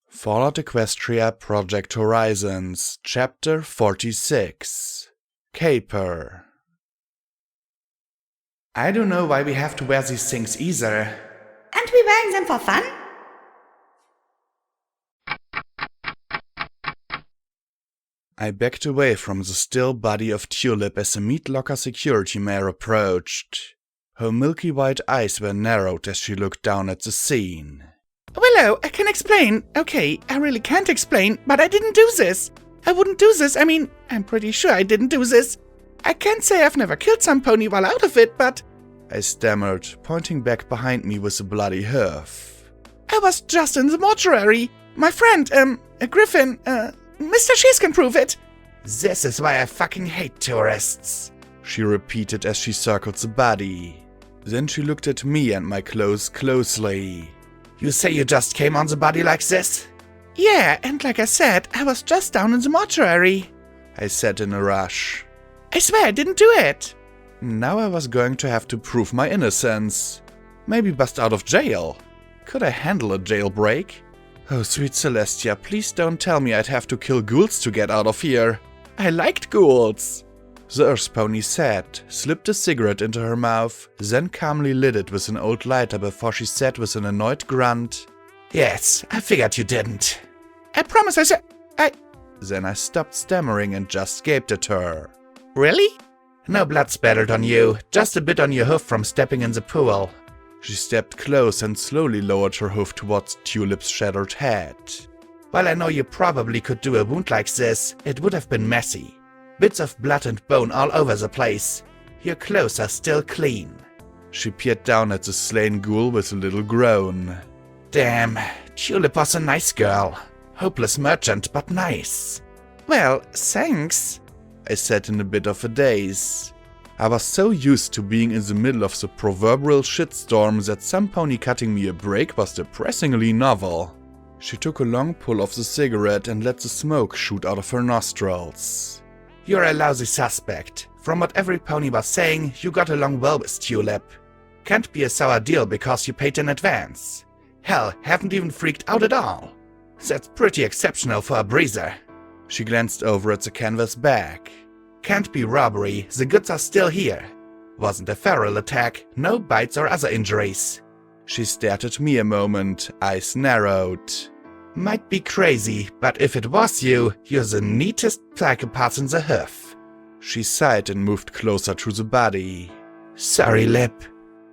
Fallout Equestria Project Horizons, Chapter 46. Caper. I don't know why we have to wear these things either. Aren't we wearing them for fun? I backed away from the still body of Tulip as the meat locker security mare approached. Her milky white eyes were narrowed as she looked down at the scene. Willow, I can explain. Okay, I really can't explain, but I didn't do this. I wouldn't do this. I'm pretty sure I didn't do this. I can't say I've never killed some pony while out of it, but... I stammered, pointing back behind me with a bloody hoof. I was just in the mortuary. My friend, Griffin, Mr. Cheese can prove it. This is why I fucking hate tourists, she repeated as she circled the body. Then she looked at me and my clothes closely. You say you just came on the body like this? Yeah, and like I said, I was just down in the mortuary, I said in a rush. I swear I didn't do it. Now I was going to have to prove my innocence. Maybe bust out of jail. Could I handle a jailbreak? Oh, sweet Celestia, please don't tell me I'd have to kill ghouls to get out of here. I liked ghouls. The Earth pony sat, slipped a cigarette into her mouth, then calmly lit it with an old lighter before she said with an annoyed grunt, Yes, I figured you didn't. I promise I said... Then I stopped stammering and just gaped at her. Really? No blood spattered on you, just a bit on your hoof from stepping in the pool. She stepped close and slowly lowered her hoof towards Tulip's shattered head. While I know you probably could do a wound like this, it would have been messy. Bits of blood and bone all over the place. Your clothes are still clean. She peered down at the slain ghoul with a little groan. Damn, Tulip was a nice girl. Hopeless merchant, but nice. Well, thanks, I said in a bit of a daze. I was so used to being in the middle of the proverbial shitstorm that some pony cutting me a break was depressingly novel. She took a long pull of the cigarette and let the smoke shoot out of her nostrils. You're a lousy suspect. From what every pony was saying, you got along well with Tulip. Can't be a sour deal because you paid in advance. Hell, haven't even freaked out at all. That's pretty exceptional for a breezer. She glanced over at the canvas bag. Can't be robbery, the goods are still here. Wasn't a feral attack, no bites or other injuries. She stared at me a moment, eyes narrowed. Might be crazy, but if it was you, you're the neatest psychopath in the hoof. She sighed and moved closer to the body. Sorry, Lip.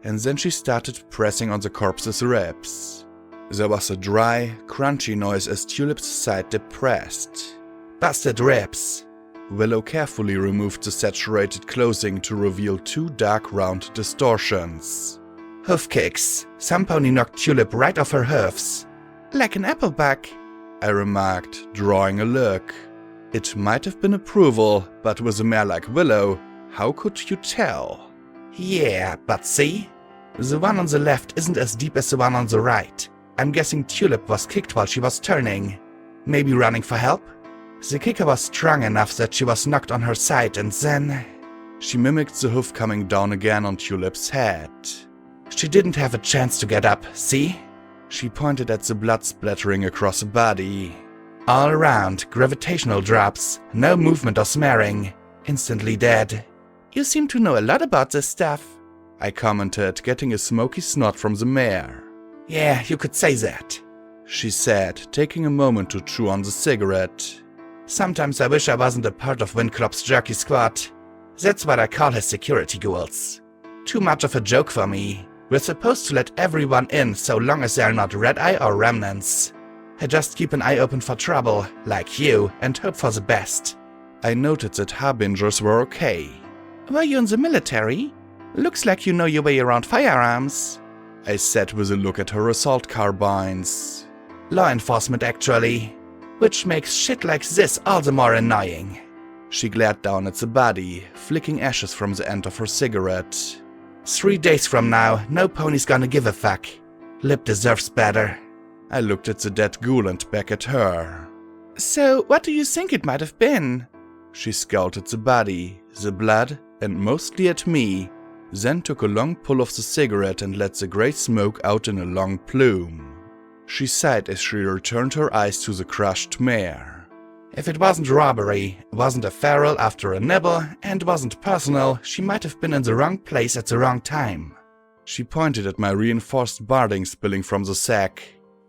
And then she started pressing on the corpse's ribs. There was a dry, crunchy noise as Tulip's side depressed. Busted ribs. Willow carefully removed the saturated clothing to reveal two dark round distortions. Hoof kicks. Some pony knocked Tulip right off her hoofs. Like an apple bug, I remarked, drawing a look. It might have been approval, but with a mare like Willow, how could you tell? Yeah, but see? The one on the left isn't as deep as the one on the right. I'm guessing Tulip was kicked while she was turning. Maybe running for help? The kicker was strong enough that she was knocked on her side and then... She mimicked the hoof coming down again on Tulip's head. She didn't have a chance to get up, see? She pointed at the blood splattering across the body. All around, gravitational drops, no movement or smearing. Instantly dead. You seem to know a lot about this stuff, I commented, getting a smoky snort from the mare. Yeah, you could say that, she said, taking a moment to chew on the cigarette. Sometimes I wish I wasn't a part of Windclop's jerky squad. That's what I call his security ghouls. Too much of a joke for me. We're supposed to let everyone in so long as they're not red-eye or remnants. I just keep an eye open for trouble, like you, and hope for the best. I noted that harbingers were okay. Were you in the military? Looks like you know your way around firearms, I said with a look at her assault carbines. Law enforcement, actually. Which makes shit like this all the more annoying. She glared down at the body, flicking ashes from the end of her cigarette. 3 days from now, no pony's gonna give a fuck. Lip deserves better. I looked at the dead ghoul and back at her. So, what do you think it might have been? She scowled at the body, the blood, and mostly at me, then took a long pull of the cigarette and let the grey smoke out in a long plume. she sighed as she returned her eyes to the crushed mare. If it wasn't robbery, wasn't a feral after a nibble, and wasn't personal, she might have been in the wrong place at the wrong time. She pointed at my reinforced barding spilling from the sack.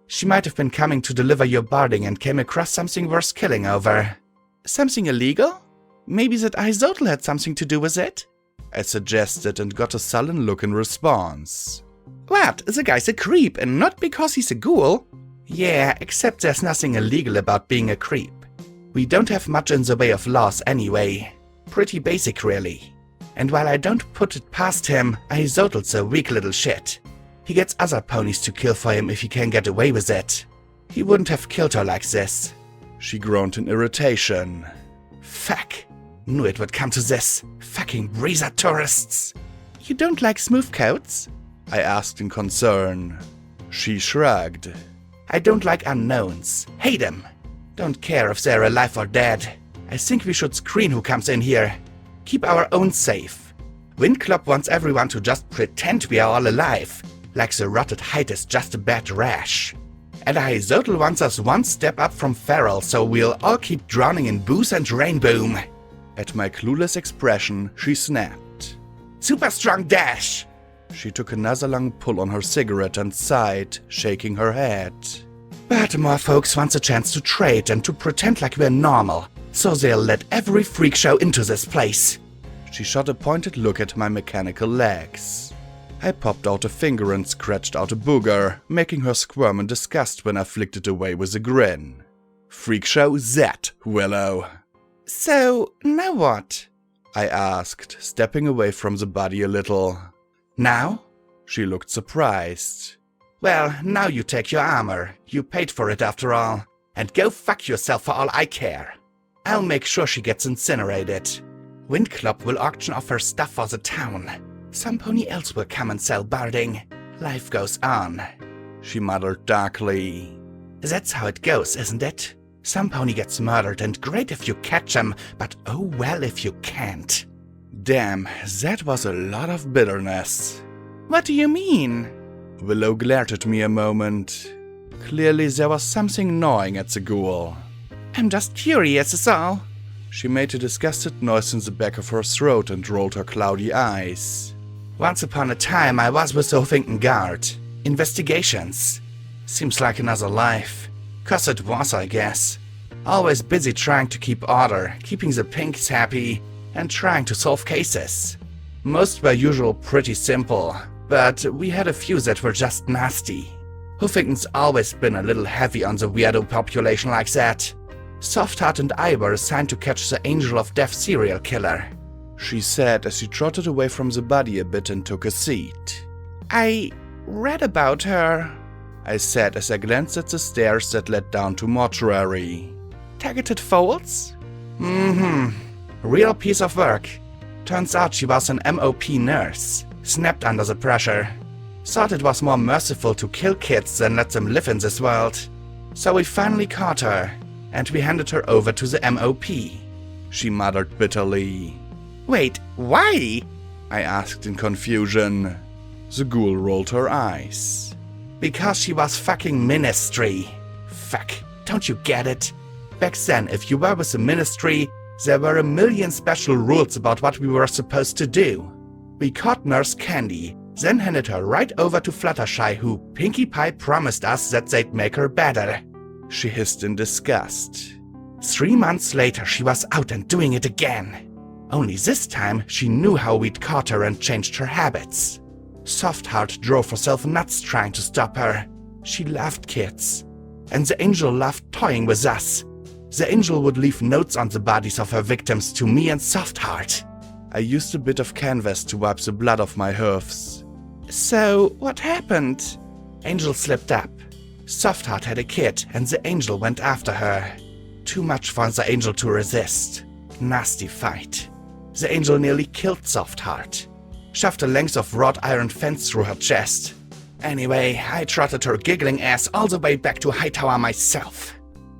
She might have been coming to deliver your barding and came across something worth killing over. Something illegal? Maybe that Isotl had something to do with it? I suggested and got a sullen look in response. What? The guy's a creep, and not because he's a ghoul? Yeah, except there's nothing illegal about being a creep. We don't have much in the way of laws anyway. Pretty basic, really. And while I don't put it past him, Isotl's a weak little shit. He gets other ponies to kill for him if he can get away with it. He wouldn't have killed her like this. She groaned in irritation. Fuck. Knew it would come to this. Fucking breezer tourists. You don't like smooth coats? I asked in concern. She shrugged. I don't like unknowns. Hate them. Don't care if they're alive or dead. I think we should screen who comes in here. Keep our own safe. Wind Club wants everyone to just pretend we are all alive, like the rotted hide is just a bad rash. And Isotl wants us one step up from feral, so we'll all keep drowning in booze and rainboom. At my clueless expression, she snapped. Super strong dash! She took another long pull on her cigarette and sighed, shaking her head. But more folks want a chance to trade and to pretend like we're normal, so they'll let every freak show into this place. She shot a pointed look at my mechanical legs. I popped out a finger and scratched out a booger, making her squirm in disgust when I flicked it away with a grin. Freak show that, Willow. So, now what? I asked, stepping away from the body a little. Now? She looked surprised. Well, now you take your armor. You paid for it after all. And go fuck yourself for all I care. I'll make sure she gets incinerated. Wind Club will auction off her stuff for the town. Some pony else will come and sell barding. Life goes on. She muttered darkly. That's how it goes, isn't it? Some pony gets murdered, and great if you catch him, but oh well if you can't. Damn, that was a lot of bitterness. What do you mean? Willow glared at me a moment. Clearly there was something gnawing at the ghoul. I'm just curious, is all. She made a disgusted noise in the back of her throat and rolled her cloudy eyes. Once upon a time I was with the Huffington Guard. Investigations. Seems like another life. 'Cause it was, I guess. Always busy trying to keep order, keeping the pinks happy, and trying to solve cases. Most were usually pretty simple, but we had a few that were just nasty. Huffington's always been a little heavy on the weirdo population like that. Softheart and I were assigned to catch the Angel of Death serial killer. She said as she trotted away from the body a bit and took a seat. I read about her, I said as I glanced at the stairs that led down to mortuary. Targeted fouls? Real piece of work. Turns out she was an MOP nurse. Snapped under the pressure. Thought it was more merciful to kill kids than let them live in this world. So we finally caught her, and we handed her over to the MOP. She muttered bitterly. Wait, why? I asked in confusion. The ghoul rolled her eyes. Because she was fucking ministry. Fuck, don't you get it? Back then, if you were with the ministry, there were a million special rules about what we were supposed to do. We caught Nurse Candy, then handed her right over to Fluttershy, who Pinkie Pie promised us that they'd make her better. She hissed in disgust. 3 months later, she was out and doing it again. Only this time, she knew how we'd caught her and changed her habits. Softheart drove herself nuts trying to stop her. She loved kids. And the angel loved toying with us. The angel would leave notes on the bodies of her victims to me and Softheart. I used a bit of canvas to wipe the blood off my hoofs. So, what happened? Angel slipped up. Softheart had a kid, and the angel went after her. Too much for the angel to resist. Nasty fight. The angel nearly killed Softheart. Shoved a length of wrought iron fence through her chest. Anyway, I trotted her giggling ass all the way back to Hightower myself.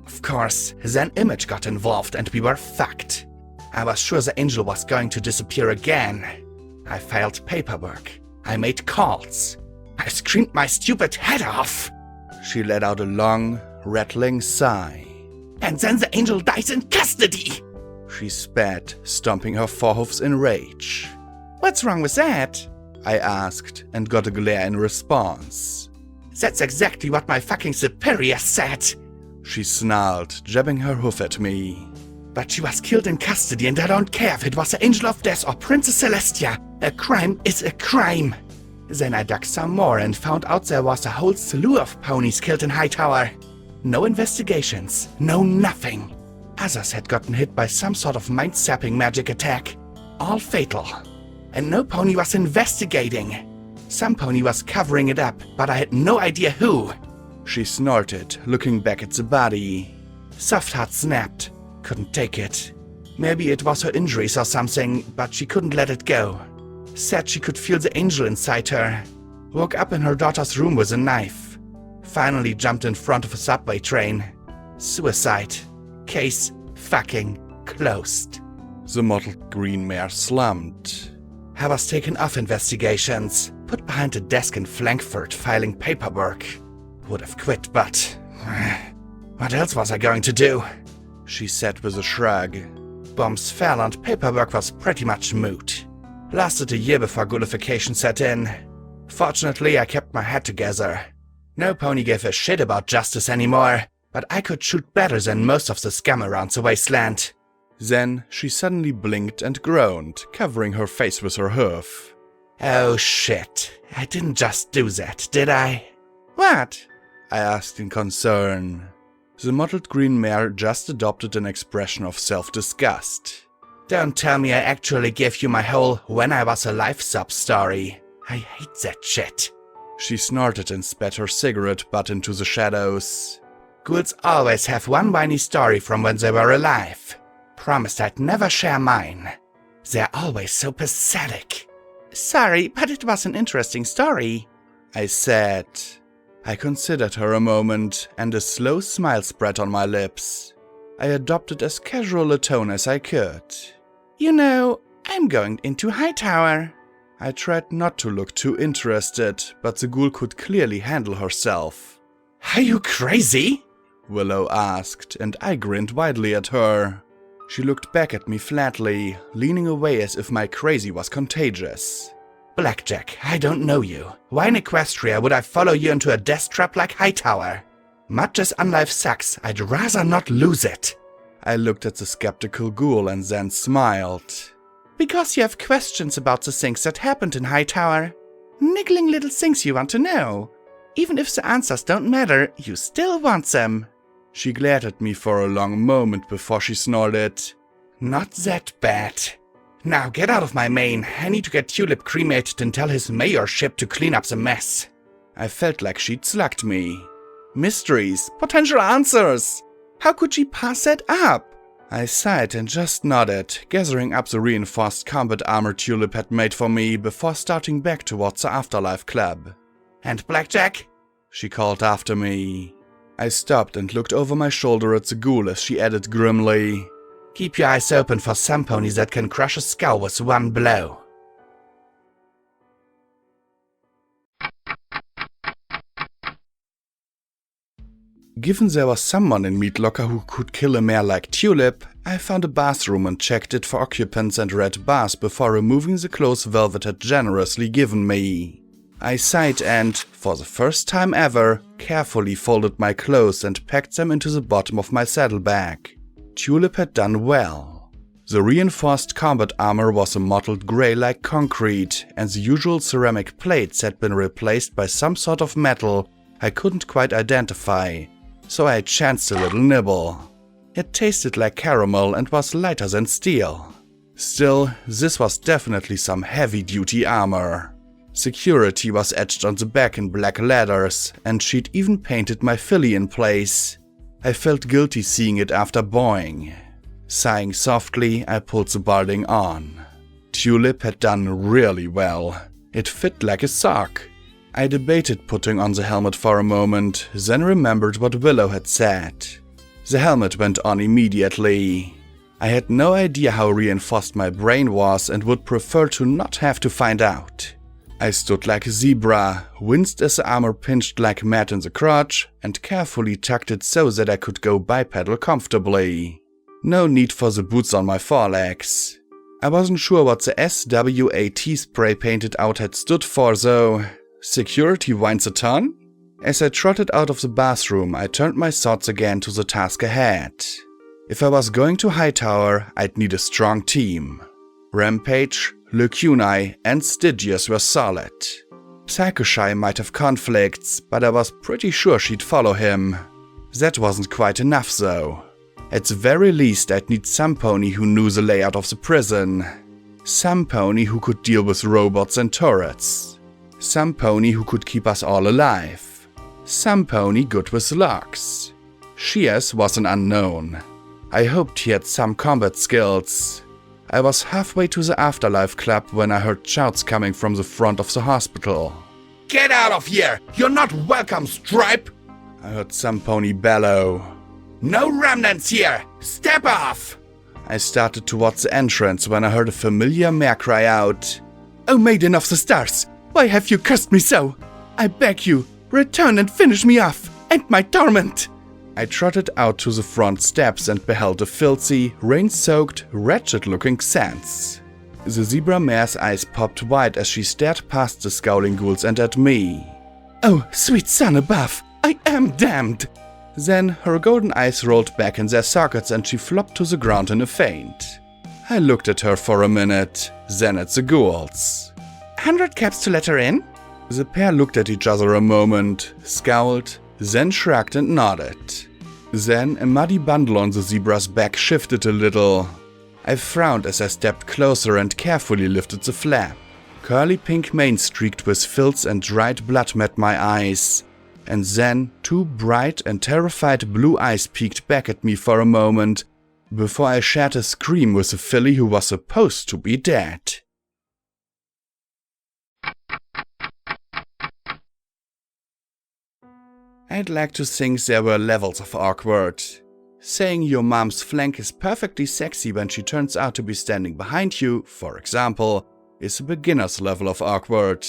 Of course, then Image got involved and we were fucked. I was sure the angel was going to disappear again. I filed paperwork. I made calls. I screamed my stupid head off. She let out a long, rattling sigh. And then the angel dies in custody! She spat, stomping her forehoofs in rage. What's wrong with that? I asked, and got a glare in response. That's exactly what my fucking superior said! She snarled, jabbing her hoof at me. But she was killed in custody, and I don't care if it was the Angel of Death or Princess Celestia. A crime is a crime. Then I dug some more and found out there was a whole slew of ponies killed in Hightower. No investigations, no nothing. Others had gotten hit by some sort of mind-sapping magic attack. All fatal. And no pony was investigating. Some pony was covering it up, but I had no idea who. She snorted, looking back at the body. Soft heart snapped. Couldn't take it. Maybe it was her injuries or something, but she couldn't let it go. Said she could feel the angel inside her. Woke up in her daughter's room with a knife. Finally jumped in front of a subway train. Suicide. Case fucking closed. The mottled green mare slumped. I was taken off investigations, put behind a desk in Frankfurt filing paperwork. Would have quit, but what else was I going to do? She said with a shrug. Bombs fell and paperwork was pretty much moot. Lasted a year before ghoulification set in. Fortunately, I kept my head together. No pony gave a shit about justice anymore, but I could shoot better than most of the scum around the wasteland. Then she suddenly blinked and groaned, covering her face with her hoof. Oh shit, I didn't just do that, did I? What? I asked in concern. The mottled green mare just adopted an expression of self-disgust. Don't tell me I actually gave you my whole when I was alive sub-story. I hate that shit. She snorted and spat her cigarette butt into the shadows. Ghouls always have one whiny story from when they were alive. Promised I'd never share mine. They're always so pathetic. Sorry, but it was an interesting story, I said. I considered her a moment, and a slow smile spread on my lips. I adopted as casual a tone as I could. You know, I'm going into Hightower. I tried not to look too interested, but the ghoul could clearly handle herself. Are you crazy? Willow asked, and I grinned widely at her. She looked back at me flatly, leaning away as if my crazy was contagious. Blackjack, I don't know you. Why in Equestria would I follow you into a death trap like Hightower? Much as unlife sucks, I'd rather not lose it. I looked at the skeptical ghoul and then smiled. Because you have questions about the things that happened in Hightower. Niggling little things you want to know. Even if the answers don't matter, you still want them. She glared at me for a long moment before she snorted. Not that bad. Now get out of my mane. I need to get Tulip cremated and tell his mayorship to clean up the mess. I felt like she'd slugged me. Mysteries, potential answers. How could she pass that up? I sighed and just nodded, gathering up the reinforced combat armor Tulip had made for me before starting back towards the Afterlife Club. And Blackjack? She called after me. I stopped and looked over my shoulder at the ghoul as she added grimly, Keep your eyes open for some ponies that can crush a skull with one blow. Given there was someone in Meat Locker who could kill a mare like Tulip, I found a bathroom and checked it for occupants and read baths before removing the clothes Velvet had generously given me. I sighed and, for the first time ever, carefully folded my clothes and packed them into the bottom of my saddlebag. Tulip had done well. The reinforced combat armor was a mottled grey like concrete, and the usual ceramic plates had been replaced by some sort of metal I couldn't quite identify, so I chanced a little nibble. It tasted like caramel and was lighter than steel. Still, this was definitely some heavy-duty armor. Security was etched on the back in black letters, and she'd even painted my filly in place. I felt guilty seeing it after buying. Sighing softly, I pulled the balding on. Tulip had done really well. It fit like a sock. I debated putting on the helmet for a moment, then remembered what Willow had said. The helmet went on immediately. I had no idea how reinforced my brain was and would prefer to not have to find out. I stood like a zebra, winced as the armor pinched like mad in the crotch, and carefully tucked it so that I could go bipedal comfortably. No need for the boots on my forelegs. I wasn't sure what the SWAT spray painted out had stood for though. Security whines a ton? As I trotted out of the bathroom, I turned my thoughts again to the task ahead. If I was going to Hightower, I'd need a strong team. Rampage, Lacuni, and Stygius were solid. Psychoshy might have conflicts, but I was pretty sure she'd follow him. That wasn't quite enough though. At the very least, I'd need some pony who knew the layout of the prison. Some pony who could deal with robots and turrets. Some pony who could keep us all alive. Some pony good with locks. Shears was an unknown. I hoped he had some combat skills. I was halfway to the Afterlife Club when I heard shouts coming from the front of the hospital. Get out of here! You're not welcome, Stripe! I heard some pony bellow. No remnants here! Step off! I started towards the entrance when I heard a familiar mare cry out. "Oh, Maiden of the Stars, why have you cursed me so? I beg you, return and finish me off, end my torment!" I trotted out to the front steps and beheld a filthy, rain-soaked, wretched-looking Sans. The zebra mare's eyes popped wide as she stared past the scowling ghouls and at me. "Oh, sweet sun above, I am damned!" Then her golden eyes rolled back in their sockets and she flopped to the ground in a faint. I looked at her for a minute, then at the ghouls. 100 caps to let her in? The pair looked at each other a moment, scowled, then shrugged and nodded. Then a muddy bundle on the zebra's back shifted a little. I frowned as I stepped closer and carefully lifted the flap. Curly pink mane streaked with filth and dried blood met my eyes. And then two bright and terrified blue eyes peeked back at me for a moment, before I shared a scream with a filly who was supposed to be dead. I'd like to think there were levels of awkward. Saying your mom's flank is perfectly sexy when she turns out to be standing behind you, for example, is a beginner's level of awkward.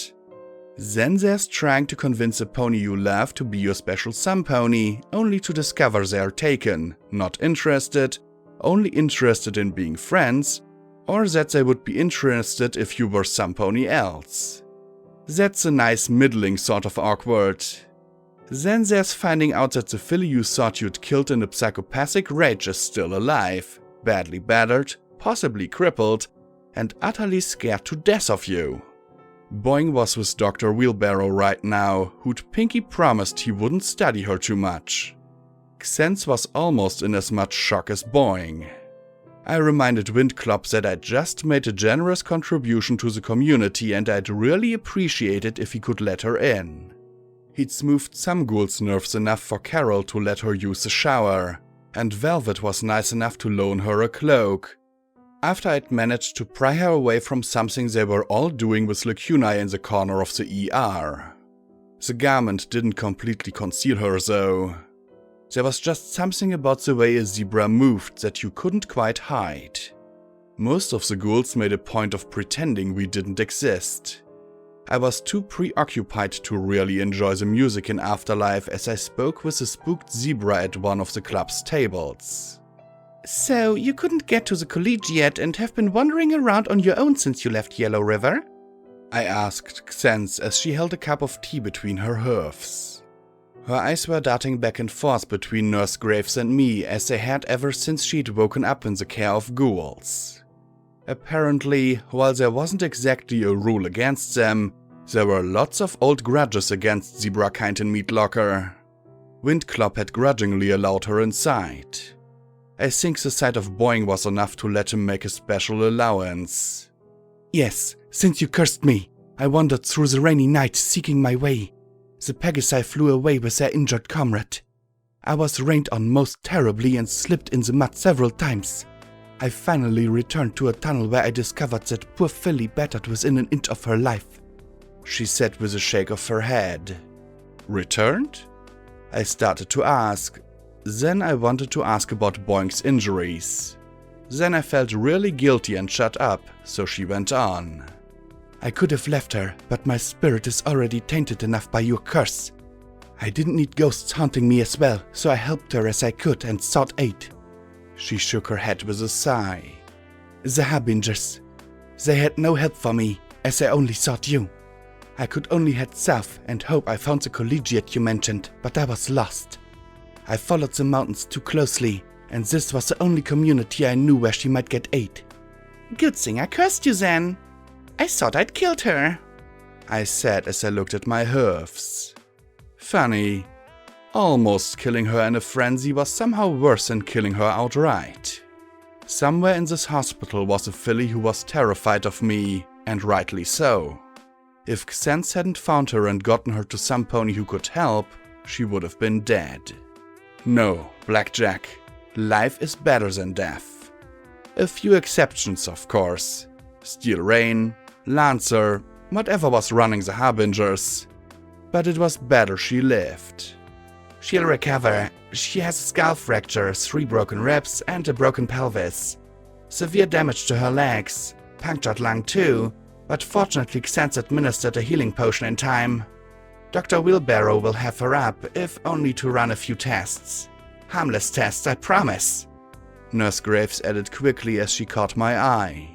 Then there's trying to convince a pony you love to be your special some pony, only to discover they're taken, not interested, only interested in being friends, or that they would be interested if you were some pony else. That's a nice middling sort of awkward. Then there's finding out that the filly you thought you'd killed in a psychopathic rage is still alive, badly battered, possibly crippled, and utterly scared to death of you. Boing was with Dr. Wheelbarrow right now, who'd pinky promised he wouldn't study her too much. Xense was almost in as much shock as Boing. I reminded Windclop that I'd just made a generous contribution to the community and I'd really appreciate it if he could let her in. He'd smoothed some ghouls' nerves enough for Carol to let her use the shower, and Velvet was nice enough to loan her a cloak. After I'd managed to pry her away from something they were all doing with Lacuni in the corner of the ER. The garment didn't completely conceal her though. There was just something about the way a zebra moved that you couldn't quite hide. Most of the ghouls made a point of pretending we didn't exist. I was too preoccupied to really enjoy the music in Afterlife as I spoke with a spooked zebra at one of the club's tables. "So, you couldn't get to the collegiate and have been wandering around on your own since you left Yellow River?" I asked Xense as she held a cup of tea between her hoofs. Her eyes were darting back and forth between Nurse Graves and me as they had ever since she'd woken up in the care of ghouls. Apparently, while there wasn't exactly a rule against them, there were lots of old grudges against zebra-kind in Meatlocker. Windclop had grudgingly allowed her inside. I think the sight of Boing was enough to let him make a special allowance. "Yes, since you cursed me, I wandered through the rainy night seeking my way. The Pegasi flew away with their injured comrade. I was rained on most terribly and slipped in the mud several times. I finally returned to a tunnel where I discovered that poor filly battered within an inch of her life," she said with a shake of her head. Returned? I started to ask. Then I wanted to ask about Boing's injuries. Then I felt really guilty and shut up, so she went on. I could have left her, but my spirit is already tainted enough by your curse. I didn't need ghosts haunting me as well, so I helped her as I could and sought aid. She shook her head with a sigh. The Harbingers. They had no help for me, as I only sought you. I could only head south and hope I found the collegiate you mentioned, but I was lost. I followed the mountains too closely, and this was the only community I knew where she might get aid. Good thing I cursed you then. I thought I'd killed her, I said as I looked at my hooves. Funny. Almost killing her in a frenzy was somehow worse than killing her outright. Somewhere in this hospital was a filly who was terrified of me, and rightly so. If Xense hadn't found her and gotten her to some pony who could help, she would have been dead. No, Blackjack. Life is better than death. A few exceptions, of course. Steel Rain, Lancer, whatever was running the Harbingers. But it was better she lived. She'll recover. She has a skull fracture, 3 broken ribs, and a broken pelvis. Severe damage to her legs. Punctured lung too, but fortunately Xense administered a healing potion in time. Dr. Wheelbarrow will have her up, if only to run a few tests. Harmless tests, I promise. Nurse Graves added quickly as she caught my eye.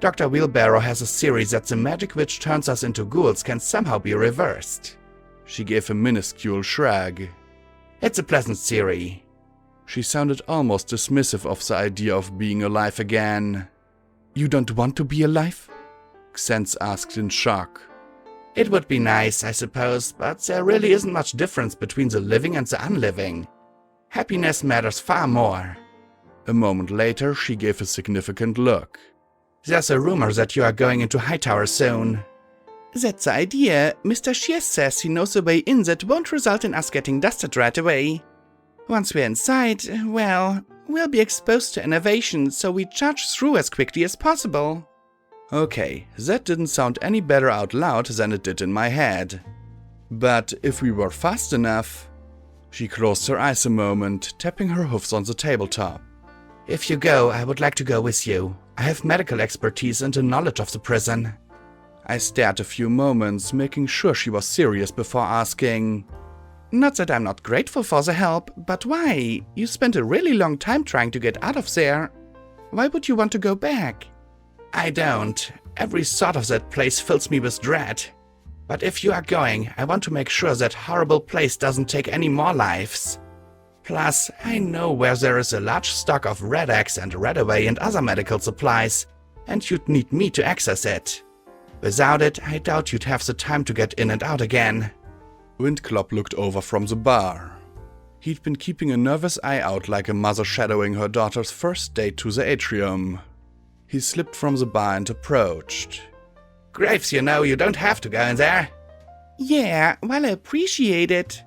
Dr. Wheelbarrow has a theory that the magic which turns us into ghouls can somehow be reversed. She gave a minuscule shrug. It's a pleasant theory. She sounded almost dismissive of the idea of being alive again. You don't want to be alive? Xense asked in shock. It would be nice, I suppose, but there really isn't much difference between the living and the unliving. Happiness matters far more. A moment later, she gave a significant look. There's a rumor that you are going into Hightower soon. That's the idea. Mr. Shears says he knows a way in that won't result in us getting dusted right away. Once we're inside, well, we'll be exposed to innovation, so we charge through as quickly as possible. Okay, that didn't sound any better out loud than it did in my head. But if we were fast enough... She closed her eyes a moment, tapping her hoofs on the tabletop. If you go, I would like to go with you. I have medical expertise and a knowledge of the prison. I stared a few moments, making sure she was serious before asking, Not that I'm not grateful for the help, but why? You spent a really long time trying to get out of there. Why would you want to go back? I don't. Every thought of that place fills me with dread. But if you are going, I want to make sure that horrible place doesn't take any more lives. Plus, I know where there is a large stock of Red X and Redaway and other medical supplies, and you'd need me to access it. Without it, I doubt you'd have the time to get in and out again. Windclop looked over from the bar. He'd been keeping a nervous eye out like a mother shadowing her daughter's first date to the atrium. He slipped from the bar and approached. Graves, you know, you don't have to go in there. Yeah, well, I appreciate it.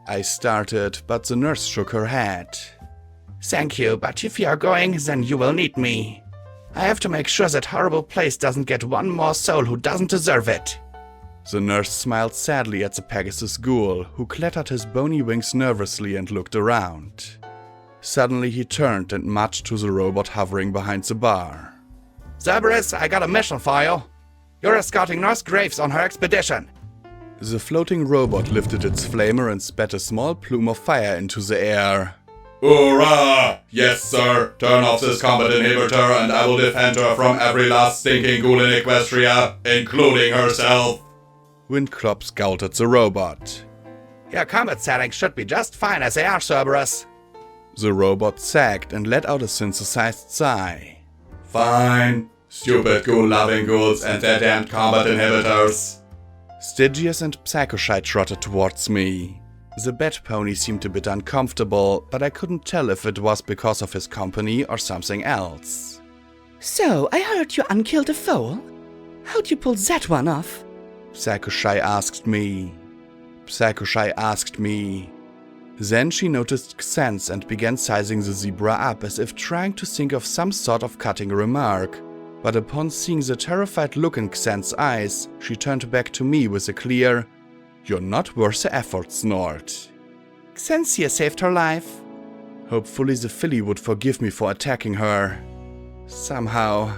I started, but the nurse shook her head. Thank you, but if you are going, then you will need me. I have to make sure that horrible place doesn't get one more soul who doesn't deserve it. The nurse smiled sadly at the Pegasus ghoul, who clattered his bony wings nervously and looked around. Suddenly he turned and marched to the robot hovering behind the bar. Cerberus, I got a mission for you. You're escorting Nurse Graves on her expedition. The floating robot lifted its flamer and spat a small plume of fire into the air. Hoorah! Yes, sir. Turn off this combat inhibitor and I will defend her from every last stinking ghoul in Equestria, including herself. Windclop scowled at the robot. Your combat settings should be just fine as they are, Cerberus. The robot sagged and let out a synthesized sigh. Fine. Stupid ghoul-loving ghouls and their damned combat inhibitors. Stygius and Psychoshite trotted towards me. The bat pony seemed a bit uncomfortable, but I couldn't tell if it was because of his company or something else. So, I heard you unkilled a foal? How'd you pull that one off? Psychoshite asked me. Then she noticed Xense and began sizing the zebra up as if trying to think of some sort of cutting remark. But upon seeing the terrified look in Xense's eyes, she turned back to me with a clear, "You're not worth the effort," snort. Xense here saved her life. Hopefully the filly would forgive me for attacking her. Somehow.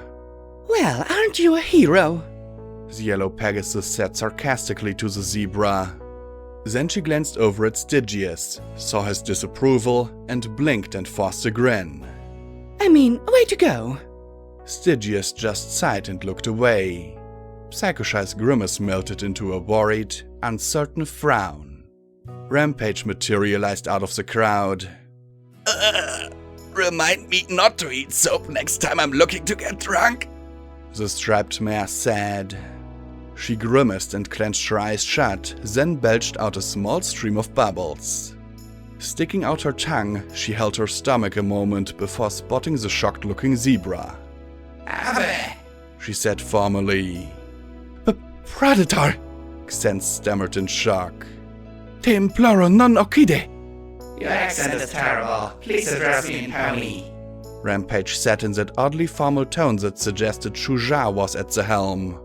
Well, aren't you a hero? the yellow Pegasus said sarcastically to the zebra. Then she glanced over at Stygius, saw his disapproval, and blinked and forced a grin. I mean, way to go. Stygius just sighed and looked away. Psycho-Shy's grimace melted into a worried, uncertain frown. Rampage materialized out of the crowd. Remind me not to eat soap next time I'm looking to get drunk. The striped mare said. She grimaced and clenched her eyes shut, then belched out a small stream of bubbles. Sticking out her tongue, she held her stomach a moment before spotting the shocked-looking zebra. Ave, she said formally. Predator! Xen stammered in shock. Te imploro non occide! your accent is terrible. Please address me in pony. Rampage said in that oddly formal tone that suggested Shuja was at the helm.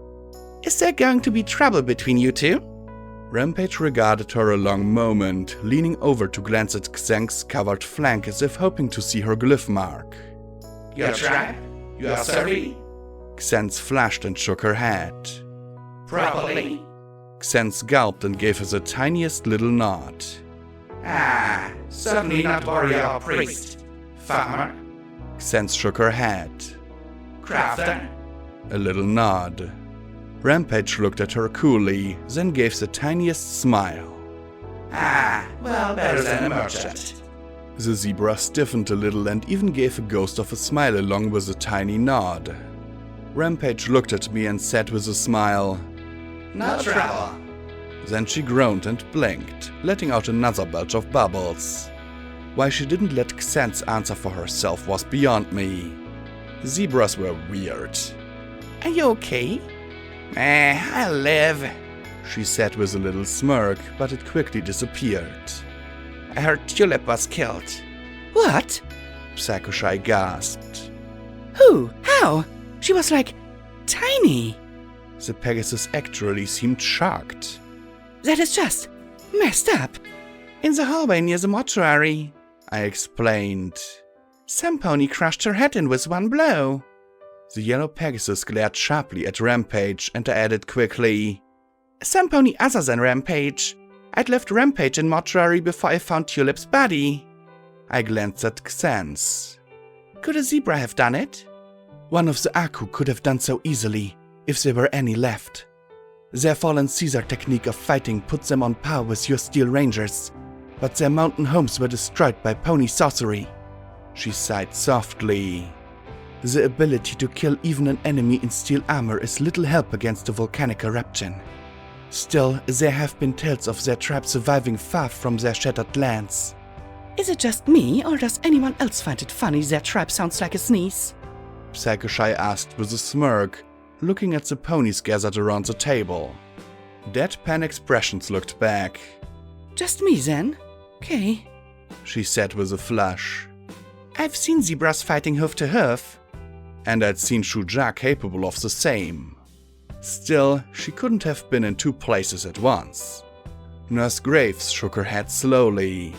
Is there going to be trouble between you two? Rampage regarded her a long moment, leaning over to glance at Xeng's covered flank as if hoping to see her glyph mark. Your tribe? You are sorry? Xen flashed and shook her head. Properly. Xen gulped and gave her the tiniest little nod. Ah, certainly not warrior or priest. Farmer? Xen shook her head. Crafter? A little nod. Rampage looked at her coolly, then gave the tiniest smile. Ah, well, better than a merchant. The zebra stiffened a little and even gave a ghost of a smile along with a tiny nod. Rampage looked at me and said with a smile, No trouble. Then she groaned and blinked, letting out another belch of bubbles. Why she didn't let Xen's answer for herself was beyond me. Zebras were weird. Are you okay? I'll live, she said with a little smirk, but it quickly disappeared. I heard Tulip was killed. What? Psycho-Shy gasped. Who? How? She was like tiny. The Pegasus actually seemed shocked. That is just messed up. In the hallway near the mortuary, I explained. some pony crushed her head in with one blow. The yellow Pegasus glared sharply at Rampage, and I added quickly, Some pony other than Rampage. I'd left Rampage in mortuary before I found Tulip's body. I glanced at Xen's. Could a zebra have done it? One of the Aku could have done so easily, if there were any left. Their fallen Caesar technique of fighting put them on par with your Steel Rangers, but their mountain homes were destroyed by pony sorcery. She sighed softly. The ability to kill even an enemy in steel armor is little help against a volcanic eruption. Still, there have been tales of their tribe surviving far from their shattered lands. Is it just me, or does anyone else find it funny their tribe sounds like a sneeze? Psycho-Shy asked with a smirk, looking at the ponies gathered around the table. Deadpan expressions looked back. Just me then? Okay. She said with a flush. I've seen zebras fighting hoof to hoof. And I'd seen Shuja capable of the same. Still, she couldn't have been in two places at once. Nurse Graves shook her head slowly.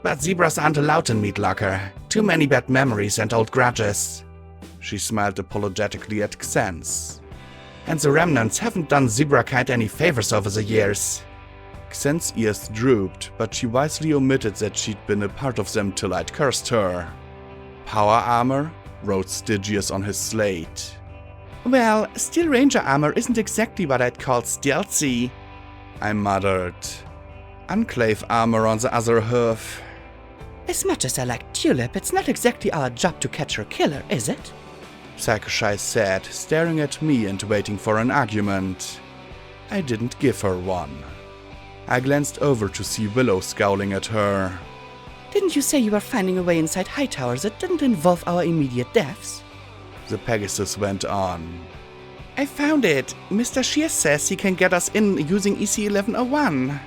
But zebras aren't allowed in Meat Locker. Too many bad memories and old grudges. She smiled apologetically at Xen's. And the remnants haven't done zebra kind any favors over the years. Xen's ears drooped, but she wisely omitted that she'd been a part of them till I'd cursed her. Power armor? Wrote Stygius on his slate. Well, Steel Ranger armor isn't exactly what I'd call stealthy. I muttered. Enclave armor on the other hoof. As much as I like Tulip, it's not exactly our job to catch her killer, is it? Psycho-Shy said, staring at me and waiting for an argument. I didn't give her one. I glanced over to see Willow scowling at her. Didn't you say you were finding a way inside Hightower that didn't involve our immediate deaths? The Pegasus went on. I found it. Mr. Shears says he can get us in using EC-1101.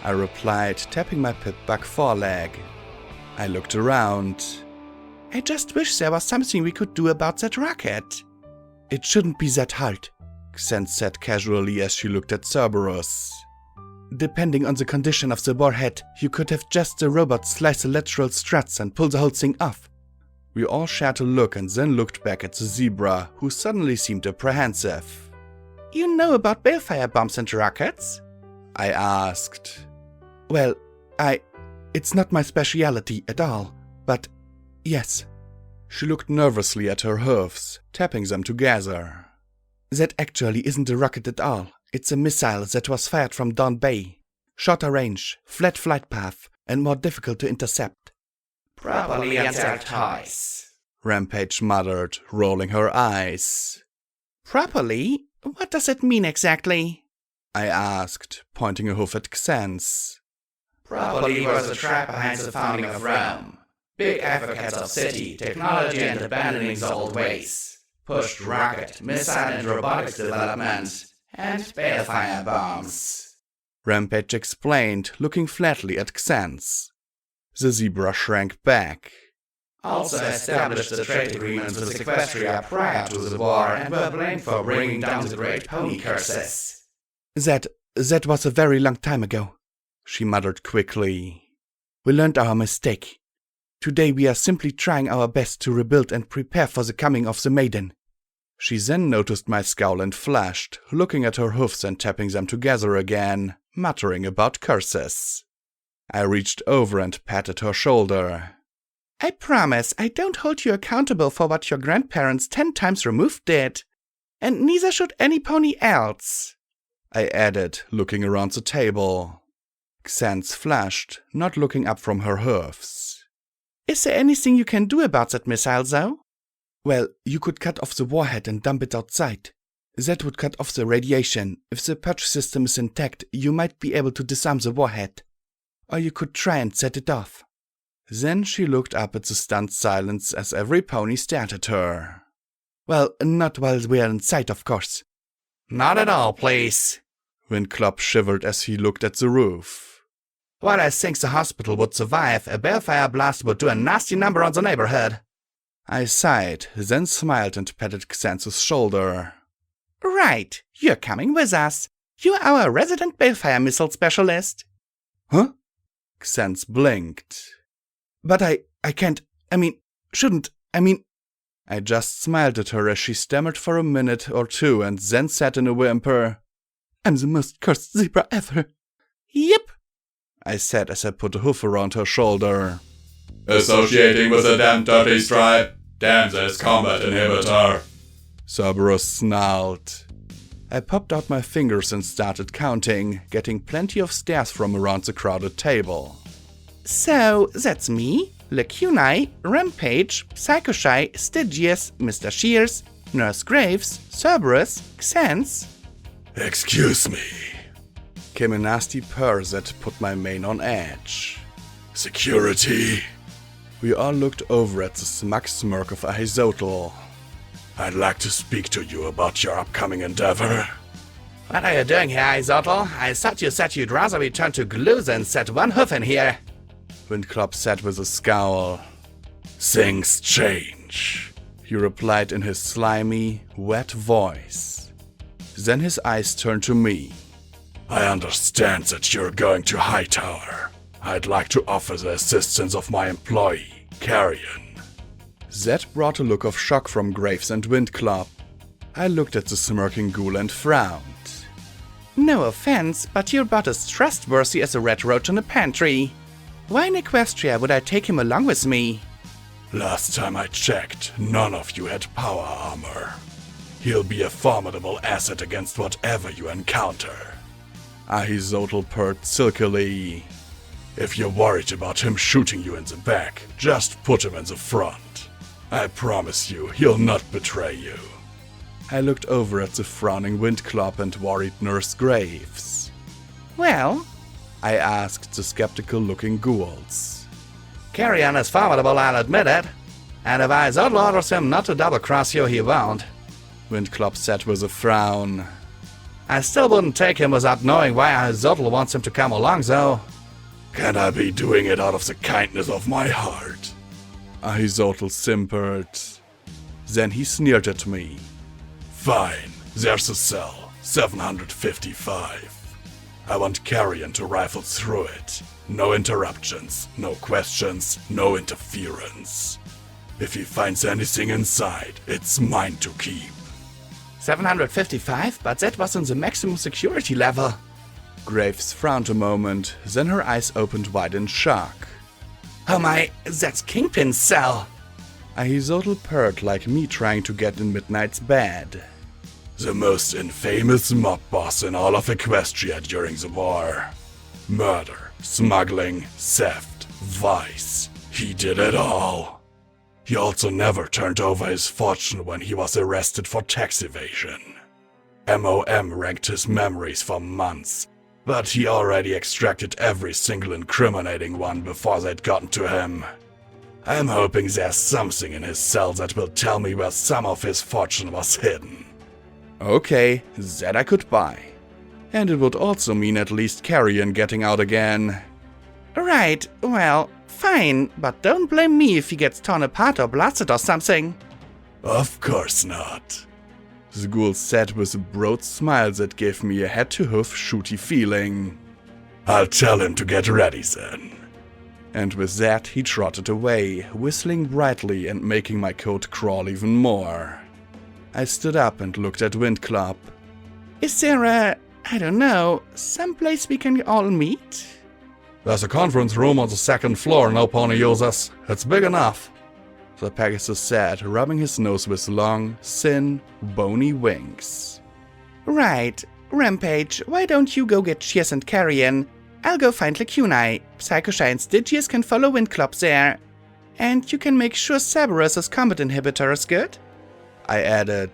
I replied, tapping my pip-bug foreleg. I looked around. I just wish there was something we could do about that rocket. It shouldn't be that hard, Xen said casually as she looked at Cerberus. Depending on the condition of the warhead, you could have just the robot slice the lateral struts and pull the whole thing off. We all shared a look and then looked back at the zebra, who suddenly seemed apprehensive. You know about balefire bombs and rockets? I asked. Well, it's not my speciality at all, but yes. She looked nervously at her hoofs, tapping them together. That actually isn't a rocket at all. It's a missile that was fired from Dawn Bay. Shorter range, flat flight path, and more difficult to intercept. Properly answered twice. Rampage muttered, rolling her eyes. Properly? What does it mean exactly? I asked, pointing a hoof at Xen's. Properly was the track behind the founding of Rome. Big advocates of city, technology and abandoning the old ways. Pushed rocket, missile and robotics development, and balefire bombs. Rampage explained, looking flatly at Xen's. The zebra shrank back. Also established the trade agreements with Equestria prior to the war and were blamed for bringing down the great pony curses. That was a very long time ago, she muttered quickly. We learned our mistake. Today we are simply trying our best to rebuild and prepare for the coming of the maiden. She then noticed my scowl and flashed, looking at her hoofs and tapping them together again, muttering about curses. I reached over and patted her shoulder. I promise I don't hold you accountable for what your grandparents 10 times removed did. And neither should any pony else, I added, looking around the table. Xen's flashed, not looking up from her hoofs. Is there anything you can do about that missile, though? Well, you could cut off the warhead and dump it outside. That would cut off the radiation. If the purge system is intact, you might be able to disarm the warhead. Or you could try and set it off. Then she looked up at the stunned silence as every pony stared at her. Well, not while we're inside, of course. Not at all, please. Windclop shivered as he looked at the roof. While I think the hospital would survive, a balefire blast would do a nasty number on the neighborhood. I sighed, then smiled and patted Xanth's shoulder. Right, you're coming with us. You're our resident balefire missile specialist. Huh? Xanth blinked. But I can't, shouldn't, I just smiled at her as she stammered for a minute or two and then said in a whimper, I'm the most cursed zebra ever. Yep, I said as I put a hoof around her shoulder. Associating with a damn dirty stripe. Damn this combat inhibitor. Cerberus snarled. I popped out my fingers and started counting, getting plenty of stares from around the crowded table. So, that's me, Lacunae, Rampage, Psychoshy, Stygius, Mr. Shears, Nurse Graves, Cerberus, Xen's. Excuse me, came a nasty purr that put my mane on edge. Security. We all looked over at the smug smirk of Ahizotl. I'd like to speak to you about your upcoming endeavor. What are you doing here, Ahizotl? I thought you said you'd rather return to glue than set one hoof in here. Windclop said with a scowl. Things change, he replied in his slimy, wet voice. Then his eyes turned to me. I understand that you're going to Hightower. I'd like to offer the assistance of my employee, Carrion. That brought a look of shock from Graves and Windclop. I looked at the smirking ghoul and frowned. No offense, but you're about as trustworthy as a red roach in a pantry. Why in Equestria would I take him along with me? Last time I checked, none of you had power armor. He'll be a formidable asset against whatever you encounter. Ahizotl purred silkily. If you're worried about him shooting you in the back, just put him in the front. I promise you, he'll not betray you. I looked over at the frowning Windclop and worried Nurse Graves. Well, I asked the skeptical-looking ghouls. Carrion is formidable, I'll admit it. And if Ahizotl orders him not to double-cross you, he won't. Windclop said with a frown. I still wouldn't take him without knowing why Ahizotl wants him to come along, though. Can I be doing it out of the kindness of my heart? Ahizotl simpered. Then he sneered at me. Fine, there's a cell, 755. I want Carrion to rifle through it. No interruptions, no questions, no interference. If he finds anything inside, it's mine to keep. 755, but that was on the maximum security level. Graves frowned a moment, then her eyes opened wide in shock. Oh my, that's Kingpin's cell. A Hizotl purred like me trying to get in Midnight's bed. The most infamous mob boss in all of Equestria during the war. Murder, smuggling, theft, vice. He did it all. He also never turned over his fortune when he was arrested for tax evasion. MOM ranked his memories for months, but he already extracted every single incriminating one before they'd gotten to him. I'm hoping there's something in his cell that will tell me where some of his fortune was hidden. Okay, that I could buy. And it would also mean at least Carrion getting out again. Right, well, fine, but don't blame me if he gets torn apart or blasted or something. Of course not. The ghoul said with a broad smile that gave me a head-to-hoof shooty feeling. I'll tell him to get ready then. And with that he trotted away, whistling brightly and making my coat crawl even more. I stood up and looked at Wind Club. Is there I don't know, someplace we can all meet? There's a conference room on the second floor no pony uses. It's big enough. The Pegasus said, rubbing his nose with long, thin, bony wings. Right, Rampage, why don't you go get Shears and Carrion? I'll go find Lacunai. Psychoshy and Stygius can follow Wind Club there. And you can make sure Cerberus' combat inhibitor is good? I added.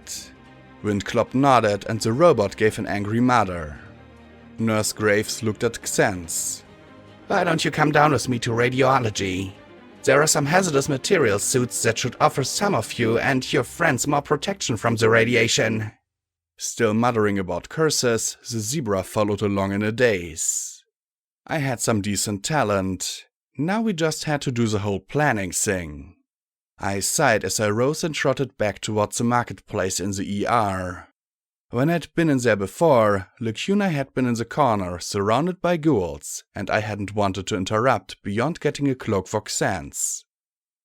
Wind Club nodded and the robot gave an angry mutter. Nurse Graves looked at Xense. Why don't you come down with me to radiology? There are some hazardous material suits that should offer some of you and your friends more protection from the radiation. Still muttering about curses, the zebra followed along in a daze. I had some decent talent. Now we just had to do the whole planning thing. I sighed as I rose and trotted back towards the marketplace in the ER. When I'd been in there before, Lacuna had been in the corner, surrounded by ghouls, and I hadn't wanted to interrupt beyond getting a cloak for Xense.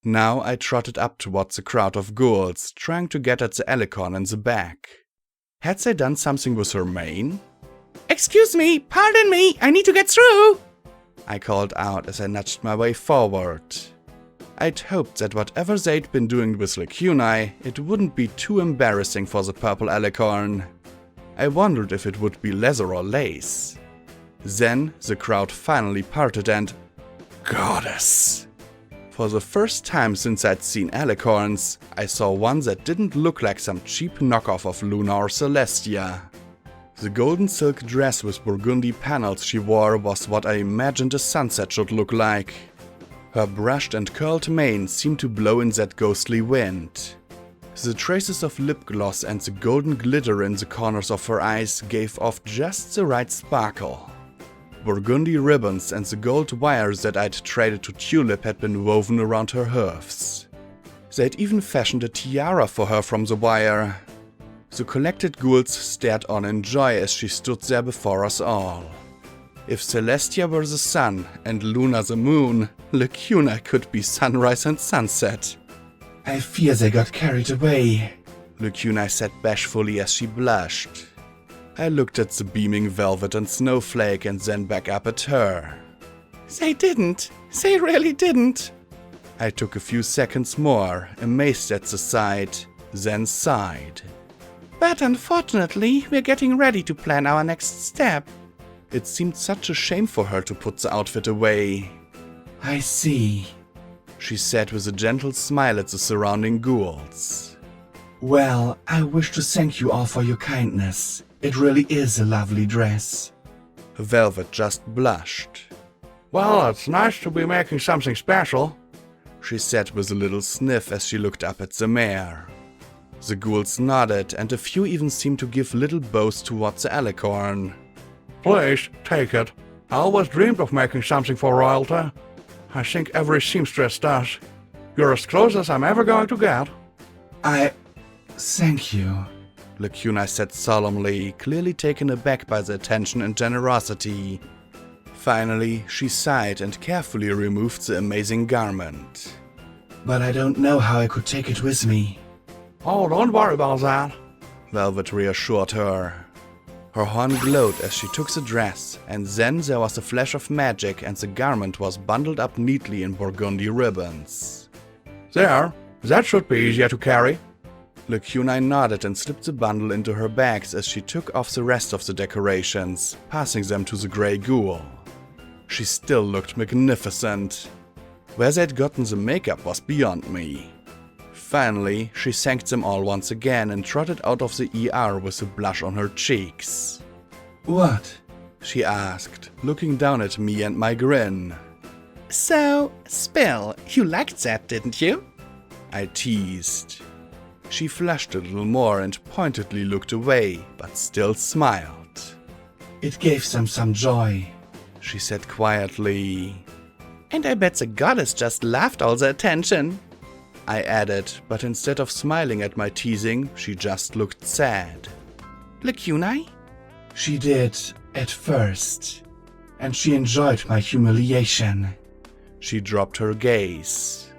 Now I trotted up towards the crowd of ghouls, trying to get at the Alicorn in the back. Had they done something with her mane? Excuse me, pardon me, I need to get through! I called out as I nudged my way forward. I'd hoped that whatever they'd been doing with Lacunai, it wouldn't be too embarrassing for the purple Alicorn. I wondered if it would be leather or lace. Then the crowd finally parted and... Goddess! For the first time since I'd seen Alicorns, I saw one that didn't look like some cheap knockoff of Luna or Celestia. The golden silk dress with burgundy panels she wore was what I imagined a sunset should look like. Her brushed and curled mane seemed to blow in that ghostly wind. The traces of lip gloss and the golden glitter in the corners of her eyes gave off just the right sparkle. Burgundy ribbons and the gold wires that I'd traded to Tulip had been woven around her hoofs. They'd even fashioned a tiara for her from the wire. The collected ghouls stared on in joy as she stood there before us all. If Celestia were the sun and Luna the moon, Lacuna could be sunrise and sunset. I fear they got carried away, Lacuna said bashfully as she blushed. I looked at the beaming velvet and snowflake and then back up at her. They didn't. They really didn't. I took a few seconds more, amazed at the sight, then sighed. But unfortunately, we're getting ready to plan our next step. It seemed such a shame for her to put the outfit away. I see, she said with a gentle smile at the surrounding ghouls. Well, I wish to thank you all for your kindness. It really is a lovely dress. Velvet just blushed. Well, it's nice to be making something special, she said with a little sniff as she looked up at the mare. The ghouls nodded, and a few even seemed to give little bows towards the Alicorn. Please, take it. I always dreamed of making something for royalty. I think every seamstress does. You're as close as I'm ever going to get. Thank you, Lacuna said solemnly, clearly taken aback by the attention and generosity. Finally, she sighed and carefully removed the amazing garment. But I don't know how I could take it with me. Oh, don't worry about that. Velvet reassured her. Her horn glowed as she took the dress, and then there was a flash of magic and the garment was bundled up neatly in burgundy ribbons. There, that should be easier to carry. Lacunai nodded and slipped the bundle into her bags as she took off the rest of the decorations, passing them to the grey ghoul. She still looked magnificent. Where they'd gotten the makeup was beyond me. Finally, she thanked them all once again and trotted out of the ER with a blush on her cheeks. What? She asked, looking down at me and my grin. So, Spill, you liked that, didn't you? I teased. She flushed a little more and pointedly looked away, but still smiled. It gave them some joy, she said quietly. And I bet the goddess just loved all the attention. I added, but instead of smiling at my teasing, she just looked sad. Lacunai? She did, at first. And she enjoyed my humiliation. She dropped her gaze.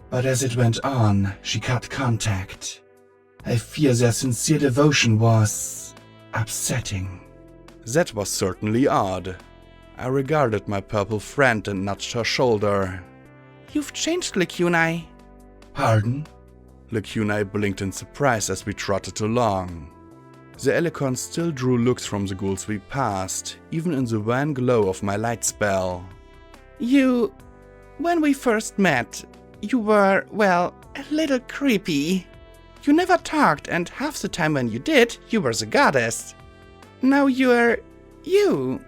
But as it went on, she cut contact. I fear their sincere devotion was upsetting. That was certainly odd. I regarded my purple friend and nudged her shoulder. You've changed, Lacunai. Pardon? Lacunai blinked in surprise as we trotted along. The Elikon still drew looks from the ghouls we passed, even in the wan glow of my light spell. When we first met, you were, well, a little creepy. You never talked, and half the time when you did, you were the goddess. Now you're you.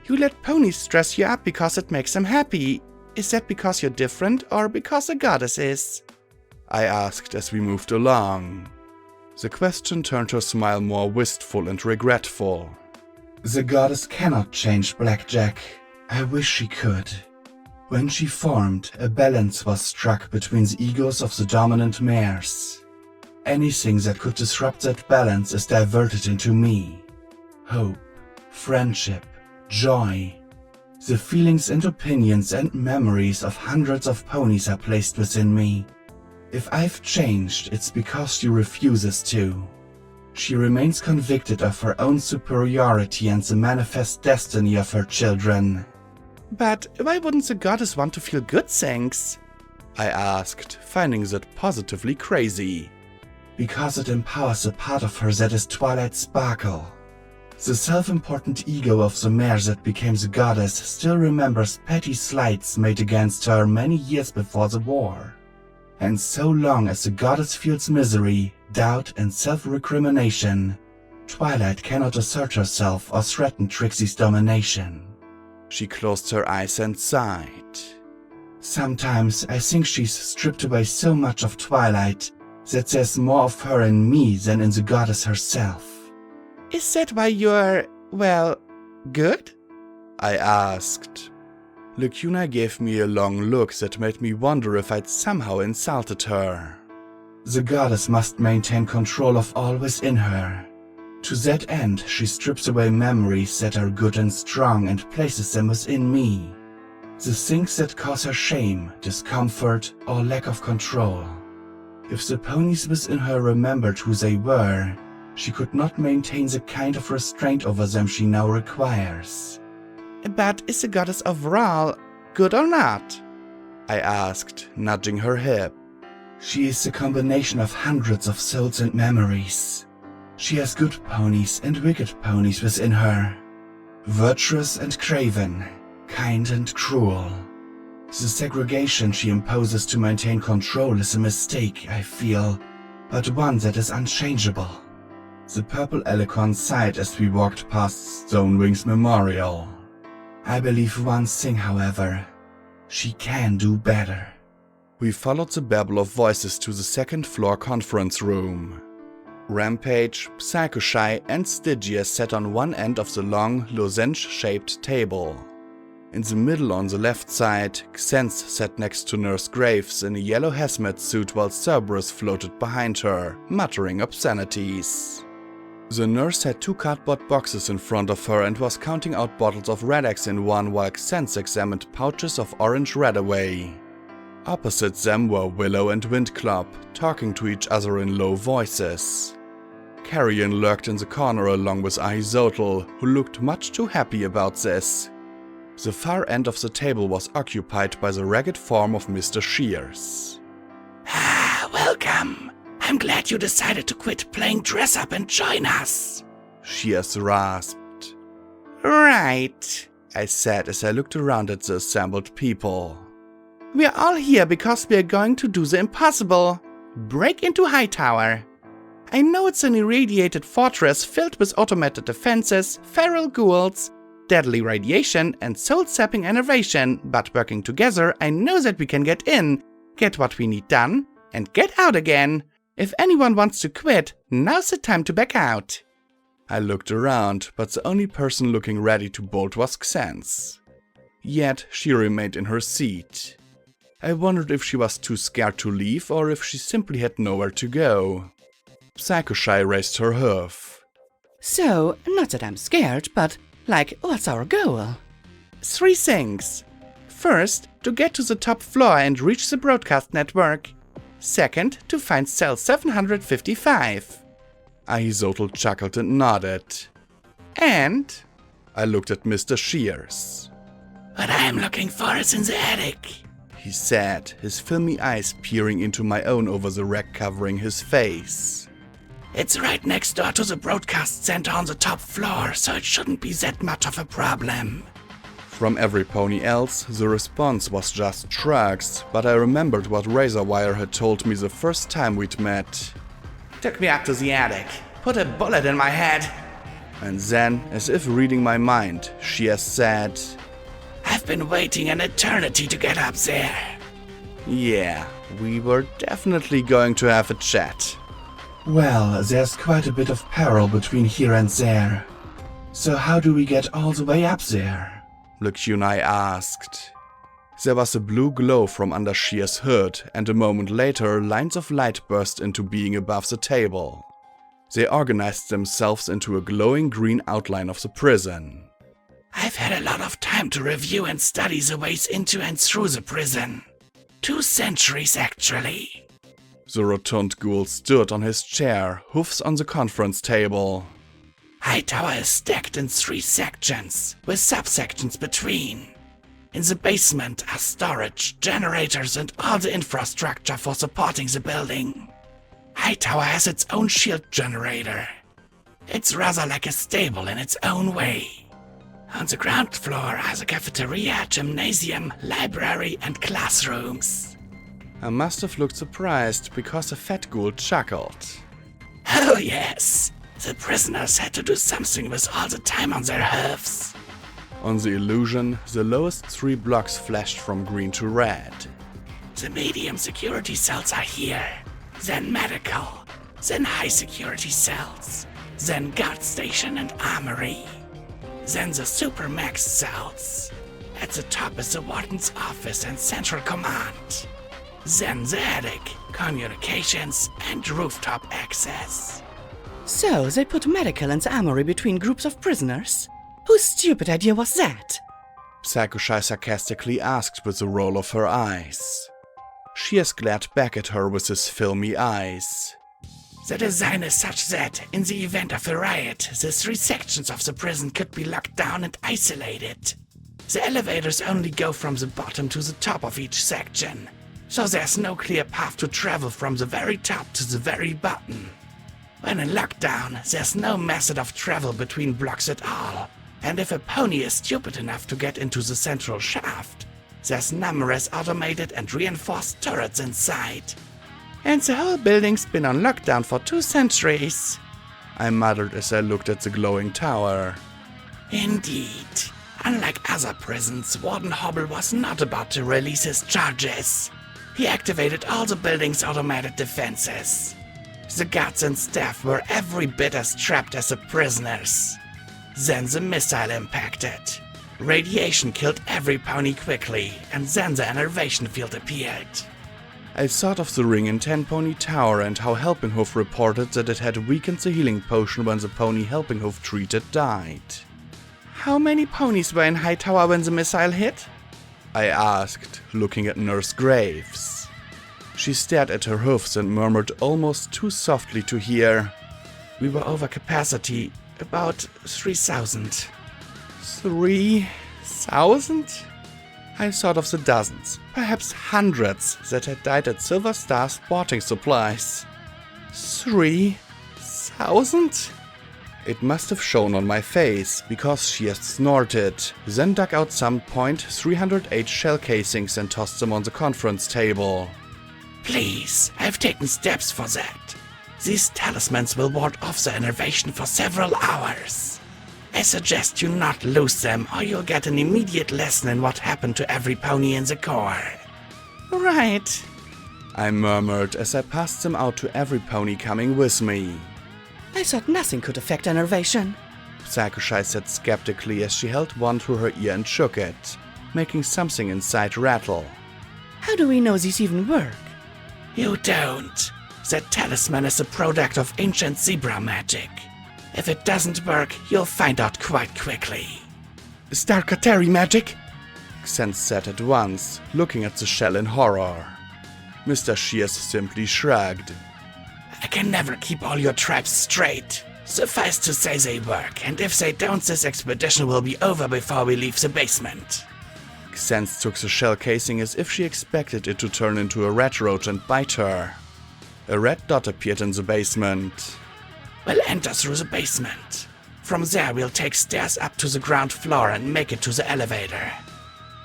You let ponies dress you up because it makes them happy. Is that because you're different, or because a goddess is? I asked as we moved along. The question turned her smile more wistful and regretful. The goddess cannot change Blackjack. I wish she could. When she formed, a balance was struck between the egos of the dominant mares. Anything that could disrupt that balance is diverted into me. Hope, friendship, joy. The feelings and opinions and memories of hundreds of ponies are placed within me. If I've changed, it's because she refuses to. She remains convicted of her own superiority and the manifest destiny of her children. But why wouldn't the goddess want to feel good things? I asked, finding that positively crazy. Because it empowers a part of her that is Twilight Sparkle. The self-important ego of the mare that became the goddess still remembers petty slights made against her many years before the war. And so long as the goddess feels misery, doubt, and self-recrimination, Twilight cannot assert herself or threaten Trixie's domination. She closed her eyes and sighed. Sometimes I think she's stripped away so much of Twilight that there's more of her in me than in the goddess herself. Is that why you're, well, good? I asked. Lacunai gave me a long look that made me wonder if I'd somehow insulted her. The goddess must maintain control of all within her. To that end, she strips away memories that are good and strong and places them within me. The things that cause her shame, discomfort, or lack of control. If the ponies within her remembered who they were, she could not maintain the kind of restraint over them she now requires. But is the goddess overall good or not? I asked, nudging her hip. She is a combination of hundreds of souls and memories. She has good ponies and wicked ponies within her. Virtuous and craven, kind and cruel. The segregation she imposes to maintain control is a mistake, I feel, but one that is unchangeable. The purple Elikon sighed as we walked past Stonewing's memorial. I believe one thing, however. She can do better. We followed the babble of voices to the second-floor conference room. Rampage, Psycho-Shy, and Stygia sat on one end of the long, lozenge-shaped table. In the middle on the left side, Xense sat next to Nurse Graves in a yellow hazmat suit while Cerberus floated behind her, muttering obscenities. The nurse had 2 cardboard boxes in front of her and was counting out bottles of Red-X in one while Xense examined pouches of orange Red-Away. Opposite them were Willow and Windclop, talking to each other in low voices. Carrion lurked in the corner along with Ahizotl, who looked much too happy about this. The far end of the table was occupied by the ragged form of Mr. Shears. Ah, welcome. I'm glad you decided to quit playing dress-up and join us. Shears rasped. Right, I said as I looked around at the assembled people. we're all here because we're going to do the impossible. Break into Hightower. I know it's an irradiated fortress filled with automated defenses, feral ghouls, deadly radiation, and soul-sapping enervation, but working together, I know that we can get in, get what we need done, and get out again. If anyone wants to quit, now's the time to back out. I looked around, but the only person looking ready to bolt was Xense. Yet she remained in her seat. I wondered if she was too scared to leave or if she simply had nowhere to go. Psycho-Shy raised her hoof. So, not that I'm scared, but, what's our goal? 3 things. First, to get to the top floor and reach the broadcast network. Second, to find cell 755. Ahizotl chuckled and nodded. And I looked at Mr. Shears. What I'm looking for is in the attic, he said, his filmy eyes peering into my own over the wreck covering his face. It's right next door to the broadcast center on the top floor, so it shouldn't be that much of a problem. From every pony else, the response was just shrugs, but I remembered what Razorwire had told me the first time we'd met. took me up to the attic, put a bullet in my head. And then, as if reading my mind, Shears said, I've been waiting an eternity to get up there. Yeah, we were definitely going to have a chat. Well, there's quite a bit of peril between here and there. So how do we get all the way up there? Lacunai asked. There was a blue glow from under Shears' hood, and a moment later lines of light burst into being above the table. They organized themselves into a glowing green outline of the prison. I've had a lot of time to review and study the ways into and through the prison. 2 centuries, actually. The rotund ghoul stood on his chair, hoofs on the conference table. Hightower is stacked in 3 sections, with subsections between. In the basement are storage, generators, and all the infrastructure for supporting the building. Hightower has its own shield generator. It's rather like a stable in its own way. On the ground floor are the cafeteria, gymnasium, library, and classrooms. I must have looked surprised because the fat ghoul chuckled. Oh yes, the prisoners had to do something with all the time on their hoofs. On the illusion, the lowest 3 blocks flashed from green to red. The medium security cells are here, then medical, then high security cells, then guard station and armory, then the supermax cells. At the top is the warden's office and central command. Then the attic, communications, and rooftop access. So they put medical and the armory between groups of prisoners? Whose stupid idea was that? Psycho-Shy sarcastically asked with a roll of her eyes. Shears glared back at her with his filmy eyes. The design is such that, in the event of a riot, the 3 sections of the prison could be locked down and isolated. The elevators only go from the bottom to the top of each section, so there's no clear path to travel from the very top to the very bottom. When in lockdown, there's no method of travel between blocks at all, and if a pony is stupid enough to get into the central shaft, there's numerous automated and reinforced turrets inside. And the whole building's been on lockdown for 2 centuries. I muttered as I looked at the glowing tower. Indeed. Unlike other prisons, Warden Hobble was not about to release his charges. He activated all the building's automated defenses. The guards and staff were every bit as trapped as the prisoners. Then the missile impacted. Radiation killed every pony quickly, and then the enervation field appeared. I thought of the ring in 10 Pony Tower and how Helpinghoof reported that it had weakened the healing potion when the pony Helpinghoof treated died. How many ponies were in Hightower when the missile hit? I asked, looking at Nurse Graves. She stared at her hoofs and murmured almost too softly to hear, We were over capacity, about 3,000. 3,000? I thought of the dozens, perhaps hundreds, that had died at Silver Star sporting supplies. 3,000? It must have shown on my face, because she had snorted, then dug out some .308 shell casings and tossed them on the conference table. Please, I've taken steps for that. These talismans will ward off the innervation for several hours. I suggest you not lose them, or you'll get an immediate lesson in what happened to every pony in the Corps. Right, I murmured as I passed them out to every pony coming with me. I thought nothing could affect innervation. Psycho-Shy said skeptically as she held one to her ear and shook it, making something inside rattle. How do we know these even work? You don't. That talisman is a product of ancient zebra magic. If it doesn't work, you'll find out quite quickly. Starkateri magic? Xen said at once, looking at the shell in horror. Mr. Shears simply shrugged. I can never keep all your tribes straight. Suffice to say they work, and if they don't, this expedition will be over before we leave the basement. Xen took the shell casing as if she expected it to turn into a rat roach and bite her. A red dot appeared in the basement. We'll enter through the basement. From there, we'll take stairs up to the ground floor and make it to the elevator.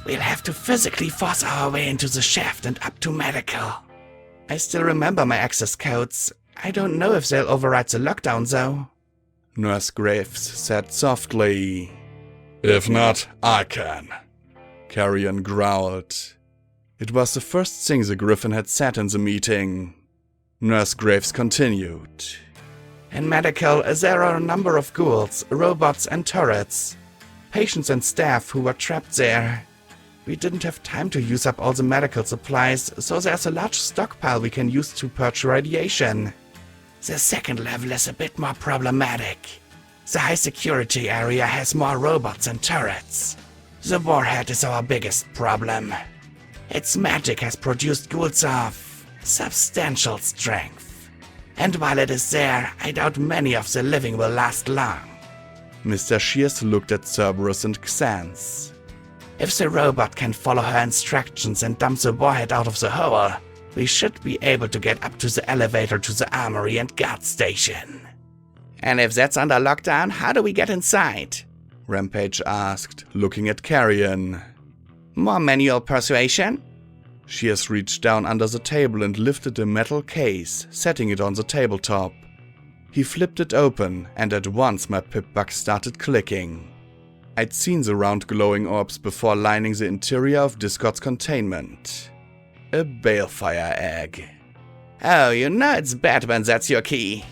We'll have to physically force our way into the shaft and up to medical. I still remember my access codes. I don't know if they'll override the lockdown, though. Nurse Graves said softly. If not, I can. Carrion growled. It was the first thing the Griffin had said in the meeting. Nurse Graves continued. In medical, there are a number of ghouls, robots and turrets. Patients and staff who were trapped there. We didn't have time to use up all the medical supplies, so there's a large stockpile we can use to purge radiation. The second level is a bit more problematic. The high security area has more robots and turrets. The warhead is our biggest problem. Its magic has produced ghouls of substantial strength. And while it is there, I doubt many of the living will last long. Mr. Shears looked at Cerberus and Xanth. If the robot can follow her instructions and dump the warhead out of the hole, we should be able to get up to the elevator to the armory and guard station. And if that's under lockdown, how do we get inside? Rampage asked, looking at Carrion. More manual persuasion? Shears reached down under the table and lifted a metal case, setting it on the tabletop. He flipped it open, and at once my pip-bug started clicking. I'd seen the round glowing orbs before lining the interior of Discord's containment. A balefire egg. Oh, you know it's bad when that's your key.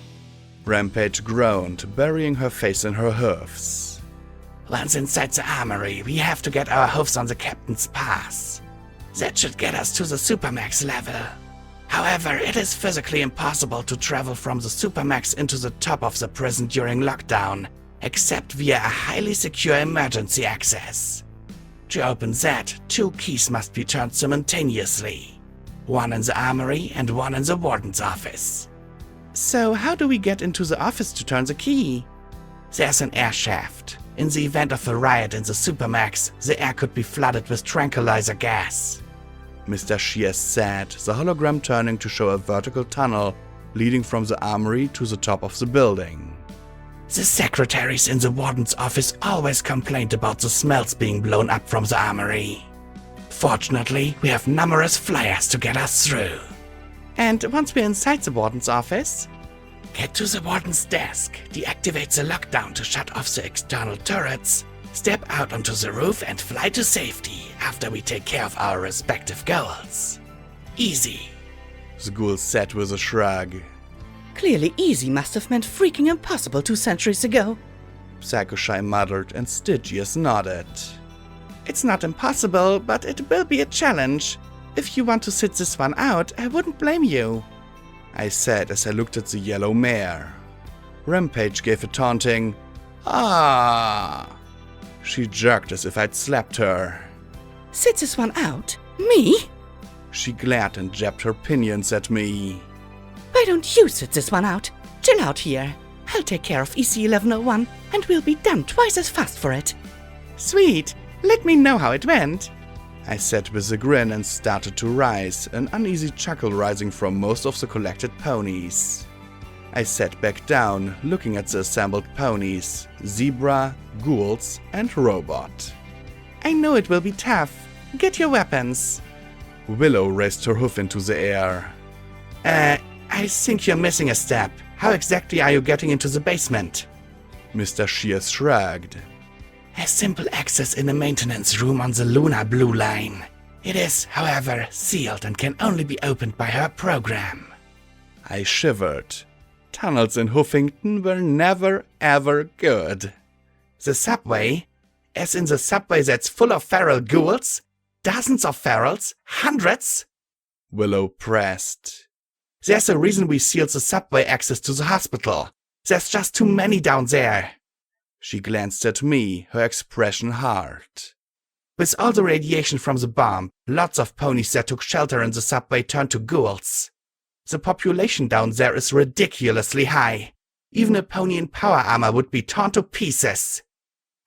Rampage groaned, burying her face in her hoofs. Once inside the armory, we have to get our hoofs on the captain's pass. That should get us to the Supermax level. However, it is physically impossible to travel from the Supermax into the top of the prison during lockdown, except via a highly secure emergency access. To open that, 2 keys must be turned simultaneously. One in the armory and one in the warden's office. So how do we get into the office to turn the key? There's an air shaft. In the event of a riot in the Supermax, the air could be flooded with tranquilizer gas. Mr. Shears said, the hologram turning to show a vertical tunnel leading from the armory to the top of the building. The secretaries in the warden's office always complained about the smells being blown up from the armory. Fortunately, we have numerous flyers to get us through. And once we're inside the warden's office? Get to the warden's desk, deactivate the lockdown to shut off the external turrets, step out onto the roof and fly to safety after we take care of our respective goals. Easy. The ghoul said with a shrug. Clearly easy must have meant freaking impossible 2 centuries ago. Psycho-Shy muttered and Stygius nodded. It's not impossible, but it will be a challenge. If you want to sit this one out, I wouldn't blame you, I said as I looked at the yellow mare. Rampage gave a taunting, "Ah!" She jerked as if I'd slapped her. Sit this one out? Me? She glared and jabbed her pinions at me. Why don't you sit this one out? Chill out here. I'll take care of EC1101 and we'll be done twice as fast for it. Sweet, let me know how it went. I said with a grin and started to rise, an uneasy chuckle rising from most of the collected ponies. I sat back down, looking at the assembled ponies, Zebra, Ghouls, and Robot. I know it will be tough. Get your weapons. Willow raised her hoof into the air. I think you're missing a step. How exactly are you getting into the basement? Mr. Shears shrugged. A simple access in the maintenance room on the Lunar Blue Line. It is, however, sealed and can only be opened by her program. I shivered. Tunnels in Huffington were never, ever good. The subway? As in the subway that's full of feral ghouls? Dozens of ferals? Hundreds? Willow pressed. There's a reason we sealed the subway access to the hospital. There's just too many down there. She glanced at me, her expression hard. With all the radiation from the bomb, lots of ponies that took shelter in the subway turned to ghouls. The population down there is ridiculously high. Even a pony in power armor would be torn to pieces.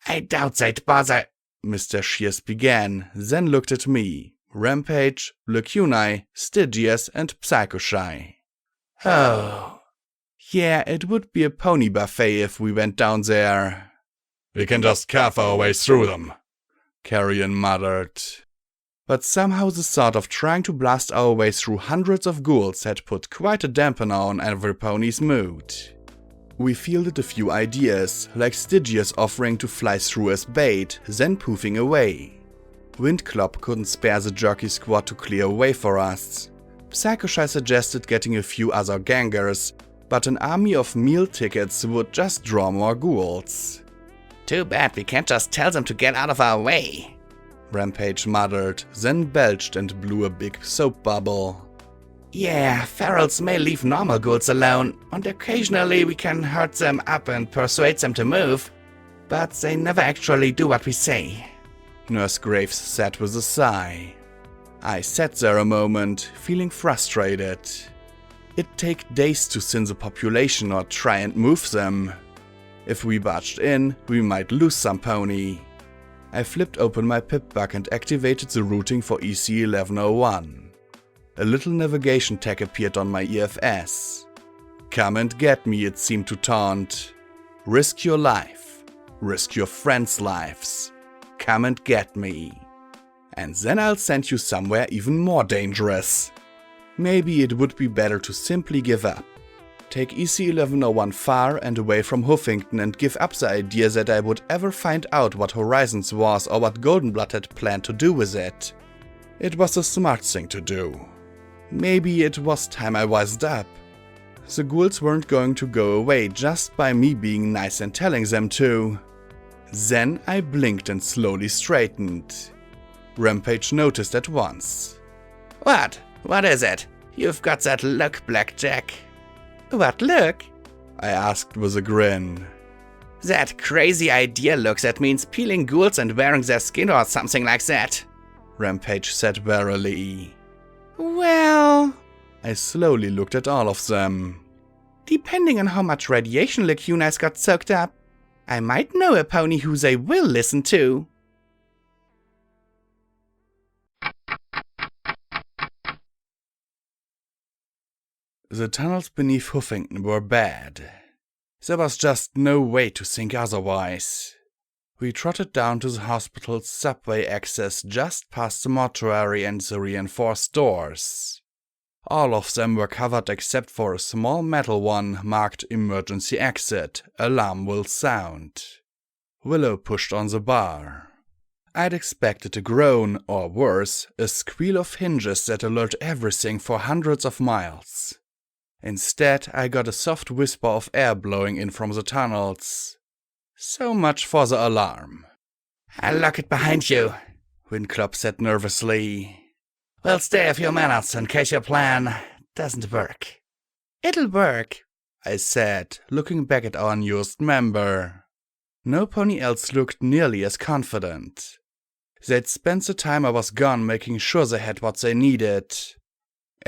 I doubt they'd bother. Mr. Shears began, then looked at me. Rampage, Lacuni, Stygius, and Psychoshy. Oh. Yeah, it would be a pony buffet if we went down there. We can just carve our way through them, Carrion muttered. But somehow the thought of trying to blast our way through hundreds of ghouls had put quite a dampener on every pony's mood. We fielded a few ideas, like Stygius offering to fly through as bait, then poofing away. Windclop couldn't spare the jockey squad to clear a way for us. Psychoshy suggested getting a few other gangers, but an army of meal tickets would just draw more ghouls. Too bad we can't just tell them to get out of our way. Rampage muttered, then belched and blew a big soap bubble. Yeah, ferals may leave normal ghouls alone, and occasionally we can hurt them up and persuade them to move, but they never actually do what we say. Nurse Graves said with a sigh. I sat there a moment, feeling frustrated. It'd take days to thin the population or try and move them. If we barged in, we might lose some pony. I flipped open my pip-bug and activated the routing for EC1101. A little navigation tag appeared on my EFS. Come and get me, it seemed to taunt. Risk your life. Risk your friends' lives. Come and get me. And then I'll send you somewhere even more dangerous. Maybe it would be better to simply give up. Take EC1101 far and away from Huffington and give up the idea that I would ever find out what Horizons was or what Goldenblood had planned to do with it. It was a smart thing to do. Maybe it was time I wised up. The ghouls weren't going to go away just by me being nice and telling them to. Then I blinked and slowly straightened. Rampage noticed at once. What? What is it? You've got that look, Blackjack. What look? I asked with a grin. That crazy idea look that means peeling ghouls and wearing their skin or something like that. Rampage said warily. Well, I slowly looked at all of them. Depending on how much radiation Lacuni's got soaked up, I might know a pony who they will listen to. The tunnels beneath Huffington were bad. There was just no way to think otherwise. We trotted down to the hospital's subway access just past the mortuary and the reinforced doors. All of them were covered except for a small metal one marked Emergency Exit, Alarm Will Sound. Willow pushed on the bar. I'd expected a groan, or worse, a squeal of hinges that alert everything for hundreds of miles. Instead, I got a soft whisper of air blowing in from the tunnels. So much for the alarm. I'll lock it behind you, Windclop said nervously. We'll stay a few minutes in case your plan doesn't work. It'll work, I said, looking back at our newest member. No pony else looked nearly as confident. They'd spent the time I was gone making sure they had what they needed.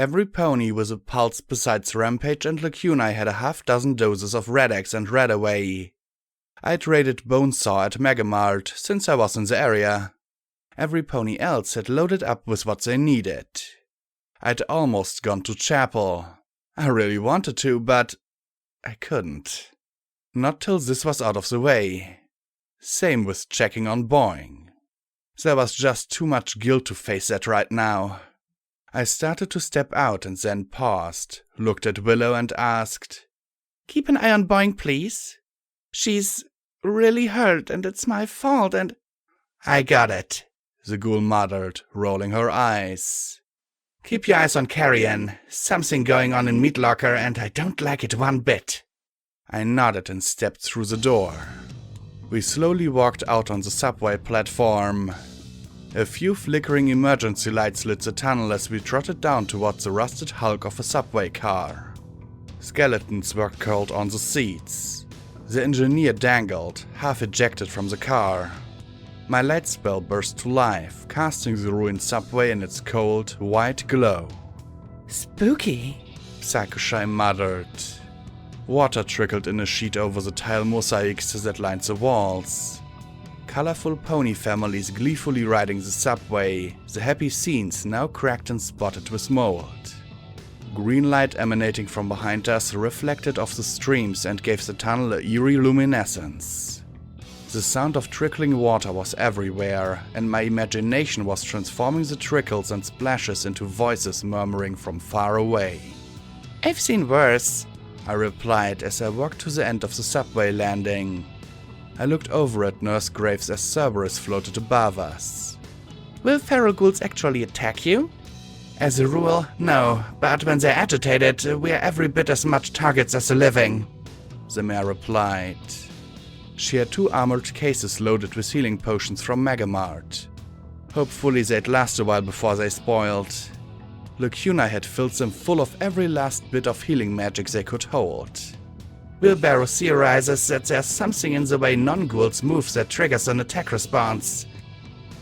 Every pony with a pulse besides Rampage and Lacunae had a half-dozen doses of Red-X and Red-Away. I traded Bonesaw at Megamart since I was in the area. Every pony else had loaded up with what they needed. I'd almost gone to chapel. I really wanted to, but I couldn't. Not till this was out of the way. Same with checking on Boing. There was just too much guilt to face that right now. I started to step out and then paused, looked at Willow and asked, "Keep an eye on Boing, please. She's really hurt and it's my fault and—" "I got it," the ghoul muttered, rolling her eyes. "Keep your eyes on Carrion. Something going on in Meat Locker and I don't like it one bit." I nodded and stepped through the door. We slowly walked out on the subway platform. A few flickering emergency lights lit the tunnel as we trotted down towards the rusted hulk of a subway car. Skeletons were curled on the seats. The engineer dangled, half ejected from the car. My light spell burst to life, casting the ruined subway in its cold, white glow. "Spooky," Sakushai muttered. Water trickled in a sheet over the tile mosaics that lined the walls. Colorful pony families gleefully riding the subway, the happy scenes now cracked and spotted with mold. Green light emanating from behind us reflected off the streams and gave the tunnel an eerie luminescence. The sound of trickling water was everywhere, and my imagination was transforming the trickles and splashes into voices murmuring from far away. "I've seen worse," I replied as I walked to the end of the subway landing. I looked over at Nurse Graves as Cerberus floated above us. "Will feral ghouls actually attack you?" "As a rule, no, but when they're agitated, we're every bit as much targets as the living," the mare replied. She had 2 armored cases loaded with healing potions from Megamart. Hopefully they'd last a while before they spoiled. Lacuna had filled them full of every last bit of healing magic they could hold. Wheelbarrow theorizes that there's something in the way non-ghouls move that triggers an attack response.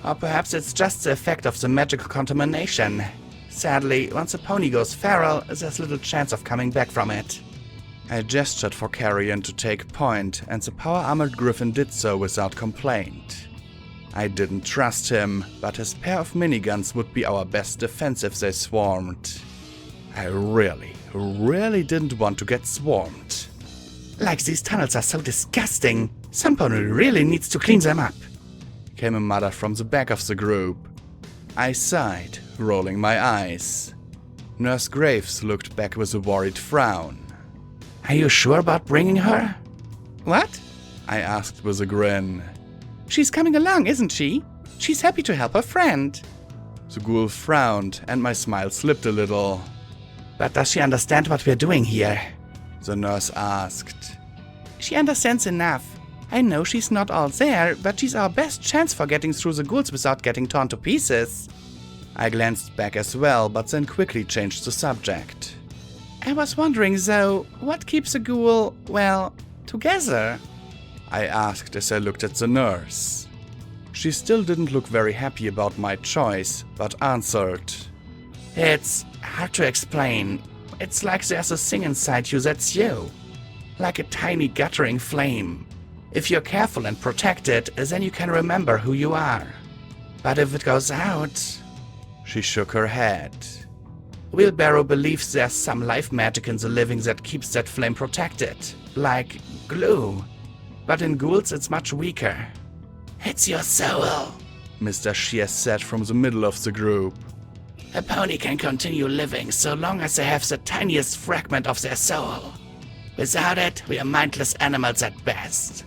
Or perhaps it's just the effect of the magical contamination. Sadly, once a pony goes feral, there's little chance of coming back from it. I gestured for Carrion to take point, and the power-armored griffin did so without complaint. I didn't trust him, but his pair of miniguns would be our best defense if they swarmed. I really didn't want to get swarmed. "Like these tunnels are so disgusting. Some pony really needs to clean them up," came a mutter from the back of the group. I sighed, rolling my eyes. Nurse Graves looked back with a worried frown. "Are you sure about bringing her?" "What?" I asked with a grin. "She's coming along, isn't she? She's happy to help her friend." The ghoul frowned, and my smile slipped a little. "But does she understand what we're doing here?" the nurse asked. "She understands enough. I know she's not all there, but she's our best chance for getting through the ghouls without getting torn to pieces." I glanced back as well, but then quickly changed the subject. "I was wondering, though, what keeps a ghoul, well, together?" I asked as I looked at the nurse. She still didn't look very happy about my choice, but answered. "It's hard to explain. It's like there's a thing inside you that's you. Like a tiny guttering flame. If you're careful and protect it, then you can remember who you are. But if it goes out..." She shook her head. "Wheelbarrow believes there's some life magic in the living that keeps that flame protected. Like glue. But in ghouls it's much weaker. It's your soul," Mr. Shears said from the middle of the group. "A pony can continue living so long as they have the tiniest fragment of their soul. Without it, we are mindless animals at best.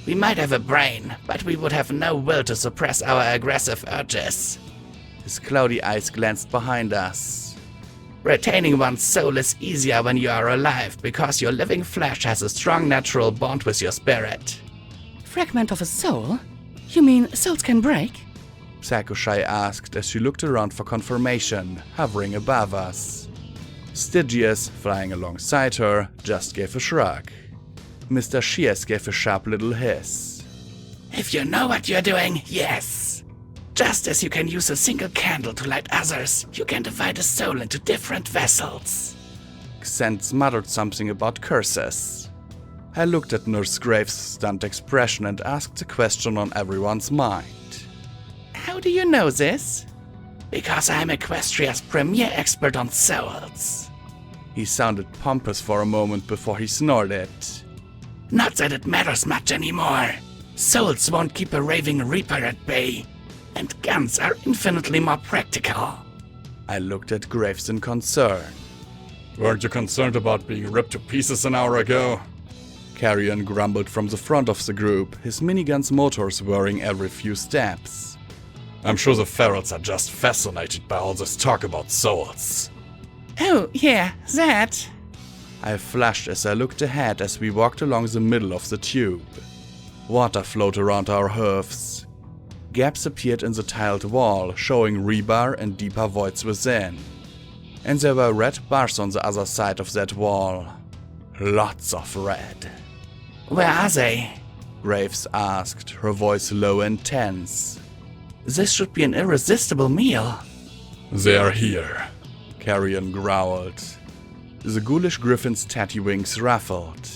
We might have a brain, but we would have no will to suppress our aggressive urges." His cloudy eyes glanced behind us. "Retaining one's soul is easier when you are alive, because your living flesh has a strong natural bond with your spirit." "Fragment of a soul? You mean souls can break?" Sakushai asked as she looked around for confirmation, hovering above us. Stygius, flying alongside her, just gave a shrug. Mr. Shears gave a sharp little hiss. "If you know what you're doing, yes. Just as you can use a single candle to light others, you can divide a soul into different vessels. Xant muttered something about curses. I looked at Nurse Graves' stunned expression and asked the question on everyone's mind. How do you know this? Because I'm Equestria's premier expert on souls. He sounded pompous for a moment before he snorted. Not that it matters much anymore. Souls won't keep a raving reaper at bay, and guns are infinitely more practical. I looked at Graves in concern. Weren't you concerned about being ripped to pieces an hour ago? Carrion grumbled from the front of the group, his minigun's motors whirring every few steps. I'm sure the ferals are just fascinated by all this talk about souls. Oh, yeah, that. I flushed as I looked ahead as we walked along the middle of the tube. Water flowed around our hoofs. Gaps appeared in the tiled wall, showing rebar and deeper voids within. And there were red bars on the other side of that wall. Lots of red. Where are they? Graves asked, her voice low and tense. This should be an irresistible meal. They're here. Carrion growled. The ghoulish griffin's tatty wings ruffled.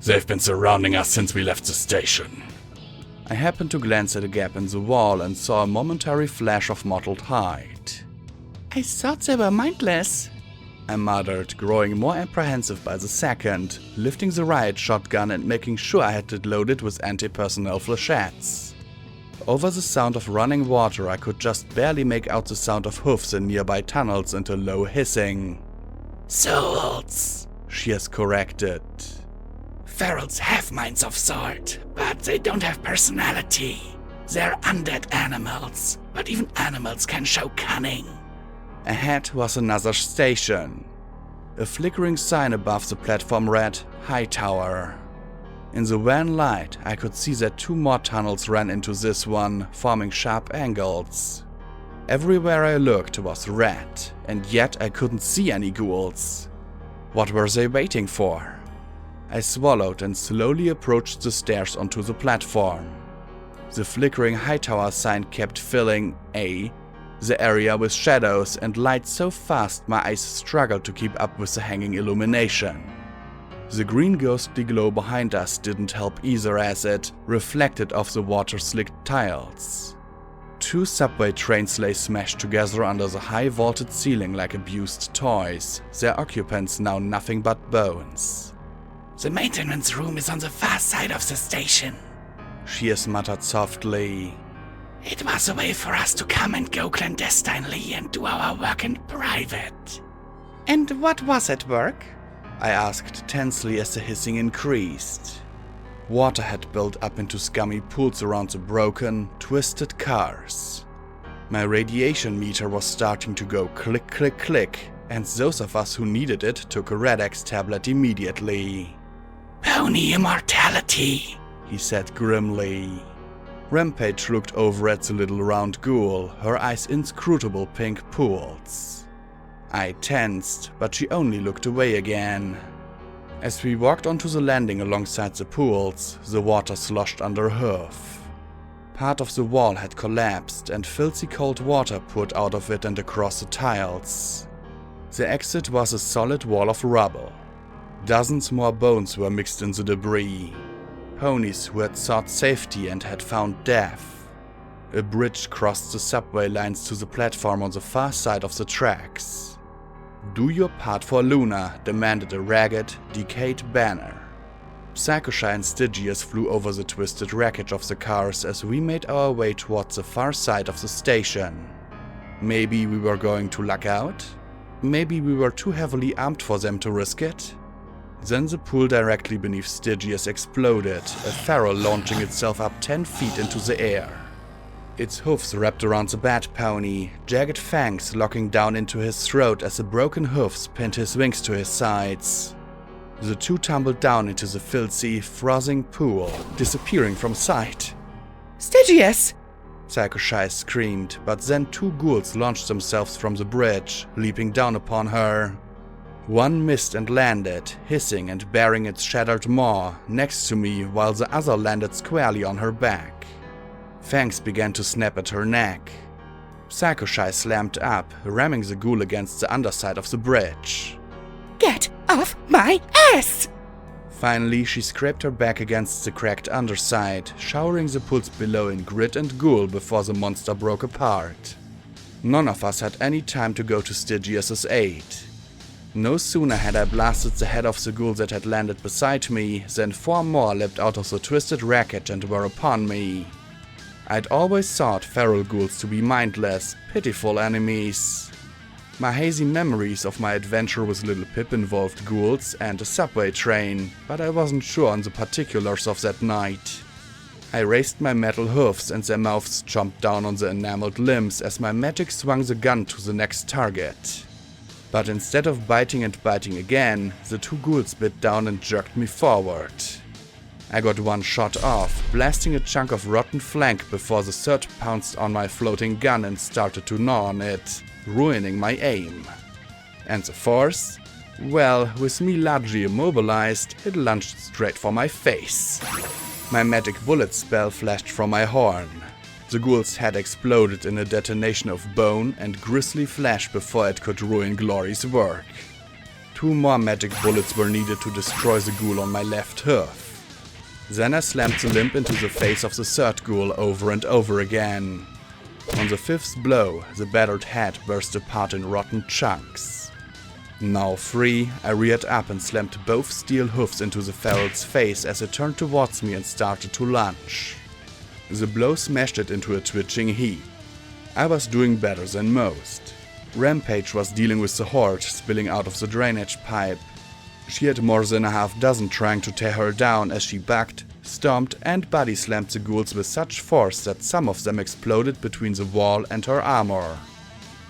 They've been surrounding us since we left the station. I happened to glance at a gap in the wall and saw a momentary flash of mottled hide. I thought they were mindless. I muttered, growing more apprehensive by the second, lifting the riot shotgun and making sure I had it loaded with anti-personnel flechettes. Over the sound of running water, I could just barely make out the sound of hoofs in nearby tunnels and a low hissing. Souls, she has corrected. Ferals have minds of sort, but they don't have personality. They're undead animals, but even animals can show cunning. Ahead was another station. A flickering sign above the platform read, High Tower. In the wan light, I could see that 2 more tunnels ran into this one, forming sharp angles. Everywhere I looked was red, and yet I couldn't see any ghouls. What were they waiting for? I swallowed and slowly approached the stairs onto the platform. The flickering High Tower sign kept filling the area with shadows and light so fast my eyes struggled to keep up with the hanging illumination. The green ghostly glow behind us didn't help either as it reflected off the water-slicked tiles. 2 subway trains lay smashed together under the high vaulted ceiling like abused toys, their occupants now nothing but bones. The maintenance room is on the far side of the station, she has muttered softly. It was a way for us to come and go clandestinely and do our work in private. And what was at work? I asked tensely as the hissing increased. Water had built up into scummy pools around the broken, twisted cars. My radiation meter was starting to go click, click, click, and those of us who needed it took a Red-X tablet immediately. Pony immortality, he said grimly. Rampage looked over at the little round ghoul, her eyes inscrutable pink pools. I tensed, but she only looked away again. As we walked onto the landing alongside the pools, the water sloshed under hoof. Part of the wall had collapsed and filthy cold water poured out of it and across the tiles. The exit was a solid wall of rubble. Dozens more bones were mixed in the debris. Ponies who had sought safety and had found death. A bridge crossed the subway lines to the platform on the far side of the tracks. Do your part for Luna, demanded a ragged, decayed banner. Psychoshy and Stygius flew over the twisted wreckage of the cars as we made our way towards the far side of the station. Maybe we were going to luck out? Maybe we were too heavily armed for them to risk it? Then the pool directly beneath Stygius exploded, a feral launching itself up 10 feet into the air. Its hoofs wrapped around the bat pony, jagged fangs locking down into his throat as the broken hoofs pinned his wings to his sides. The 2 tumbled down into the filthy, frothing pool, disappearing from sight. Stygius! Psychoshy screamed, but then 2 ghouls launched themselves from the bridge, leaping down upon her. One missed and landed, hissing and baring its shattered maw, next to me while the other landed squarely on her back. Fangs began to snap at her neck. Psycho-Shy slammed up, ramming the ghoul against the underside of the bridge. Get off my ass! Finally, she scraped her back against the cracked underside, showering the pulse below in grit and ghoul before the monster broke apart. None of us had any time to go to Stygius's aid. No sooner had I blasted the head of the ghoul that had landed beside me, than 4 more leapt out of the twisted wreckage and were upon me. I'd always thought feral ghouls to be mindless, pitiful enemies. My hazy memories of my adventure with Little Pip involved ghouls and a subway train, but I wasn't sure on the particulars of that night. I raised my metal hoofs and their mouths chomped down on the enameled limbs as my magic swung the gun to the next target. But instead of biting and biting again, the 2 ghouls bit down and jerked me forward. I got 1 shot off, blasting a chunk of rotten flank before the 3rd pounced on my floating gun and started to gnaw on it, ruining my aim. And the 4th? Well, with me largely immobilized, it lunged straight for my face. My magic bullet spell flashed from my horn. The ghoul's head exploded in a detonation of bone and grisly flesh before it could ruin Glory's work. 2 more magic bullets were needed to destroy the ghoul on my left hoof. Then I slammed the limb into the face of the 3rd ghoul over and over again. On the 5th blow, the battered head burst apart in rotten chunks. Now free, I reared up and slammed both steel hoofs into the feral's face as it turned towards me and started to lunge. The blow smashed it into a twitching heap. I was doing better than most. Rampage was dealing with the horde spilling out of the drainage pipe. She had more than a half dozen trying to tear her down as she bucked, stomped and body slammed the ghouls with such force that some of them exploded between the wall and her armor.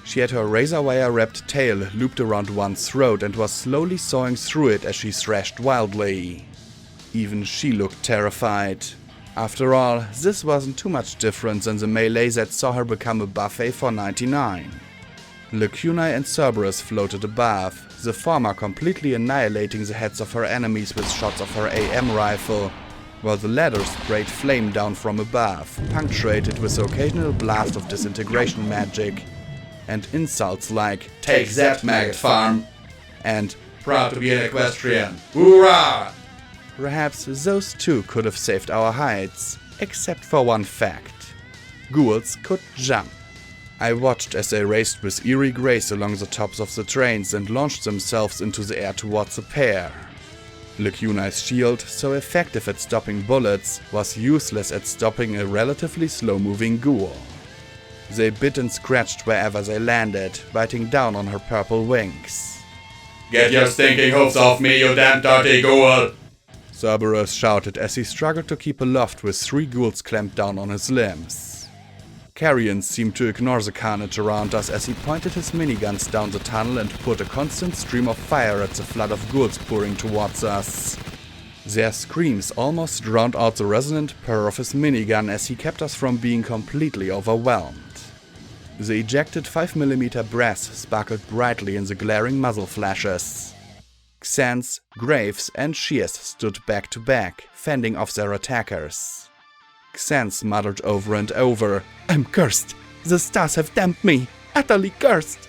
She had her razor wire wrapped tail looped around one's throat and was slowly sawing through it as she thrashed wildly. Even she looked terrified. After all, this wasn't too much different than the melee that saw her become a buffet for 99. Lacunae and Cerberus floated above, the former completely annihilating the heads of her enemies with shots of her AM rifle, while the latter sprayed flame down from above, punctuated with the occasional blast of disintegration magic, and insults like Take that, maggot farm! and Proud to be an Equestrian! Hoorah! perhaps those 2 could have saved our hides, except for one fact. Ghouls could jump. I watched as they raced with eerie grace along the tops of the trains and launched themselves into the air towards the pair. Lacunae's shield, so effective at stopping bullets, was useless at stopping a relatively slow-moving ghoul. They bit and scratched wherever they landed, biting down on her purple wings. Get your stinking hoofs off me, you damn dirty ghoul! Cerberus shouted as he struggled to keep aloft with 3 ghouls clamped down on his limbs. Carrion seemed to ignore the carnage around us as he pointed his miniguns down the tunnel and put a constant stream of fire at the flood of ghouls pouring towards us. Their screams almost drowned out the resonant purr of his minigun as he kept us from being completely overwhelmed. The ejected 5mm brass sparkled brightly in the glaring muzzle flashes. Xanth, Graves, and Shears stood back to back, fending off their attackers. Xanth muttered over and over, I'm cursed. The stars have damned me. Utterly cursed.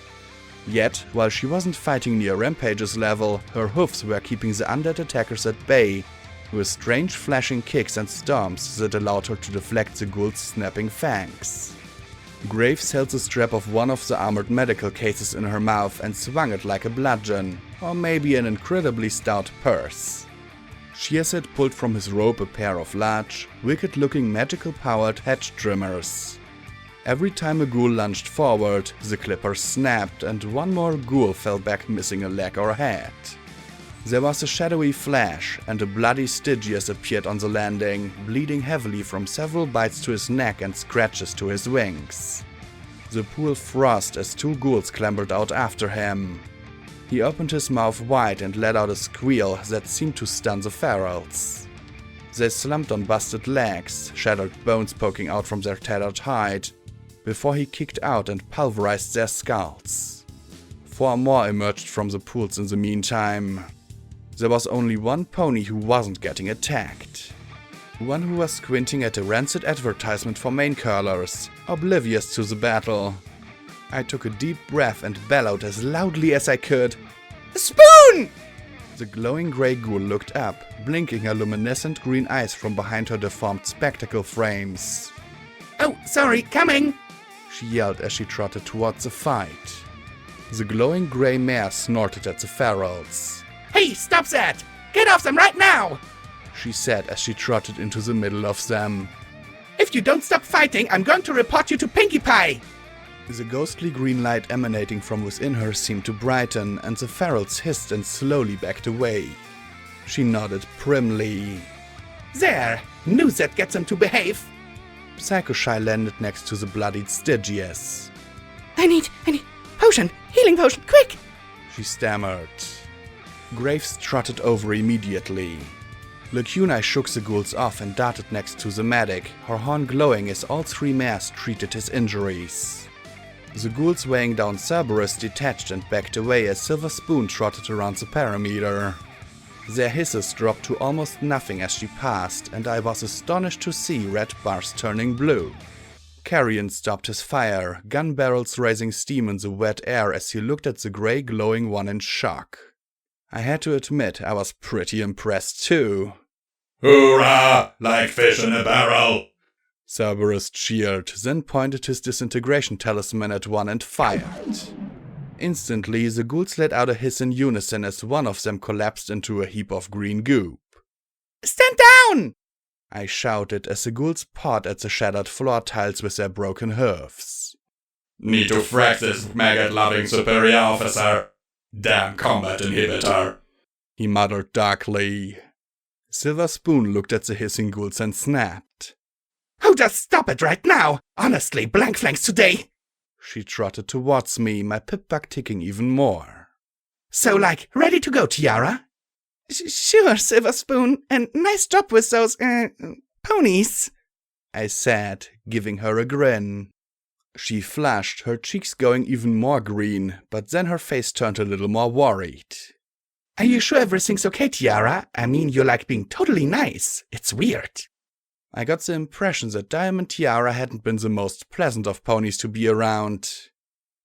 Yet, while she wasn't fighting near Rampage's level, her hoofs were keeping the undead attackers at bay, with strange flashing kicks and stomps that allowed her to deflect the ghouls' snapping fangs. Graves held the strap of one of the armored medical cases in her mouth and swung it like a bludgeon, or maybe an incredibly stout purse. Shears had pulled from his robe a pair of large, wicked-looking magical-powered hedge trimmers. Every time a ghoul lunged forward, the clippers snapped and 1 more ghoul fell back missing a leg or head. There was a shadowy flash, and a bloody Stygius appeared on the landing, bleeding heavily from several bites to his neck and scratches to his wings. The pool frothed as 2 ghouls clambered out after him. He opened his mouth wide and let out a squeal that seemed to stun the ferals. They slumped on busted legs, shattered bones poking out from their tattered hide, before he kicked out and pulverized their skulls. 4 more emerged from the pools in the meantime. There was only 1 pony who wasn't getting attacked. one who was squinting at a rancid advertisement for main colors, oblivious to the battle. I took a deep breath and bellowed as loudly as I could. Spoon! The glowing grey ghoul looked up, blinking her luminescent green eyes from behind her deformed spectacle frames. Oh, sorry, coming! She yelled as she trotted towards the fight. The glowing grey mare snorted at the ferals. Hey, stop that! Get off them right now! She said as she trotted into the middle of them. If you don't stop fighting, I'm going to report you to Pinkie Pie! The ghostly green light emanating from within her seemed to brighten, and the ferals hissed and slowly backed away. She nodded primly. There! Knew that gets them to behave! Psycho Shy landed next to the bloodied Stygius. I need potion! Healing potion, quick! She stammered. Graves trotted over immediately. Lacuna shook the ghouls off and darted next to the medic, her horn glowing as all three mares treated his injuries. The ghouls weighing down Cerberus detached and backed away as Silver Spoon trotted around the perimeter. Their hisses dropped to almost nothing as she passed, and I was astonished to see red bars turning blue. Carrion stopped his fire, gun barrels raising steam in the wet air as he looked at the grey glowing one in shock. I had to admit I was pretty impressed too. Hoorah! Like fish in a barrel! Cerberus cheered, then pointed his disintegration talisman at one and fired. Instantly, the ghouls let out a hiss in unison as one of them collapsed into a heap of green goop. Stand down! I shouted as the ghouls pawed at the shattered floor tiles with their broken hooves. Need to frack this maggot-loving superior officer. Damn combat inhibitor. He muttered darkly. Silver Spoon looked at the hissing ghouls and snapped. Oh, just stop it right now! Honestly, blank flanks today! She trotted towards me, my pip-bug ticking even more. So, ready to go, Tiara? Sure, Silver Spoon, and nice job with those, ponies, I said, giving her a grin. She flushed, her cheeks going even more green, but then her face turned a little more worried. Are you sure everything's okay, Tiara? I mean, you're being totally nice. It's weird. I got the impression that Diamond Tiara hadn't been the most pleasant of ponies to be around.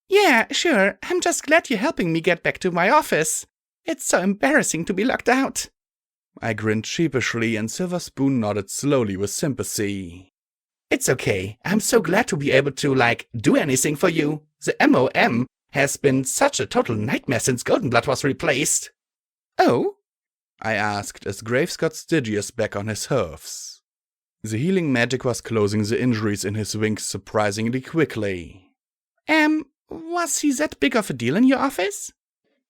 Yeah, sure. I'm just glad you're helping me get back to my office. It's so embarrassing to be locked out. I grinned sheepishly and Silver Spoon nodded slowly with sympathy. It's okay. I'm so glad to be able to, do anything for you. The MOM has been such a total nightmare since Goldenblood was replaced. Oh? I asked as Graves got Stygius back on his hooves. The healing magic was closing the injuries in his wings surprisingly quickly. Was he that big of a deal in your office?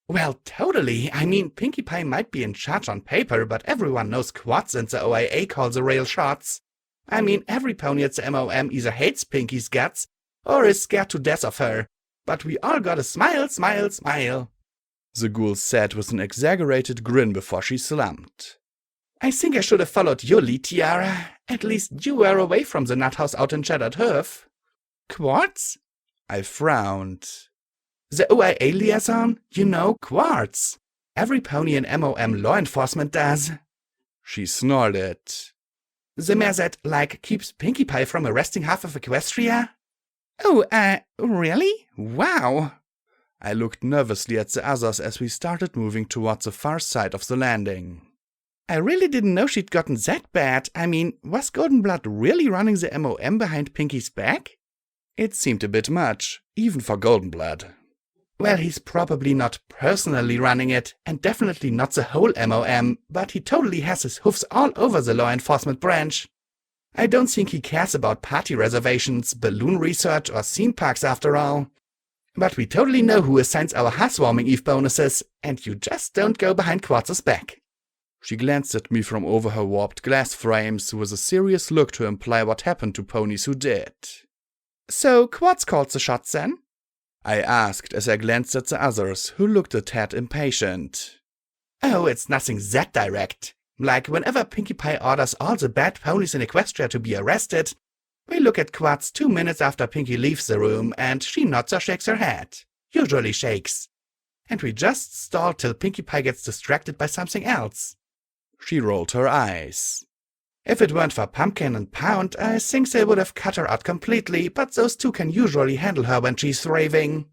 Well, totally. I mean, Pinkie Pie might be in charge on paper, but everyone knows Quartz and the OIA call the rail shots. I mean, every pony at the MOM either hates Pinkie's guts or is scared to death of her. But we all gotta smile, smile, smile. The ghoul said with an exaggerated grin before she slumped. I think I should have followed your lead, Tiara. At least you were away from the nut house out in Shattered Hoof. Quartz? I frowned. The OIA liaison? You know, Quartz. Every pony in MOM law enforcement does. She snorted. The mare that, keeps Pinkie Pie from arresting half of Equestria? Oh, really? Wow. I looked nervously at the others as we started moving towards the far side of the landing. I really didn't know she'd gotten that bad. I mean, was Goldenblood really running the MOM behind Pinkie's back? It seemed a bit much, even for Goldenblood. Well, he's probably not personally running it, and definitely not the whole MOM, but he totally has his hoofs all over the law enforcement branch. I don't think he cares about party reservations, balloon research, or theme parks after all. But we totally know who assigns our housewarming Eve bonuses, and you just don't go behind Quartz's back. She glanced at me from over her warped glass frames with a serious look to imply what happened to ponies who did. So Quartz called the shots then? I asked as I glanced at the others, who looked a tad impatient. Oh, it's nothing that direct. Whenever Pinkie Pie orders all the bad ponies in Equestria to be arrested, we look at Quartz 2 minutes after Pinkie leaves the room, and she nods or shakes her head. Usually shakes. And we just stall till Pinkie Pie gets distracted by something else. She rolled her eyes. If it weren't for Pumpkin and Pound, I think they would have cut her out completely, but those two can usually handle her when she's raving.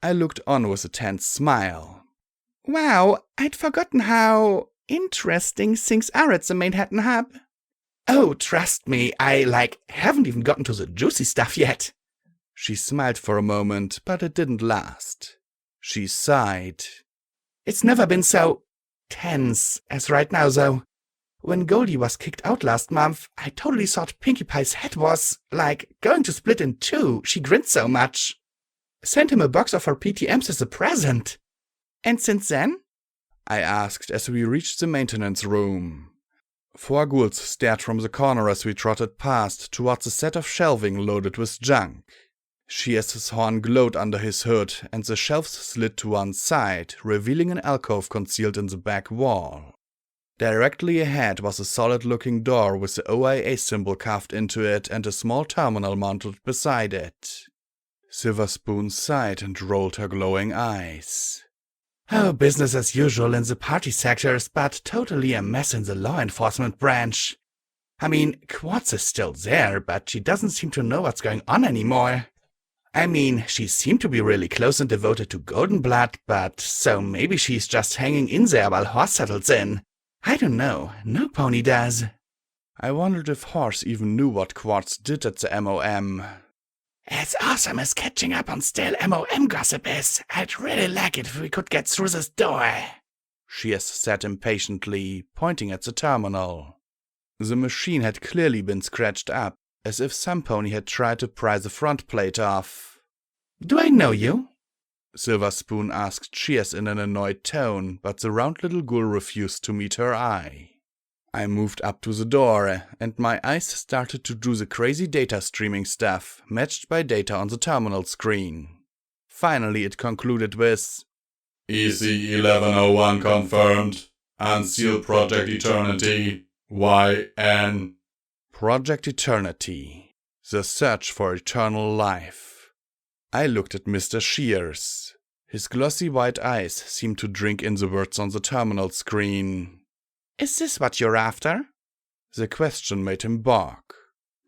I looked on with a tense smile. Wow, I'd forgotten how interesting things are at the Manhattan Hub. Oh, trust me, I, haven't even gotten to the juicy stuff yet. She smiled for a moment, but it didn't last. She sighed. It's never been so tense as right now, though. When Goldie was kicked out last month, I totally thought Pinkie Pie's head was, going to split in two. She grinned so much. Sent him a box of her PTMs as a present. And since then? I asked as we reached the maintenance room. 4 ghouls stared from the corner as we trotted past towards a set of shelving loaded with junk. Shears's horn glowed under his hood, and the shelves slid to one side, revealing an alcove concealed in the back wall. Directly ahead was a solid-looking door with the OIA symbol carved into it and a small terminal mounted beside it. Silver Spoon sighed and rolled her glowing eyes. Oh, business as usual in the party sectors, but totally a mess in the law enforcement branch. I mean, Quartz is still there, but she doesn't seem to know what's going on anymore. I mean, she seemed to be really close and devoted to Goldenblood, but so maybe she's just hanging in there while Horse settles in. I don't know. No pony does. I wondered if Horse even knew what Quartz did at the MOM. As awesome as catching up on stale MOM gossip is, I'd really like it if we could get through this door. Shears said impatiently, pointing at the terminal. The machine had clearly been scratched up, as if some pony had tried to pry the front plate off. Do I know you? Silver Spoon asked Shears in an annoyed tone, but the round little ghoul refused to meet her eye. I moved up to the door, and my eyes started to do the crazy data streaming stuff, matched by data on the terminal screen. Finally, it concluded with, EC1101 confirmed. Unseal Project Eternity. YN. Project Eternity. The search for eternal life. I looked at Mr. Shears. His glossy white eyes seemed to drink in the words on the terminal screen. Is this what you're after? The question made him balk.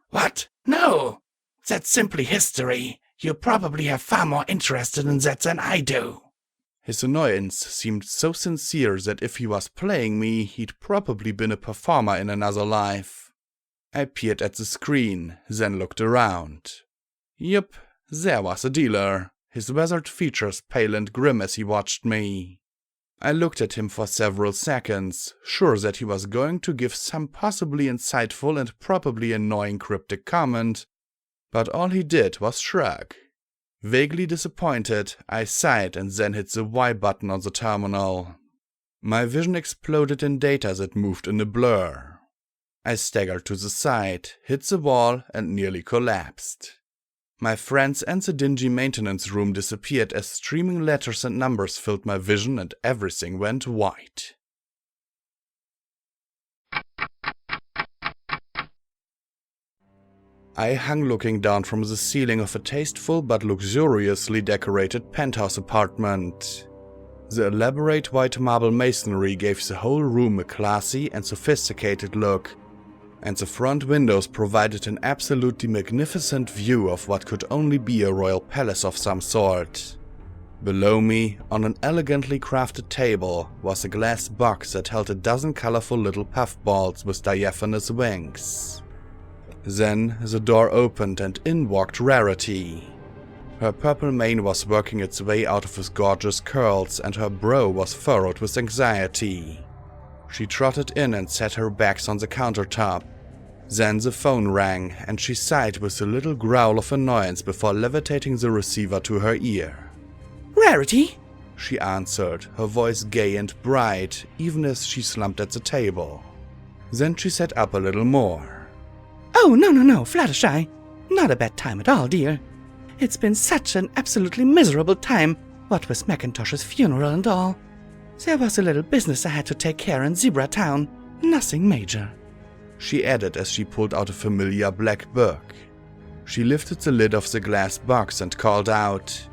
What? No! That's simply history. You probably have far more interest in that than I do. His annoyance seemed so sincere that if he was playing me, he'd probably been a performer in another life. I peered at the screen, then looked around. Yup, there was a dealer, his weathered features pale and grim as he watched me. I looked at him for several seconds, sure that he was going to give some possibly insightful and probably annoying cryptic comment, but all he did was shrug. Vaguely disappointed, I sighed and then hit the Y button on the terminal. My vision exploded in data that moved in a blur. I staggered to the side, hit the wall, and nearly collapsed. My friends and the dingy maintenance room disappeared as streaming letters and numbers filled my vision and everything went white. I hung looking down from the ceiling of a tasteful but luxuriously decorated penthouse apartment. The elaborate white marble masonry gave the whole room a classy and sophisticated look, and the front windows provided an absolutely magnificent view of what could only be a royal palace of some sort. Below me, on an elegantly crafted table, was a glass box that held a dozen colorful little puffballs with diaphanous wings. Then the door opened and in walked Rarity. Her purple mane was working its way out of his gorgeous curls and her brow was furrowed with anxiety. She trotted in and set her bags on the countertop. Then the phone rang, and she sighed with a little growl of annoyance before levitating the receiver to her ear. Rarity? She answered, her voice gay and bright, even as she slumped at the table. Then she sat up a little more. Oh, no, Fluttershy. Not a bad time at all, dear. It's been such an absolutely miserable time, what with Macintosh's funeral and all. There was a little business I had to take care in Zebra Town. Nothing major. She added as she pulled out a familiar black book. She lifted the lid of the glass box and called out,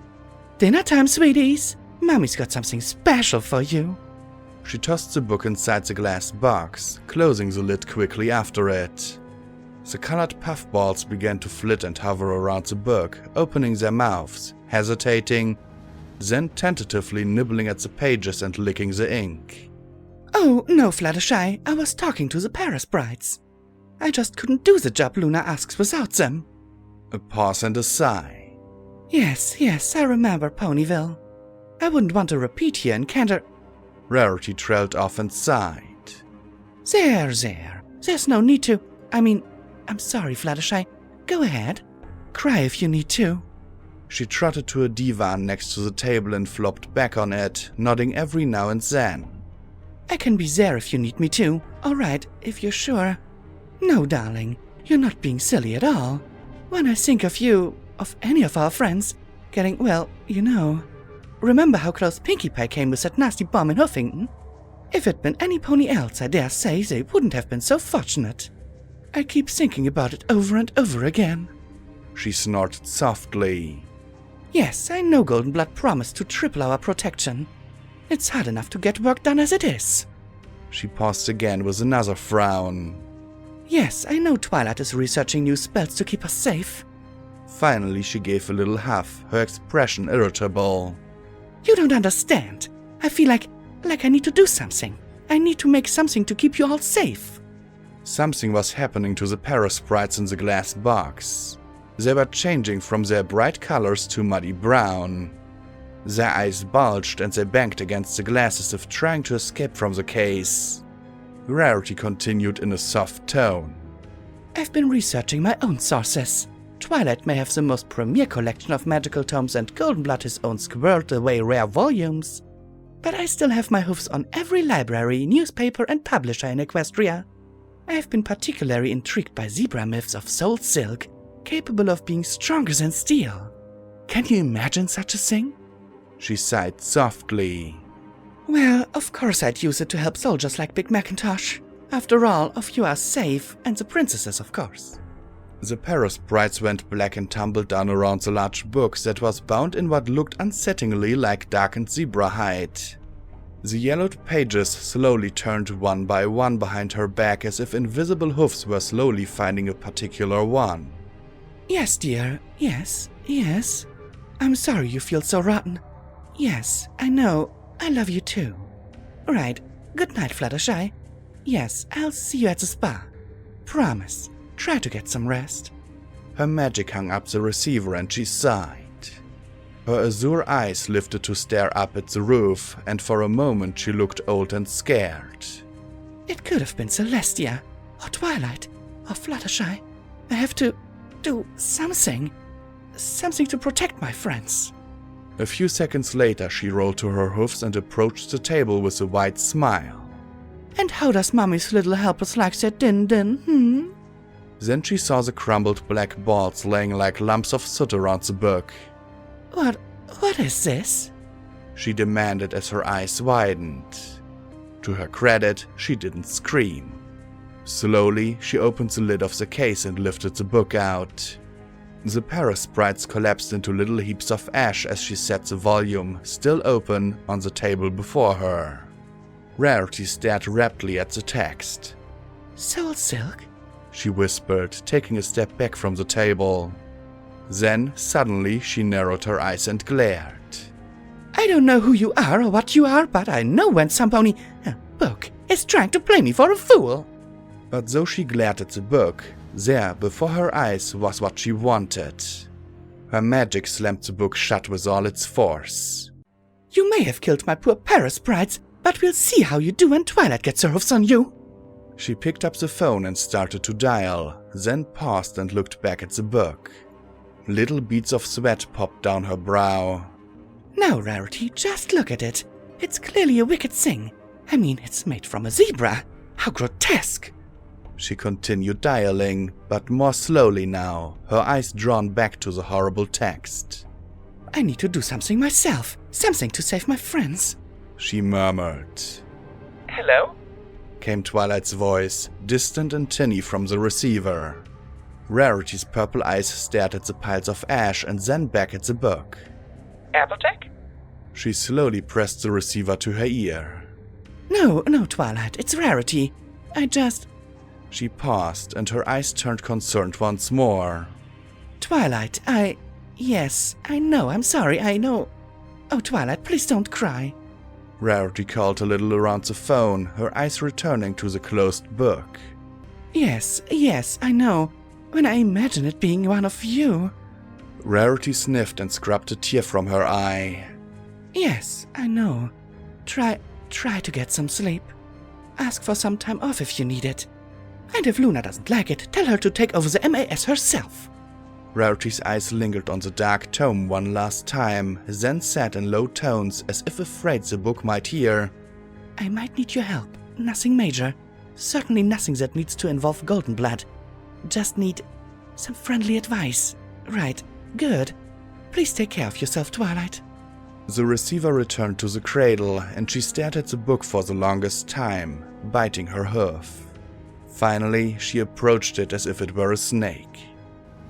Dinner time, sweeties. Mommy's got something special for you. She tossed the book inside the glass box, closing the lid quickly after it. The colored puffballs began to flit and hover around the book, opening their mouths, hesitating, then tentatively nibbling at the pages and licking the ink. Oh, no, Fluttershy, I was talking to the Paris brides. I just couldn't do the job Luna asks without them. A pause and a sigh. Yes, I remember Ponyville. I wouldn't want to repeat here in Canter. Rarity trailed off and sighed. There's no need to. I'm sorry, Fluttershy. Go ahead. Cry if you need to. She trotted to a divan next to the table and flopped back on it, nodding every now and then. I can be there if you need me to. All right, if you're sure. No, darling, you're not being silly at all. When I think of you, of any of our friends, getting, well, you know. Remember how close Pinkie Pie came with that nasty bomb in Huffington? If it'd been any pony else, I dare say they wouldn't have been so fortunate. I keep thinking about it over and over again. She snorted softly. Yes, I know Goldenblood promised to triple our protection. It's hard enough to get work done as it is. She paused again with another frown. Yes, I know Twilight is researching new spells to keep us safe. Finally, she gave a little huff, her expression irritable. You don't understand. I feel like I need to do something. I need to make something to keep you all safe. Something was happening to the Paris sprites in the glass box. They were changing from their bright colors to muddy brown. Their eyes bulged and they banged against the glass as if trying to escape from the case. Rarity continued in a soft tone. I've been researching my own sources. Twilight may have the most premier collection of magical tomes and Goldenblood his own squirreled-away rare volumes. But I still have my hoofs on every library, newspaper and publisher in Equestria. I have been particularly intrigued by zebra myths of soul silk, capable of being stronger than steel. Can you imagine such a thing? She sighed softly. Well, of course I'd use it to help soldiers like Big Macintosh. After all, of you are safe, and the princesses, of course. The Paris sprites went black and tumbled down around the large book that was bound in what looked unsettlingly like darkened zebra hide. The yellowed pages slowly turned one by one behind her back as if invisible hoofs were slowly finding a particular one. Yes, dear. Yes. I'm sorry you feel so rotten. Yes, I know. I love you too. Right. Good night, Fluttershy. Yes, I'll see you at the spa. Promise. Try to get some rest. Her magic hung up the receiver and she sighed. Her azure eyes lifted to stare up at the roof, and for a moment she looked old and scared. It could have been Celestia, or Twilight, or Fluttershy. I have to do something. Something to protect my friends. A few seconds later she rolled to her hoofs and approached the table with a wide smile. And how does Mummy's little helpers like their din-din, Then she saw the crumbled black balls laying like lumps of soot around the book. What is this? She demanded as her eyes widened. To her credit, she didn't scream. Slowly, she opened the lid of the case and lifted the book out. The Paris sprites collapsed into little heaps of ash as she set the volume, still open, on the table before her. Rarity stared raptly at the text. Soul Silk? She whispered, taking a step back from the table. Then, suddenly, she narrowed her eyes and glared. I don't know who you are or what you are, but I know when some book is trying to play me for a fool. But though she glared at the book, there, before her eyes, was what she wanted. Her magic slammed the book shut with all its force. You may have killed my poor Paris sprites, but we'll see how you do when Twilight gets her hoofs on you. She picked up the phone and started to dial, then paused and looked back at the book. Little beads of sweat popped down her brow. Now, Rarity, just look at it. It's clearly a wicked thing. I mean, it's made from a zebra. How grotesque. She continued dialing, but more slowly now, her eyes drawn back to the horrible text. I need to do something myself. Something to save my friends. She murmured. Hello? Came Twilight's voice, distant and tinny from the receiver. Rarity's purple eyes stared at the piles of ash and then back at the book. Appletech? She slowly pressed the receiver to her ear. No, Twilight, it's Rarity. I just... She paused, and her eyes turned concerned once more. Twilight, Yes, I know, I'm sorry, I know. Oh, Twilight, please don't cry. Rarity called a little around the phone, her eyes returning to the closed book. Yes, I know. When I imagine it being one of you. Rarity sniffed and scrubbed a tear from her eye. Yes, I know. Try to get some sleep. Ask for some time off if you need it. And if Luna doesn't like it, tell her to take over the MAS herself. Rarity's eyes lingered on the dark tome one last time, then said in low tones as if afraid the book might hear. I might need your help. Nothing major. Certainly nothing that needs to involve Golden Blood. Just need some friendly advice. Right, good. Please take care of yourself, Twilight. The receiver returned to the cradle, and she stared at the book for the longest time, biting her hoof. Finally, she approached it as if it were a snake.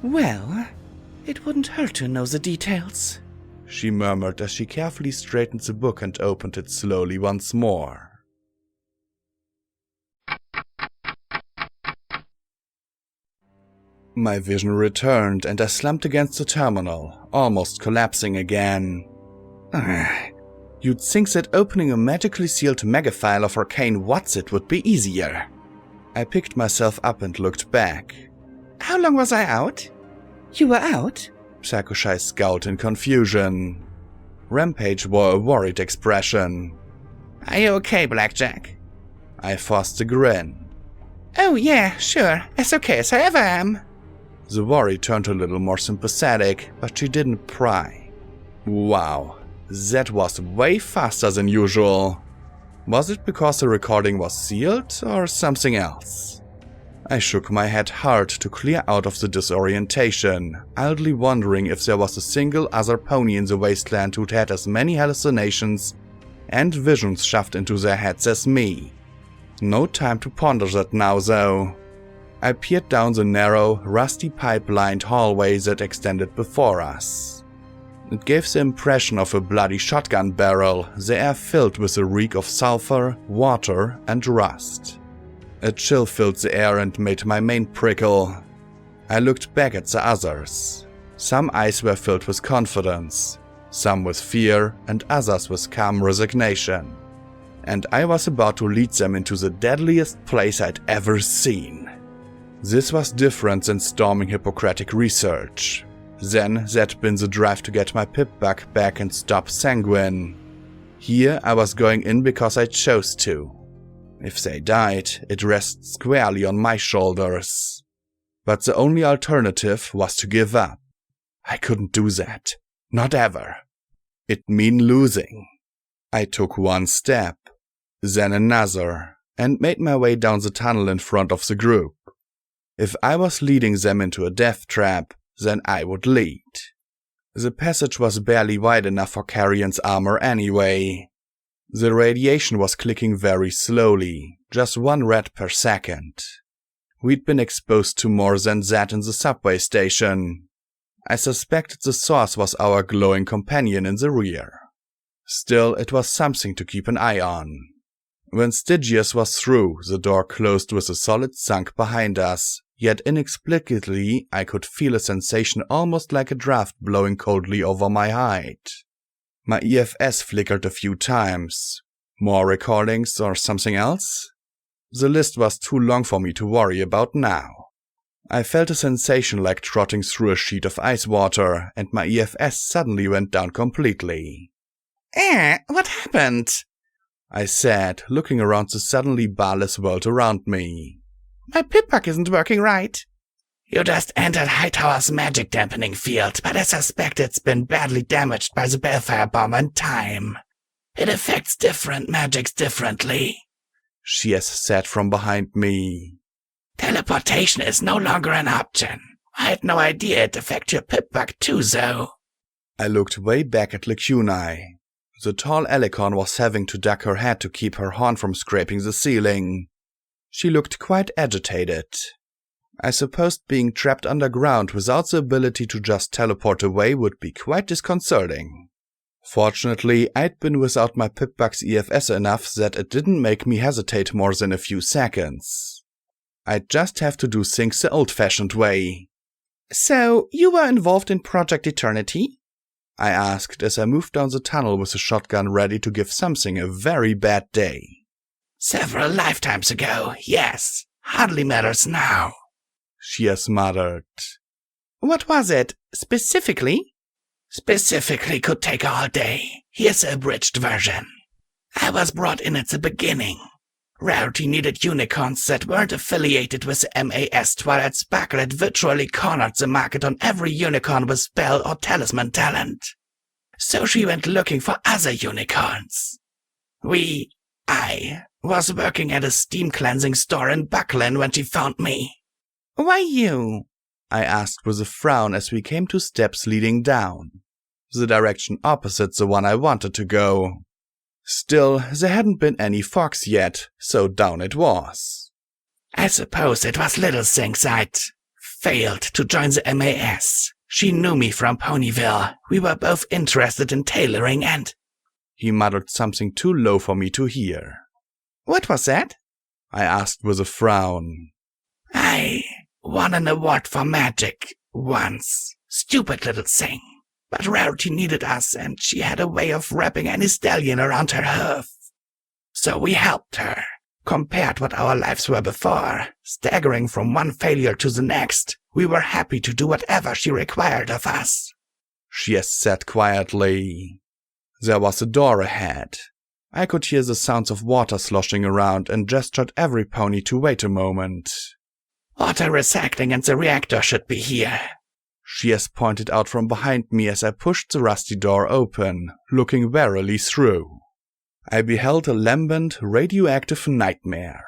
Well, it wouldn't hurt to know the details, she murmured as she carefully straightened the book and opened it slowly once more. My vision returned, and I slumped against the terminal, almost collapsing again. You'd think that opening a magically sealed megafile of arcane Whatsit would be easier. I picked myself up and looked back. How long was I out? You were out? Sakushai scowled in confusion. Rampage wore a worried expression. Are you okay, Blackjack? I forced a grin. Oh yeah, sure, as okay as I ever am. The worry turned a little more sympathetic, but she didn't pry. Wow, that was way faster than usual. Was it because the recording was sealed, or something else? I shook my head hard to clear out of the disorientation, idly wondering if there was a single other pony in the wasteland who'd had as many hallucinations and visions shoved into their heads as me. No time to ponder that now, though. I peered down the narrow, rusty pipe-lined hallway that extended before us. It gave the impression of a bloody shotgun barrel, the air filled with a reek of sulfur, water, and rust. A chill filled the air and made my mane prickle. I looked back at the others. Some eyes were filled with confidence, some with fear, and others with calm resignation. And I was about to lead them into the deadliest place I'd ever seen. This was different than storming Hippocratic research. Then there'd been the drive to get my pip-bug back and stop Sanguine. Here I was going in because I chose to. If they died, it rests squarely on my shoulders. But the only alternative was to give up. I couldn't do that. Not ever. It'd mean losing. I took one step, then another, and made my way down the tunnel in front of the group. If I was leading them into a death trap, then I would lead. The passage was barely wide enough for Carrion's armor anyway. The radiation was clicking very slowly, just 1 rad per second. We'd been exposed to more than that in the subway station. I suspected the source was our glowing companion in the rear. Still, it was something to keep an eye on. When Stygius was through, the door closed with a solid thunk behind us, yet inexplicably I could feel a sensation almost like a draft blowing coldly over my hide. My EFS flickered a few times. More recordings or something else? The list was too long for me to worry about now. I felt a sensation like trotting through a sheet of ice water, and my EFS suddenly went down completely. What happened? I said, looking around the suddenly barless world around me. My pip-bug isn't working right. You just entered Hightower's magic dampening field, but I suspect it's been badly damaged by the Bellfire bomb and time. It affects different magics differently, Shies said from behind me. Teleportation is no longer an option. I had no idea it affects your pip-bug too, though. I looked way back at Lacunai. The tall Alicorn was having to duck her head to keep her horn from scraping the ceiling. She looked quite agitated. I supposed being trapped underground without the ability to just teleport away would be quite disconcerting. Fortunately, I'd been without my Pip-Bugs EFS enough that it didn't make me hesitate more than a few seconds. I'd just have to do things the old-fashioned way. So, you were involved in Project Eternity? I asked as I moved down the tunnel with a shotgun ready to give something a very bad day. Several lifetimes ago, yes. Hardly matters now. Shears muttered. What was it, specifically? Specifically could take all day. Here's a abridged version. I was brought in at the beginning. Rarity needed unicorns that weren't affiliated with the MAS Twilight Sparkle had virtually cornered the market on every unicorn with spell or talisman talent. So she went looking for other unicorns. I was working at a steam cleansing store in Buckland when she found me. Why you? I asked with a frown as we came to steps leading down, the direction opposite the one I wanted to go. Still, there hadn't been any fox yet, so down it was. I suppose it was little things I'd failed to join the MAS. She knew me from Ponyville. We were both interested in tailoring and... He muttered something too low for me to hear. What was that? I asked with a frown. I won an award for magic once. Stupid little thing. But Rarity needed us, and she had a way of wrapping any stallion around her hoof. So we helped her, compared what our lives were before, staggering from one failure to the next. We were happy to do whatever she required of us. She said quietly. There was a door ahead. I could hear the sounds of water sloshing around and gestured every pony to wait a moment. Water recycling and the reactor should be here. Shears pointed out from behind me as I pushed the rusty door open, looking warily through. I beheld a lambent, radioactive nightmare.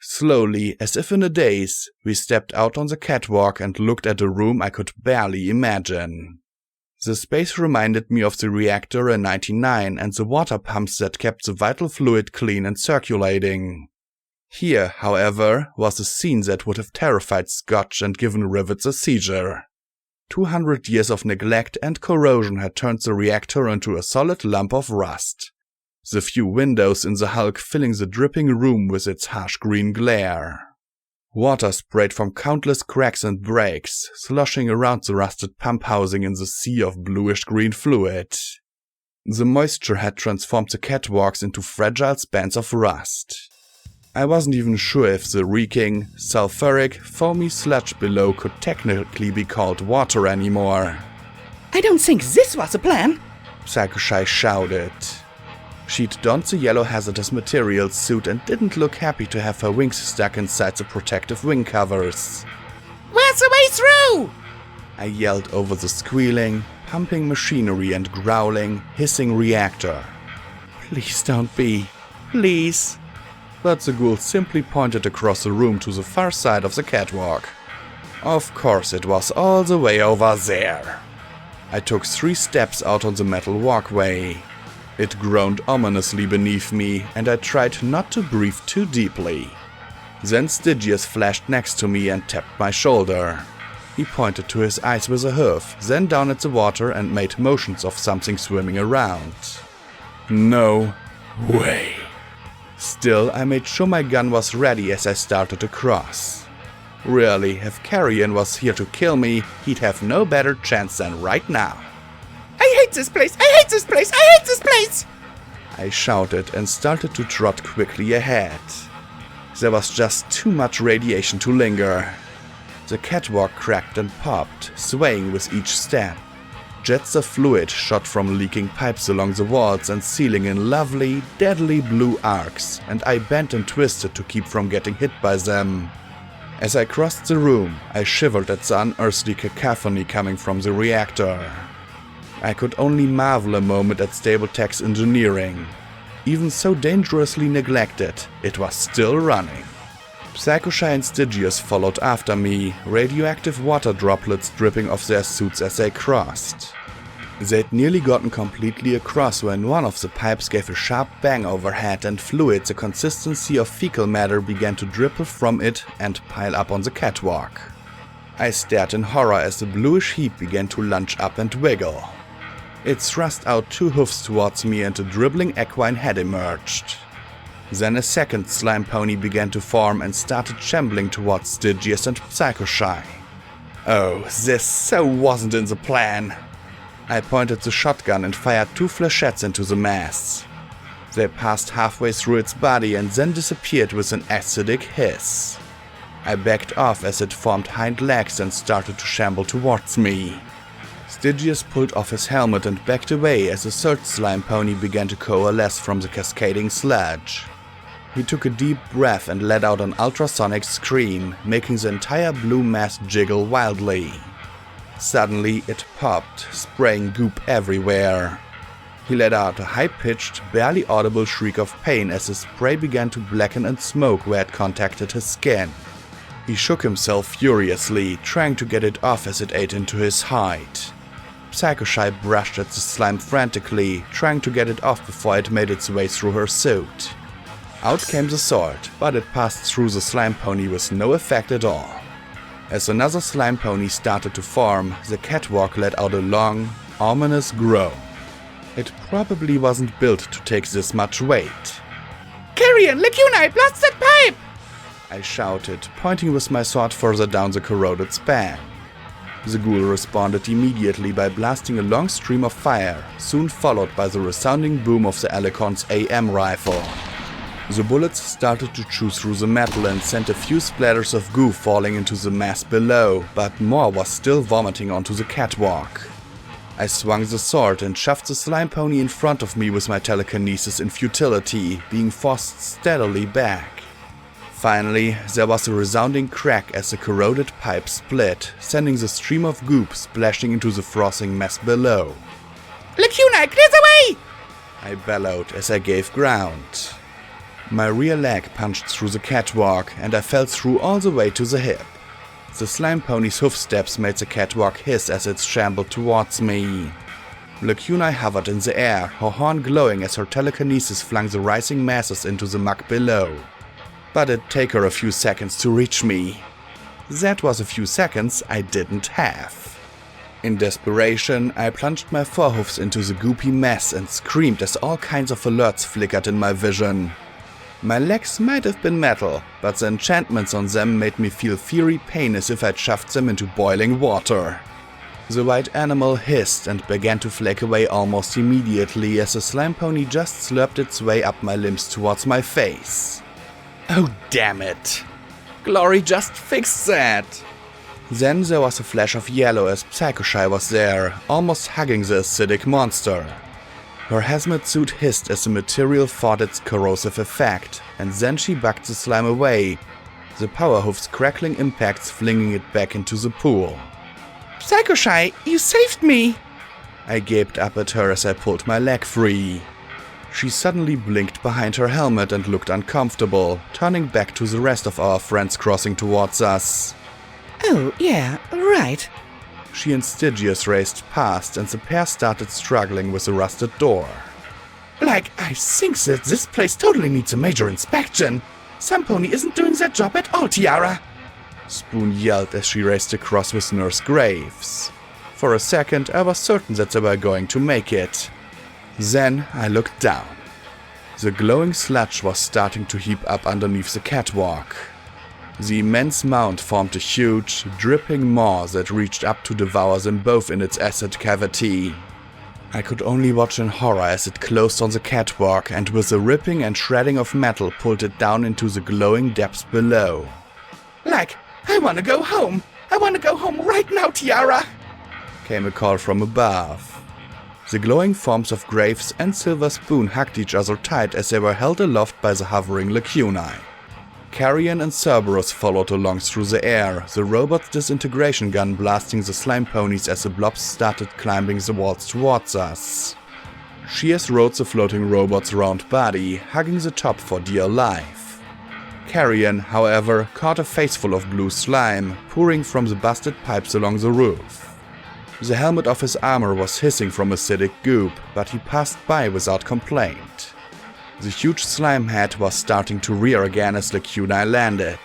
Slowly, as if in a daze, we stepped out on the catwalk and looked at a room I could barely imagine. The space reminded me of the reactor in 99 and the water pumps that kept the vital fluid clean and circulating. Here, however, was a scene that would have terrified Scotch and given Rivets a seizure. 200 years of neglect and corrosion had turned the reactor into a solid lump of rust, the few windows in the hulk filling the dripping room with its harsh green glare. Water sprayed from countless cracks and breaks, sloshing around the rusted pump housing in the sea of bluish-green fluid. The moisture had transformed the catwalks into fragile spans of rust. I wasn't even sure if the reeking, sulfuric, foamy sludge below could technically be called water anymore. I don't think this was a plan, Psycho-Shy shouted. She'd donned the yellow hazardous materials suit and didn't look happy to have her wings stuck inside the protective wing covers. Where's the way through? I yelled over the squealing, pumping machinery and growling, hissing reactor. Please don't be. Please. But the ghoul simply pointed across the room to the far side of the catwalk. Of course it was all the way over there. I took 3 steps out on the metal walkway. It groaned ominously beneath me, and I tried not to breathe too deeply. Then Stygius flashed next to me and tapped my shoulder. He pointed to his eyes with a hoof, then down at the water and made motions of something swimming around. No way. Still, I made sure my gun was ready as I started across. Really, if Carrion was here to kill me, he'd have no better chance than right now. I hate this place! I hate this place! I hate this place! I shouted and started to trot quickly ahead. There was just too much radiation to linger. The catwalk cracked and popped, swaying with each step. Jets of fluid shot from leaking pipes along the walls and ceiling in lovely, deadly blue arcs, and I bent and twisted to keep from getting hit by them. As I crossed the room, I shivered at the unearthly cacophony coming from the reactor. I could only marvel a moment at Stable-Tech's engineering. Even so dangerously neglected, it was still running. Psycho-Shy and Stygius followed after me, radioactive water droplets dripping off their suits as they crossed. They'd nearly gotten completely across when one of the pipes gave a sharp bang overhead and fluid the consistency of fecal matter began to dribble from it and pile up on the catwalk. I stared in horror as the bluish heap began to lunge up and wiggle. It thrust out 2 hoofs towards me and a dribbling equine head emerged. Then a second slime pony began to form and started shambling towards Stygius and Psycho-Shy. Oh, this so wasn't in the plan. I pointed the shotgun and fired 2 flechettes into the mass. They passed halfway through its body and then disappeared with an acidic hiss. I backed off as it formed hind legs and started to shamble towards me. Stygius pulled off his helmet and backed away as a third slime pony began to coalesce from the cascading sludge. He took a deep breath and let out an ultrasonic scream, making the entire blue mass jiggle wildly. Suddenly it popped, spraying goop everywhere. He let out a high-pitched, barely audible shriek of pain as the spray began to blacken and smoke where it contacted his skin. He shook himself furiously, trying to get it off as it ate into his hide. Psycho-Shy brushed at the slime frantically, trying to get it off before it made its way through her suit. Out came the sword, but it passed through the slime pony with no effect at all. As another slime pony started to form, the catwalk let out a long, ominous groan. It probably wasn't built to take this much weight. Carrion, Lacuna, blast that pipe! I shouted, pointing with my sword further down the corroded span. The ghoul responded immediately by blasting a long stream of fire, soon followed by the resounding boom of the Alicorn's AM rifle. The bullets started to chew through the metal and sent a few splatters of goo falling into the mass below, but more was still vomiting onto the catwalk. I swung the sword and shoved the slime pony in front of me with my telekinesis in futility, being forced steadily back. Finally, there was a resounding crack as the corroded pipe split, sending the stream of goop splashing into the frothing mess below. Lacuna, clear the way! I bellowed as I gave ground. My rear leg punched through the catwalk, and I fell through all the way to the hip. The slime pony's hoofsteps made the catwalk hiss as it shambled towards me. Lacuna hovered in the air, her horn glowing as her telekinesis flung the rising masses into the muck below. But it'd take her a few seconds to reach me. That was a few seconds I didn't have. In desperation, I plunged my forehoofs into the goopy mess and screamed as all kinds of alerts flickered in my vision. My legs might have been metal, but the enchantments on them made me feel fiery pain as if I'd shoved them into boiling water. The white animal hissed and began to flake away almost immediately as the slime pony just slurped its way up my limbs towards my face. Oh damn it! Glory just fixed that! Then there was a flash of yellow as Psycho-Shy was there, almost hugging the acidic monster. Her hazmat suit hissed as the material fought its corrosive effect, and then she bucked the slime away, the power hoof's crackling impacts flinging it back into the pool. Psycho-Shy, you saved me! I gaped up at her as I pulled my leg free. She suddenly blinked behind her helmet and looked uncomfortable, turning back to the rest of our friends crossing towards us. Oh, yeah, right. She and Stygius raced past, and the pair started struggling with the rusted door. Like, I think that this place totally needs a major inspection. Some pony isn't doing their job at all, Tiara. Spoon yelled as she raced across with Nurse Graves. For a second, I was certain that they were going to make it. Then I looked down. The glowing sludge was starting to heap up underneath the catwalk. The immense mound formed a huge, dripping maw that reached up to devour them both in its acid cavity. I could only watch in horror as it closed on the catwalk and with a ripping and shredding of metal pulled it down into the glowing depths below. Like, I wanna go home! I wanna go home right now, Tiara! Came a call from above. The glowing forms of Graves and Silver Spoon hugged each other tight as they were held aloft by the hovering Lacunae. Carrion and Cerberus followed along through the air, the robot's disintegration gun blasting the slime ponies as the blobs started climbing the walls towards us. Shears rode the floating robot's round body, hugging the top for dear life. Carrion, however, caught a faceful of blue slime, pouring from the busted pipes along the roof. The helmet of his armor was hissing from acidic goop, but he passed by without complaint. The huge slime head was starting to rear again as Lacunae landed.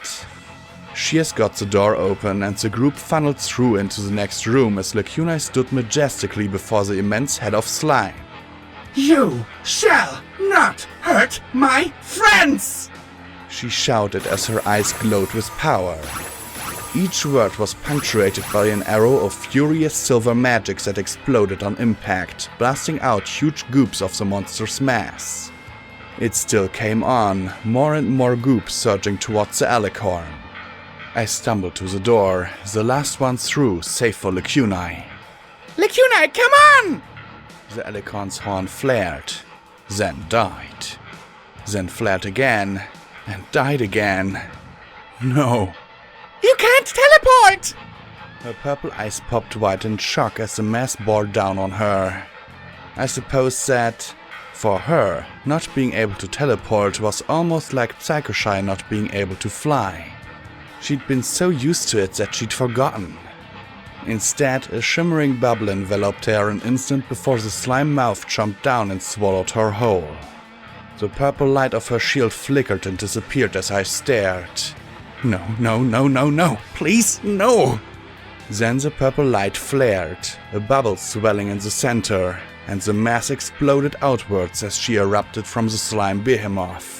Shears got the door open and the group funneled through into the next room as Lacuna stood majestically before the immense head of slime. You shall not hurt my friends! She shouted as her eyes glowed with power. Each word was punctuated by an arrow of furious silver magics that exploded on impact, blasting out huge goops of the monster's mass. It still came on, more and more goops surging towards the alicorn. I stumbled to the door, the last one through, save for Lacuna. Lacuna, come on! The alicorn's horn flared, then died. Then flared again, and died again. No. You can't teleport! Her purple eyes popped wide in shock as the mass bore down on her. I suppose that, for her, not being able to teleport was almost like Psychoshy not being able to fly. She'd been so used to it that she'd forgotten. Instead, a shimmering bubble enveloped her an instant before the slime mouth chomped down and swallowed her whole. The purple light of her shield flickered and disappeared as I stared. No, no, no, no, no, please, no! Then the purple light flared, a bubble swelling in the center, and the mass exploded outwards as she erupted from the slime behemoth.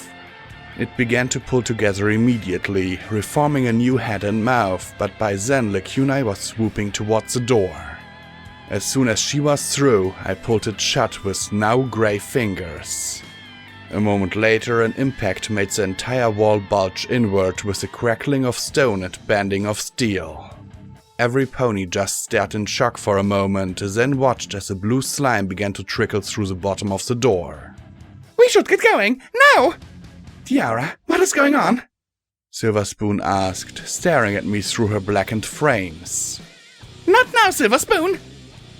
It began to pull together immediately, reforming a new head and mouth, but by then Lacuna was swooping towards the door. As soon as she was through, I pulled it shut with now grey fingers. A moment later, an impact made the entire wall bulge inward with a crackling of stone and bending of steel. Every pony just stared in shock for a moment, then watched as the blue slime began to trickle through the bottom of the door. We should get going, now! Tiara, what is going on? Silver Spoon asked, staring at me through her blackened frames. Not now, Silver Spoon!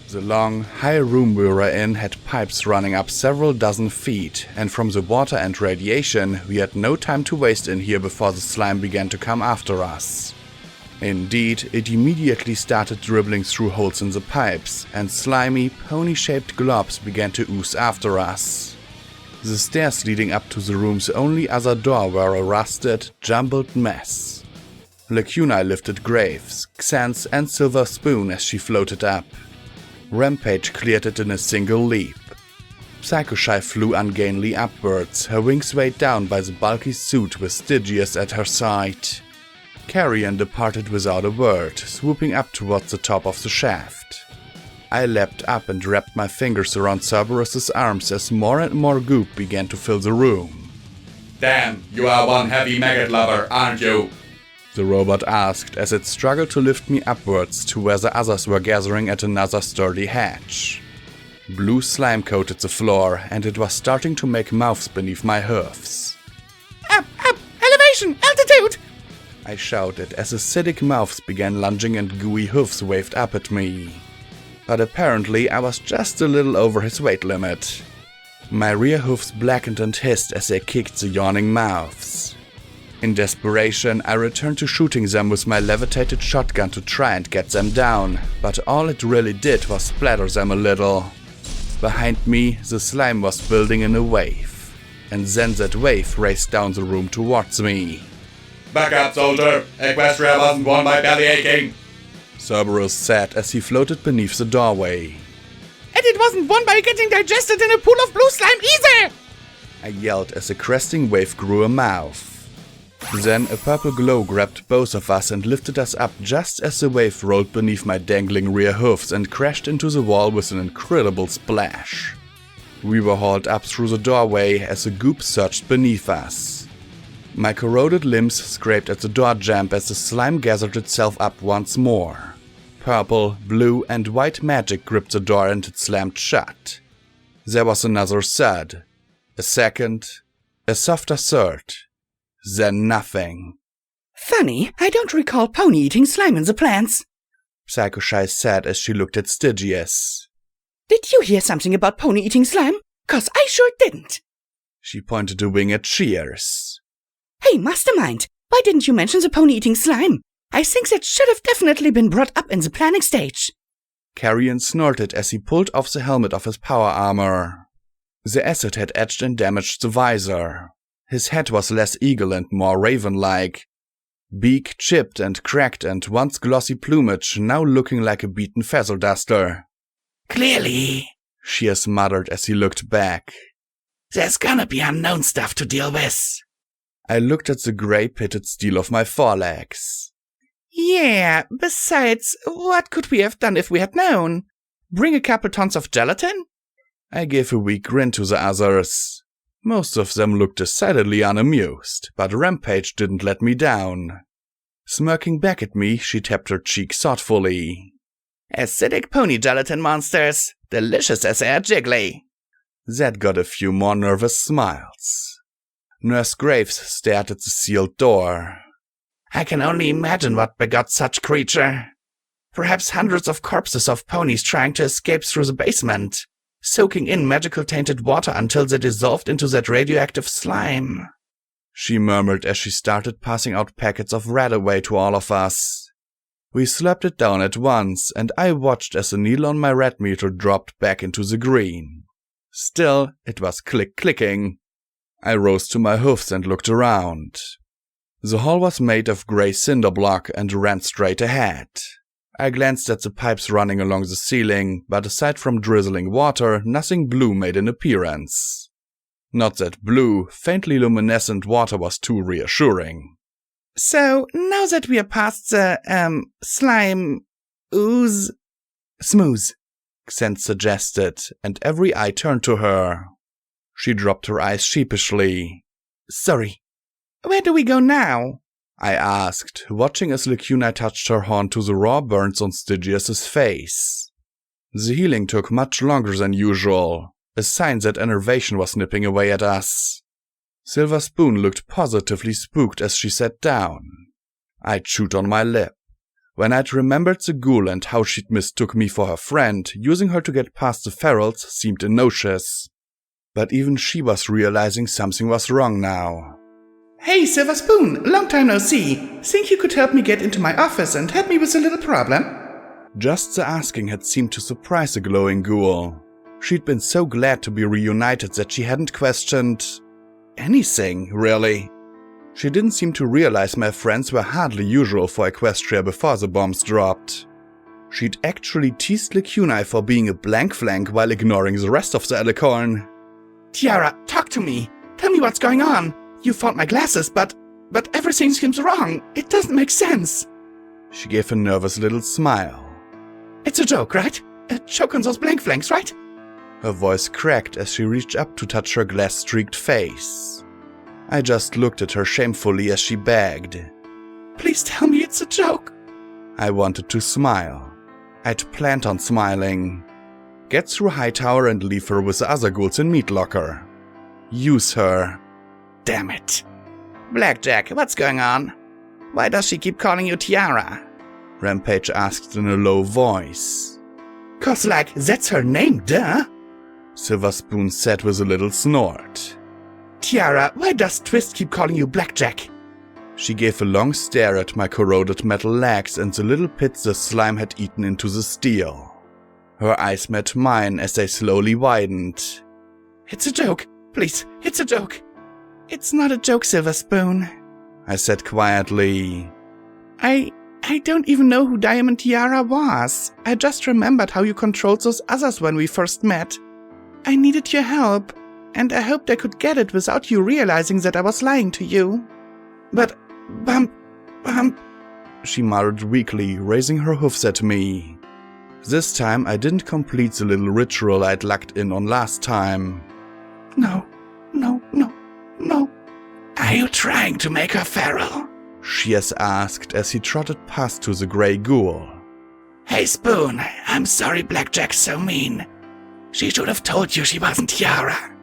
The long, high room we were in had pipes running up several dozen feet, and from the water and radiation, we had no time to waste in here before the slime began to come after us. Indeed, it immediately started dribbling through holes in the pipes, and slimy, pony-shaped globs began to ooze after us. The stairs leading up to the room's only other door were a rusted, jumbled mess. Lacuna lifted Graves, Xanth, and Silver Spoon as she floated up. Rampage cleared it in a single leap. Psychoshy flew ungainly upwards, her wings weighed down by the bulky suit with Stygius at her side. Carrion departed without a word, swooping up towards the top of the shaft. I leapt up and wrapped my fingers around Cerberus's arms as more and more goop began to fill the room. Damn, you are one heavy maggot lover, aren't you? The robot asked as it struggled to lift me upwards to where the others were gathering at another sturdy hatch. Blue slime coated the floor, and it was starting to make mouths beneath my hoofs. Up, up, elevation, altitude! I shouted as acidic mouths began lunging and gooey hoofs waved up at me. But apparently I was just a little over his weight limit. My rear hoofs blackened and hissed as they kicked the yawning mouths. In desperation, I returned to shooting them with my levitated shotgun to try and get them down, but all it really did was splatter them a little. Behind me, the slime was building in a wave, and then that wave raced down the room towards me. Back up, soldier! Equestria wasn't won by belly aching! Cerberus said as he floated beneath the doorway. And it wasn't won by getting digested in a pool of blue slime either! I yelled as a cresting wave grew a mouth. Then a purple glow grabbed both of us and lifted us up just as the wave rolled beneath my dangling rear hoofs and crashed into the wall with an incredible splash. We were hauled up through the doorway as the goop surged beneath us. My corroded limbs scraped at the door jamb as the slime gathered itself up once more. Purple, blue, and white magic gripped the door and it slammed shut. There was another thud. A second. A softer third. Then nothing. Funny, I don't recall pony eating slime in the plants. Psychoshy said as she looked at Stygius. Did you hear something about pony eating slime? 'Cause I sure didn't. She pointed a wing at Shears. Hey, Mastermind, why didn't you mention the pony eating slime? I think that should have definitely been brought up in the planning stage. Carrion snorted as he pulled off the helmet of his power armor. The acid had etched and damaged the visor. His head was less eagle and more raven-like. Beak chipped and cracked and once glossy plumage now looking like a beaten feather duster. Clearly, Shears muttered as he looked back. there's gonna be unknown stuff to deal with. I looked at the grey pitted steel of my forelegs. Yeah, besides, what could we have done if we had known? Bring a couple tons of gelatin? I gave a weak grin to the others. Most of them looked decidedly unamused, but Rampage didn't let me down. Smirking back at me, she tapped her cheek thoughtfully. Acidic pony gelatin monsters. Delicious as they are jiggly. Zed got a few more nervous smiles. Nurse Graves stared at the sealed door. I can only imagine what begot such creature. Perhaps hundreds of corpses of ponies trying to escape through the basement, soaking in magical tainted water until they dissolved into that radioactive slime. She murmured as she started passing out packets of Radaway to all of us. We slapped it down at once, and I watched as the needle on my red meter dropped back into the green. Still, it was click-clicking. I rose to my hoofs and looked around. The hall was made of grey cinder block and ran straight ahead. I glanced at the pipes running along the ceiling, but aside from drizzling water, nothing blue made an appearance. Not that blue, faintly luminescent water was too reassuring. So, now that we are past the, slime ooze... Smooth, Xen suggested, and every eye turned to her. She dropped her eyes sheepishly. sorry. Where do we go now? I asked, watching as Lacuna touched her horn to the raw burns on Stygius's face. The healing took much longer than usual, a sign that enervation was nipping away at us. Silver Spoon looked positively spooked as she sat down. I chewed on my lip. When I'd remembered the ghoul and how she'd mistook me for her friend, using her to get past the ferals seemed innocuous. But even she was realizing something was wrong now. Hey, Silver Spoon, long time no see. Think you could help me get into my office and help me with a little problem? Just the asking had seemed to surprise the glowing ghoul. She'd been so glad to be reunited that she hadn't questioned anything, really. She didn't seem to realize my friends were hardly usual for Equestria before the bombs dropped. She'd actually teased Lacuna for being a blank flank while ignoring the rest of the alicorn. Tiara, talk to me. Tell me what's going on. You found my glasses, but everything seems wrong. It doesn't make sense. She gave a nervous little smile. It's a joke, right? A joke on those blank flanks, right? Her voice cracked as she reached up to touch her glass-streaked face. I just looked at her shamefully as she begged. Please tell me it's a joke. I wanted to smile. I'd planned on smiling. Get through Hightower and leave her with the other ghouls in Meat Locker. Use her. Damn it. Blackjack, what's going on? Why does she keep calling you Tiara? Rampage asked in a low voice. 'Cause, that's her name, duh. Silver Spoon said with a little snort. Tiara, why does Twist keep calling you Blackjack? She gave a long stare at my corroded metal legs and the little pits the slime had eaten into the steel. Her eyes met mine as they slowly widened. It's a joke. Please, it's a joke. It's not a joke, Silver Spoon, I said quietly. I don't even know who Diamond Tiara was. I just remembered how you controlled those others when we first met. I needed your help, and I hoped I could get it without you realizing that I was lying to you. But, Bump, she muttered weakly, raising her hoofs at me. This time I didn't complete the little ritual I'd lucked in on last time. No. Are you trying to make her feral? Shears asked as he trotted past to the grey ghoul. Hey Spoon, I'm sorry Blackjack's so mean. She should have told you she wasn't Tiara.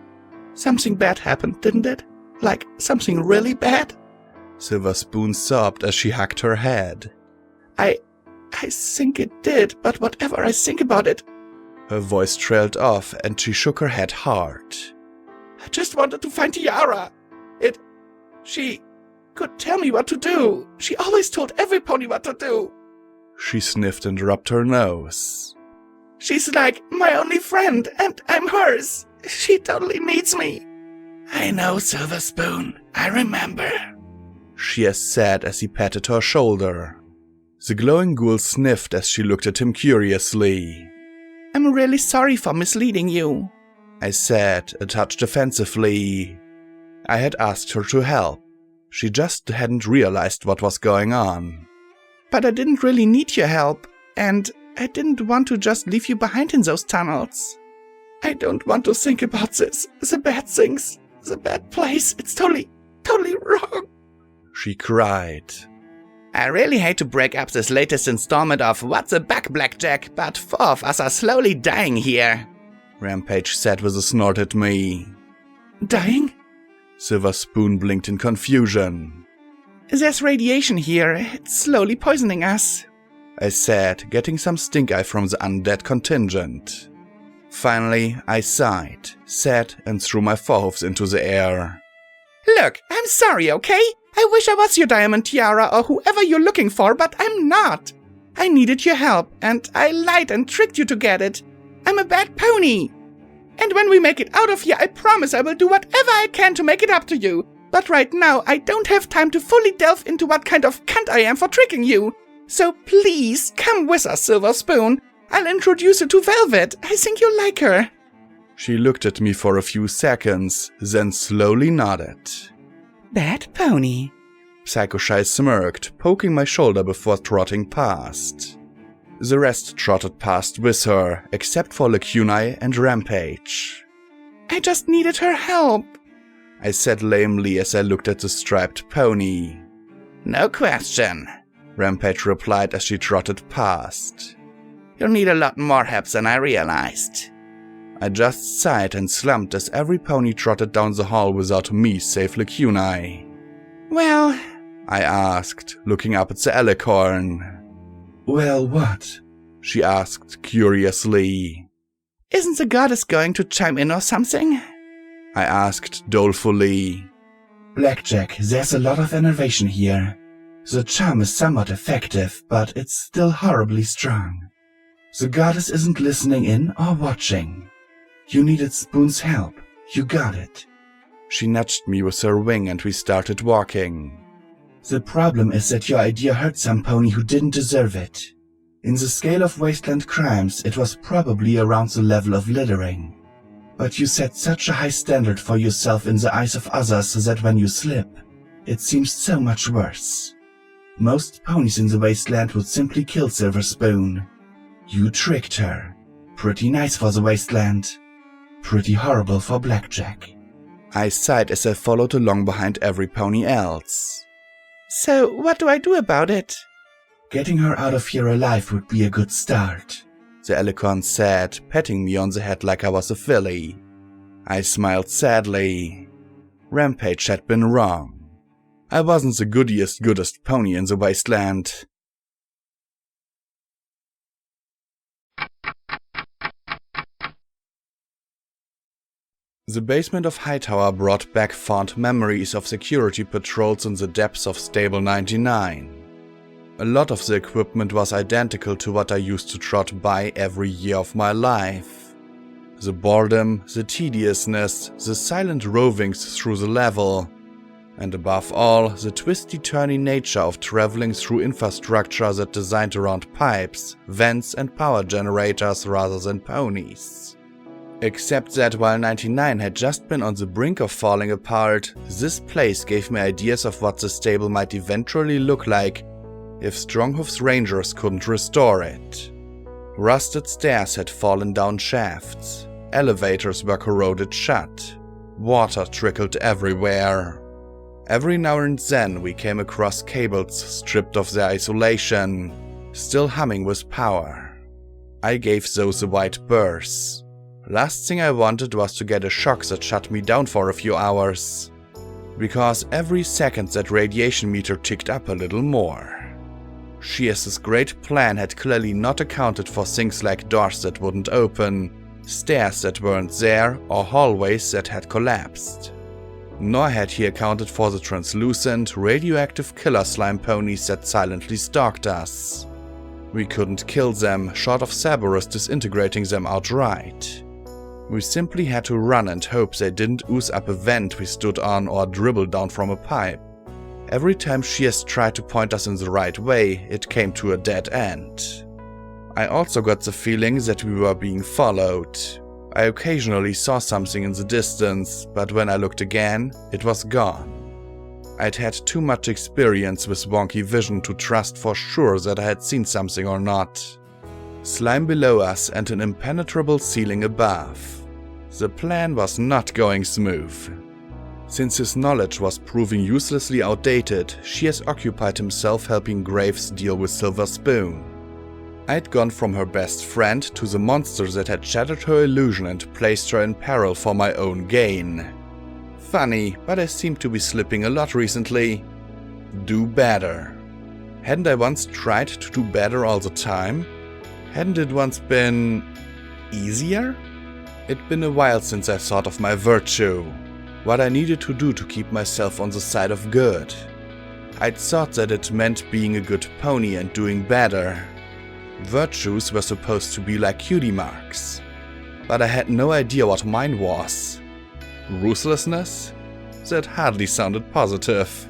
Something bad happened, didn't it? Like, something really bad? Silver Spoon sobbed as she hugged her head. I think it did, but whatever I think about it... Her voice trailed off and she shook her head hard. I just wanted to find Tiara. She could tell me what to do. She always told every pony what to do. She sniffed and rubbed her nose. She's like my only friend, and I'm hers. She totally needs me. I know, Silver Spoon. I remember. Shears said as he patted her shoulder. The glowing ghoul sniffed as she looked at him curiously. I'm really sorry for misleading you, I said, a touch defensively. I had asked her to help. She just hadn't realized what was going on. But I didn't really need your help, and I didn't want to just leave you behind in those tunnels. I don't want to think about this. The bad things. The bad place. It's totally wrong. She cried. I really hate to break up this latest installment of What's a Bug, Blackjack, but 4 of us are slowly dying here, Rampage said with a snort at me. Dying? Silver Spoon blinked in confusion. There's radiation here. It's slowly poisoning us, I said, getting some stink eye from the undead contingent. Finally, I sighed, sat, and threw my forehoofs into the air. Look, I'm sorry, okay? I wish I was your diamond tiara or whoever you're looking for, but I'm not. I needed your help, and I lied and tricked you to get it. I'm a bad pony. And when we make it out of here, I promise I will do whatever I can to make it up to you. But right now, I don't have time to fully delve into what kind of cunt I am for tricking you. So please, come with us, Silver Spoon. I'll introduce you to Velvet. I think you'll like her. She looked at me for a few seconds, then slowly nodded. Bad pony. Psycho Shy smirked, poking my shoulder before trotting past. The rest trotted past with her, except for Lacunai and Rampage. I just needed her help, I said lamely as I looked at the striped pony. No question, Rampage replied as she trotted past. You'll need a lot more help than I realized. I just sighed and slumped as every pony trotted down the hall without me save Lacunai. Well, I asked, looking up at the alicorn. Well, what? She asked curiously. Isn't the goddess going to chime in or something? I asked dolefully. Blackjack, there's a lot of enervation here. The charm is somewhat effective, but it's still horribly strong. The goddess isn't listening in or watching. You needed Spoon's help. You got it. She nudged me with her wing and we started walking. The problem is that your idea hurt some pony who didn't deserve it. In the scale of wasteland crimes, it was probably around the level of littering. But you set such a high standard for yourself in the eyes of others that when you slip, it seems so much worse. Most ponies in the wasteland would simply kill Silver Spoon. You tricked her. Pretty nice for the wasteland. Pretty horrible for Blackjack. I sighed as I followed along behind every pony else. So, what do I do about it? Getting her out of here alive would be a good start, the alicorn said, patting me on the head like I was a filly. I smiled sadly. Rampage had been wrong. I wasn't the goodest pony in the wasteland. The basement of Hightower brought back fond memories of security patrols in the depths of Stable 99. A lot of the equipment was identical to what I used to trot by every year of my life. The boredom, the tediousness, the silent rovings through the level, and above all, the twisty-turny nature of traveling through infrastructure that designed around pipes, vents and power generators rather than ponies. Except that while 99 had just been on the brink of falling apart, this place gave me ideas of what the stable might eventually look like if Stronghoof's Rangers couldn't restore it. Rusted stairs had fallen down shafts, elevators were corroded shut, water trickled everywhere. Every now and then we came across cables stripped of their isolation, still humming with power. I gave those a wide berth. Last thing I wanted was to get a shock that shut me down for a few hours, because every second that radiation meter ticked up a little more. Shears's great plan had clearly not accounted for things like doors that wouldn't open, stairs that weren't there, or hallways that had collapsed. Nor had he accounted for the translucent, radioactive killer slime ponies that silently stalked us. We couldn't kill them, short of Cerberus disintegrating them outright. We simply had to run and hope they didn't ooze up a vent we stood on or dribble down from a pipe. Every time she has tried to point us in the right way, it came to a dead end. I also got the feeling that we were being followed. I occasionally saw something in the distance, but when I looked again, it was gone. I'd had too much experience with wonky vision to trust for sure that I had seen something or not. Slime below us and an impenetrable ceiling above. The plan was not going smooth. Since his knowledge was proving uselessly outdated, she has occupied himself helping Graves deal with Silver Spoon. I'd gone from her best friend to the monster that had shattered her illusion and placed her in peril for my own gain. Funny, but I seem to be slipping a lot recently. Do better. Hadn't I once tried to do better all the time? Hadn't it once been easier? It'd been a while since I thought of my virtue. What I needed to do to keep myself on the side of good. I'd thought that it meant being a good pony and doing better. Virtues were supposed to be like cutie marks. But I had no idea what mine was. Ruthlessness? That hardly sounded positive.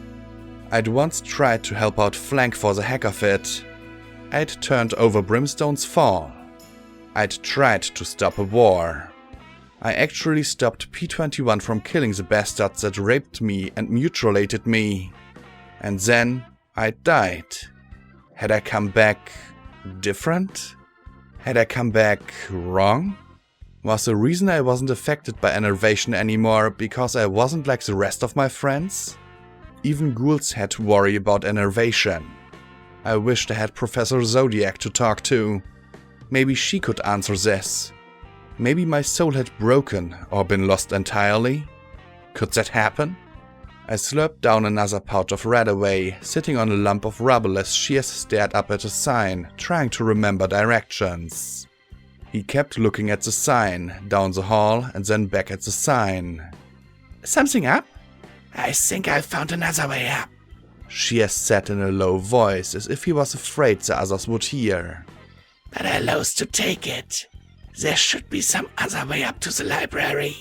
I'd once tried to help out Flank for the heck of it. I'd turned over Brimstone's fall. I'd tried to stop a war. I actually stopped P-21 from killing the bastards that raped me and mutilated me. And then I died. Had I come back different? Had I come back wrong? Was the reason I wasn't affected by enervation anymore because I wasn't like the rest of my friends? Even ghouls had to worry about enervation. I wished I had Professor Zodiac to talk to. Maybe she could answer this. Maybe my soul had broken or been lost entirely. Could that happen? I slurped down another pouch of Radaway, sitting on a lump of rubble as Shears stared up at a sign, trying to remember directions. He kept looking at the sign, down the hall, and then back at the sign. Something up? I think I found another way up. Shears said in a low voice, as if he was afraid the others would hear. But I loathe to take it. There should be some other way up to the library.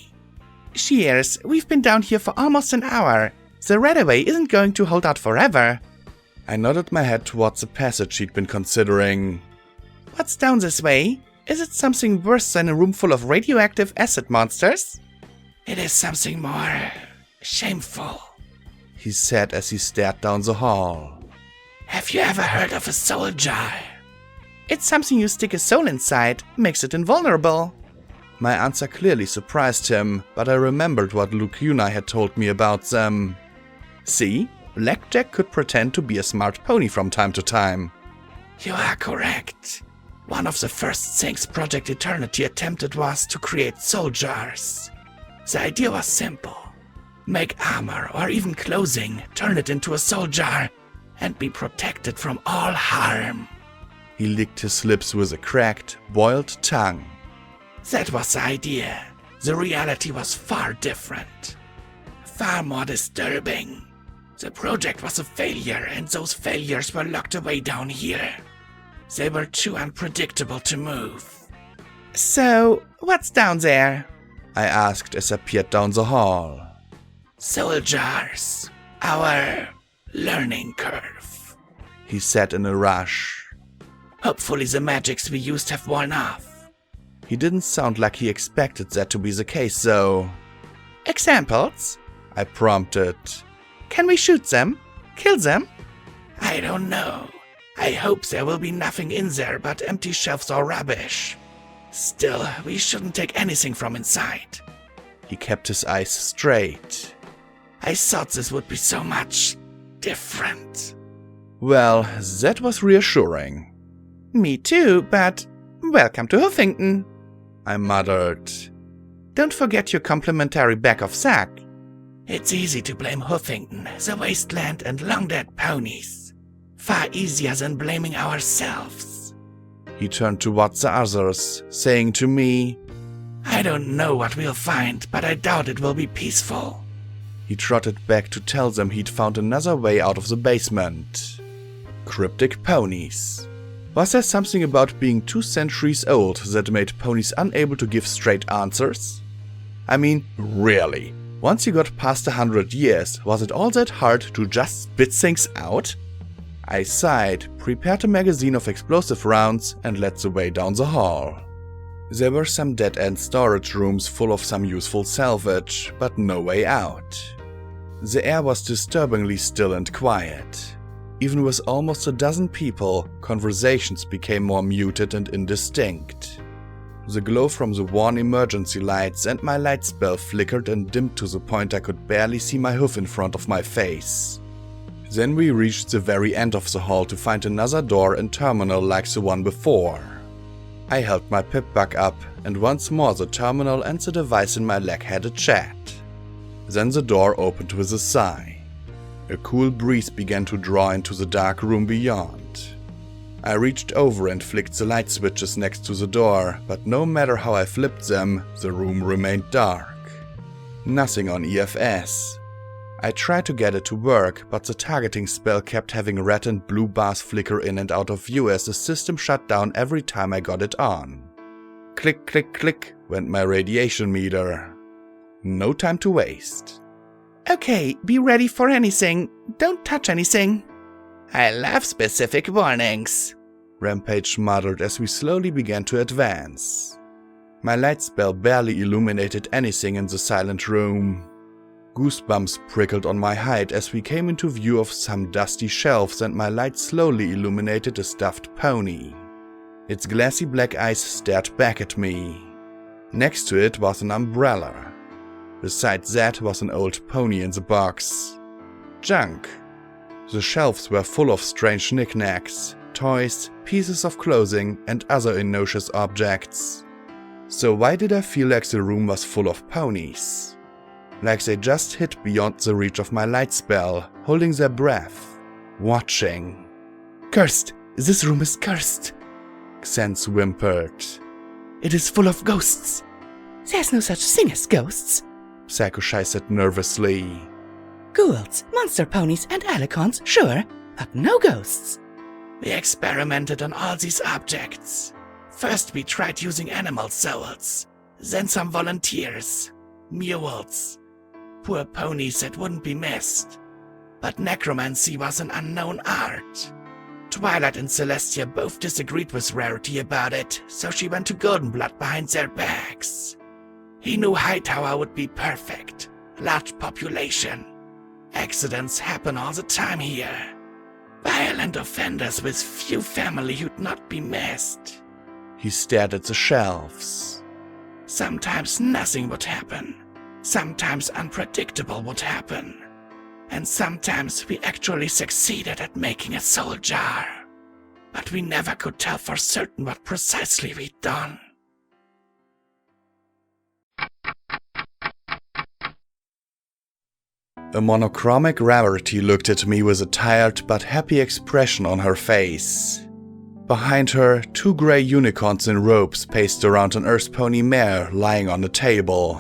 Shears, we've been down here for almost an hour. The Radaway isn't going to hold out forever. I nodded my head towards the passage he'd been considering. What's down this way? Is it something worse than a room full of radioactive acid monsters? It is something more shameful, he said as he stared down the hall. Have you ever heard of a soul jar? It's something you stick a soul inside, makes it invulnerable. My answer clearly surprised him, but I remembered what Luke Yunai had told me about them. See, Blackjack could pretend to be a smart pony from time to time. You are correct. One of the first things Project Eternity attempted was to create soul jars. The idea was simple. Make armor or even clothing, turn it into a soul jar, and be protected from all harm. He licked his lips with a cracked, boiled tongue. That was the idea. The reality was far different. Far more disturbing. The project was a failure, and those failures were locked away down here. They were too unpredictable to move. So, what's down there? I asked as I peered down the hall. Soul jars. Our learning curve, he said in a rush. Hopefully the magics we used have worn off. He didn't sound like he expected that to be the case, though. Examples? I prompted. Can we shoot them? Kill them? I don't know. I hope there will be nothing in there but empty shelves or rubbish. Still, we shouldn't take anything from inside. He kept his eyes straight. I thought this would be so much different. Well, that was reassuring. Me too, but welcome to Huffington, I muttered. Don't forget your complimentary bag of sack. It's easy to blame Huffington, the wasteland, and long-dead ponies. Far easier than blaming ourselves. He turned towards the others, saying to me, I don't know what we'll find, but I doubt it will be peaceful. He trotted back to tell them he'd found another way out of the basement. Cryptic ponies. Was there something about being 2 centuries old that made ponies unable to give straight answers? I mean, really, Once you got past 100 years, was it all that hard to just spit things out? I sighed, prepared a magazine of explosive rounds, and led the way down the hall. There were some dead-end storage rooms full of some useful salvage, but no way out. The air was disturbingly still and quiet. Even with almost a dozen people, conversations became more muted and indistinct. The glow from the worn emergency lights and my light spell flickered and dimmed to the point I could barely see my hoof in front of my face. Then we reached the very end of the hall to find another door and terminal like the one before. I held my pip bug up, and once more the terminal and the device in my leg had a chat. Then the door opened with a sigh. A cool breeze began to draw into the dark room beyond. I reached over and flicked the light switches next to the door, but no matter how I flipped them, the room remained dark. Nothing on EFS. I tried to get it to work, but the targeting spell kept having red and blue bars flicker in and out of view as the system shut down every time I got it on. Click, click, click went my radiation meter. No time to waste. Okay, be ready for anything. Don't touch anything. I love specific warnings, Rampage muttered as we slowly began to advance. My light spell barely illuminated anything in the silent room. Goosebumps prickled on my hide as we came into view of some dusty shelves and my light slowly illuminated a stuffed pony. Its glassy black eyes stared back at me. Next to it was an umbrella. Beside that was an old pony in the box. Junk. The shelves were full of strange knickknacks, toys, pieces of clothing, and other innocuous objects. So why did I feel like the room was full of ponies? Like they just hid beyond the reach of my light spell, holding their breath, watching. Cursed! This room is cursed! Xense whimpered. It is full of ghosts! There's no such thing as ghosts. Sakushai said nervously. Ghouls, monster ponies, and alicons, sure, but no ghosts. We experimented on all these objects. First we tried using animal souls, then some volunteers, mules, poor ponies that wouldn't be missed. But necromancy was an unknown art. Twilight and Celestia both disagreed with Rarity about it, so she went to Goldenblood behind their backs. He knew Hightower would be perfect. Large population. Accidents happen all the time here. Violent offenders with few family who'd not be missed. He stared at the shelves. Sometimes nothing would happen. Sometimes unpredictable would happen. And sometimes we actually succeeded at making a soul jar. But we never could tell for certain what precisely we'd done. A monochromic Rarity looked at me with a tired but happy expression on her face. Behind her, 2 grey unicorns in robes paced around an earth pony mare lying on a table.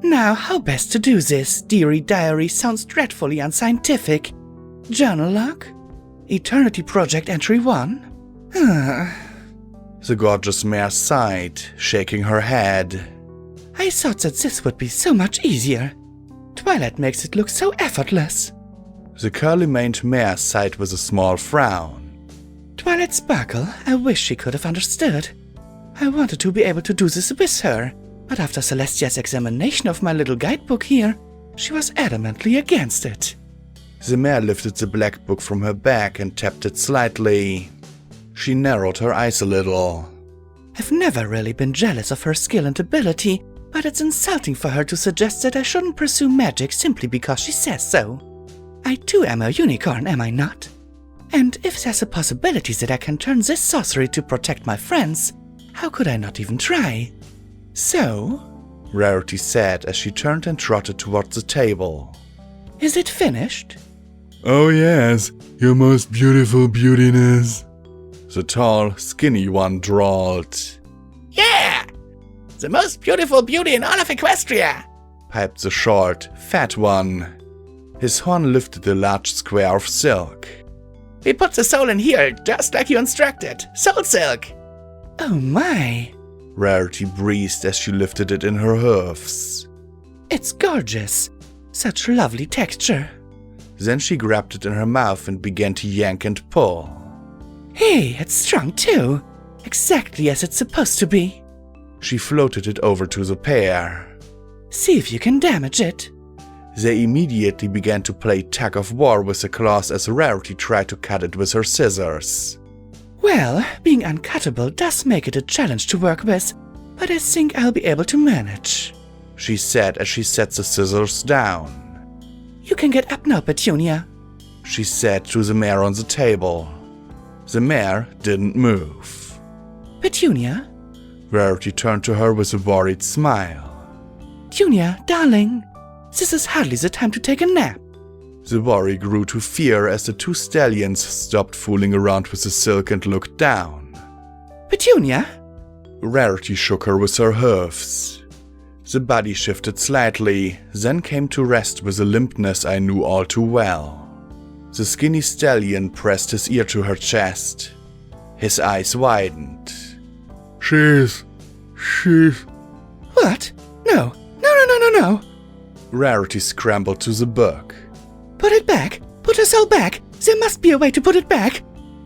Now how best to do this? Deary diary sounds dreadfully unscientific. Journal log? Eternity Project Entry 1? The gorgeous mare sighed, shaking her head. I thought that this would be so much easier. Twilight makes it look so effortless. The curly-maned mare sighed with a small frown. Twilight Sparkle, I wish she could have understood. I wanted to be able to do this with her, but after Celestia's examination of my little guidebook here, she was adamantly against it. The mare lifted the black book from her back and tapped it slightly. She narrowed her eyes a little. I've never really been jealous of her skill and ability, but it's insulting for her to suggest that I shouldn't pursue magic simply because she says so. I too am a unicorn, am I not? And if there's a possibility that I can turn this sorcery to protect my friends, how could I not even try? So, Rarity said as she turned and trotted towards the table. Is it finished? Oh yes, your most beautiful beautiness. The tall, skinny one drawled. Yeah! The most beautiful beauty in all of Equestria! Piped the short, fat one. His horn lifted a large square of silk. We put the soul in here, just like you instructed. Soul silk! Oh my! Rarity breathed as she lifted it in her hoofs. It's gorgeous. Such lovely texture. Then she grabbed it in her mouth and began to yank and pull. Hey, it's strong too. Exactly as it's supposed to be. She floated it over to the pair. See if you can damage it. They immediately began to play tug of war with the claws as Rarity tried to cut it with her scissors. Well, being uncuttable does make it a challenge to work with, but I think I'll be able to manage, she said as she set the scissors down. You can get up now, Petunia, she said to the mare on the table. The mare didn't move. Petunia? Rarity turned to her with a worried smile. Petunia, darling, this is hardly the time to take a nap. The worry grew to fear as the two stallions stopped fooling around with the silk and looked down. Petunia? Rarity shook her with her hooves. The body shifted slightly, then came to rest with a limpness I knew all too well. The skinny stallion pressed his ear to her chest. His eyes widened. She's... What? No. No. Rarity scrambled to the book. Put it back! Put us all back! There must be a way to put it back!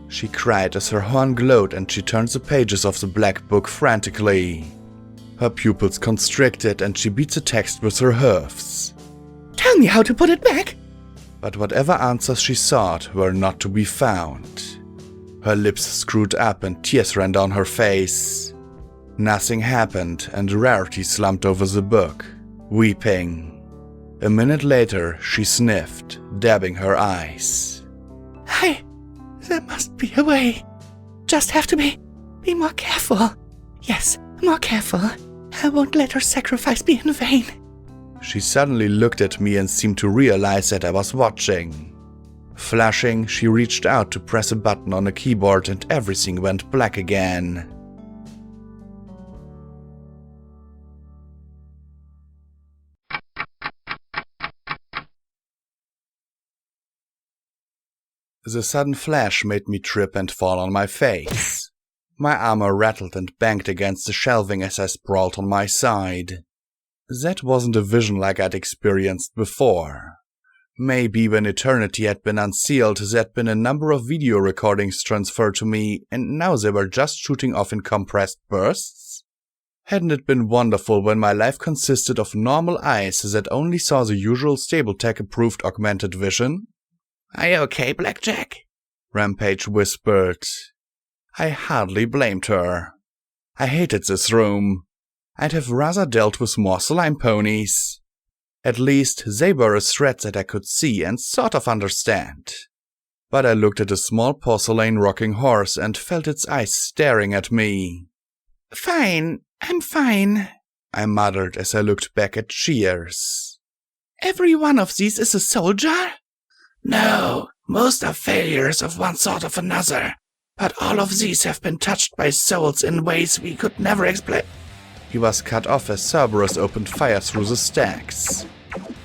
She cried as her horn glowed and she turned the pages of the black book frantically. Her pupils constricted and she beat the text with her hooves. Tell me how to put it back! But whatever answers she sought were not to be found. Her lips screwed up and tears ran down her face. Nothing happened and Rarity slumped over the book, weeping. A minute later, she sniffed, dabbing her eyes. There must be a way. Just have to be more careful. Yes, more careful. I won't let her sacrifice be in vain. She suddenly looked at me and seemed to realize that I was watching. Flushing, she reached out to press a button on a keyboard and everything went black again. The sudden flash made me trip and fall on my face. My armor rattled and banged against the shelving as I sprawled on my side. That wasn't a vision like I'd experienced before. Maybe when Eternity had been unsealed, there'd been a number of video recordings transferred to me, and now they were just shooting off in compressed bursts? Hadn't it been wonderful when my life consisted of normal eyes that only saw the usual Stable-Tech-approved augmented vision? Are you okay, Blackjack? Rampage whispered. I hardly blamed her. I hated this room. I'd have rather dealt with more slime ponies. At least they were a threat that I could see and sort of understand. But I looked at a small porcelain rocking horse and felt its eyes staring at me. Fine, I'm fine, I muttered as I looked back at Shears. Every one of these is a soldier? No, most are failures of one sort or another, but all of these have been touched by souls in ways we could never explain. He was cut off as Cerberus opened fire through the stacks.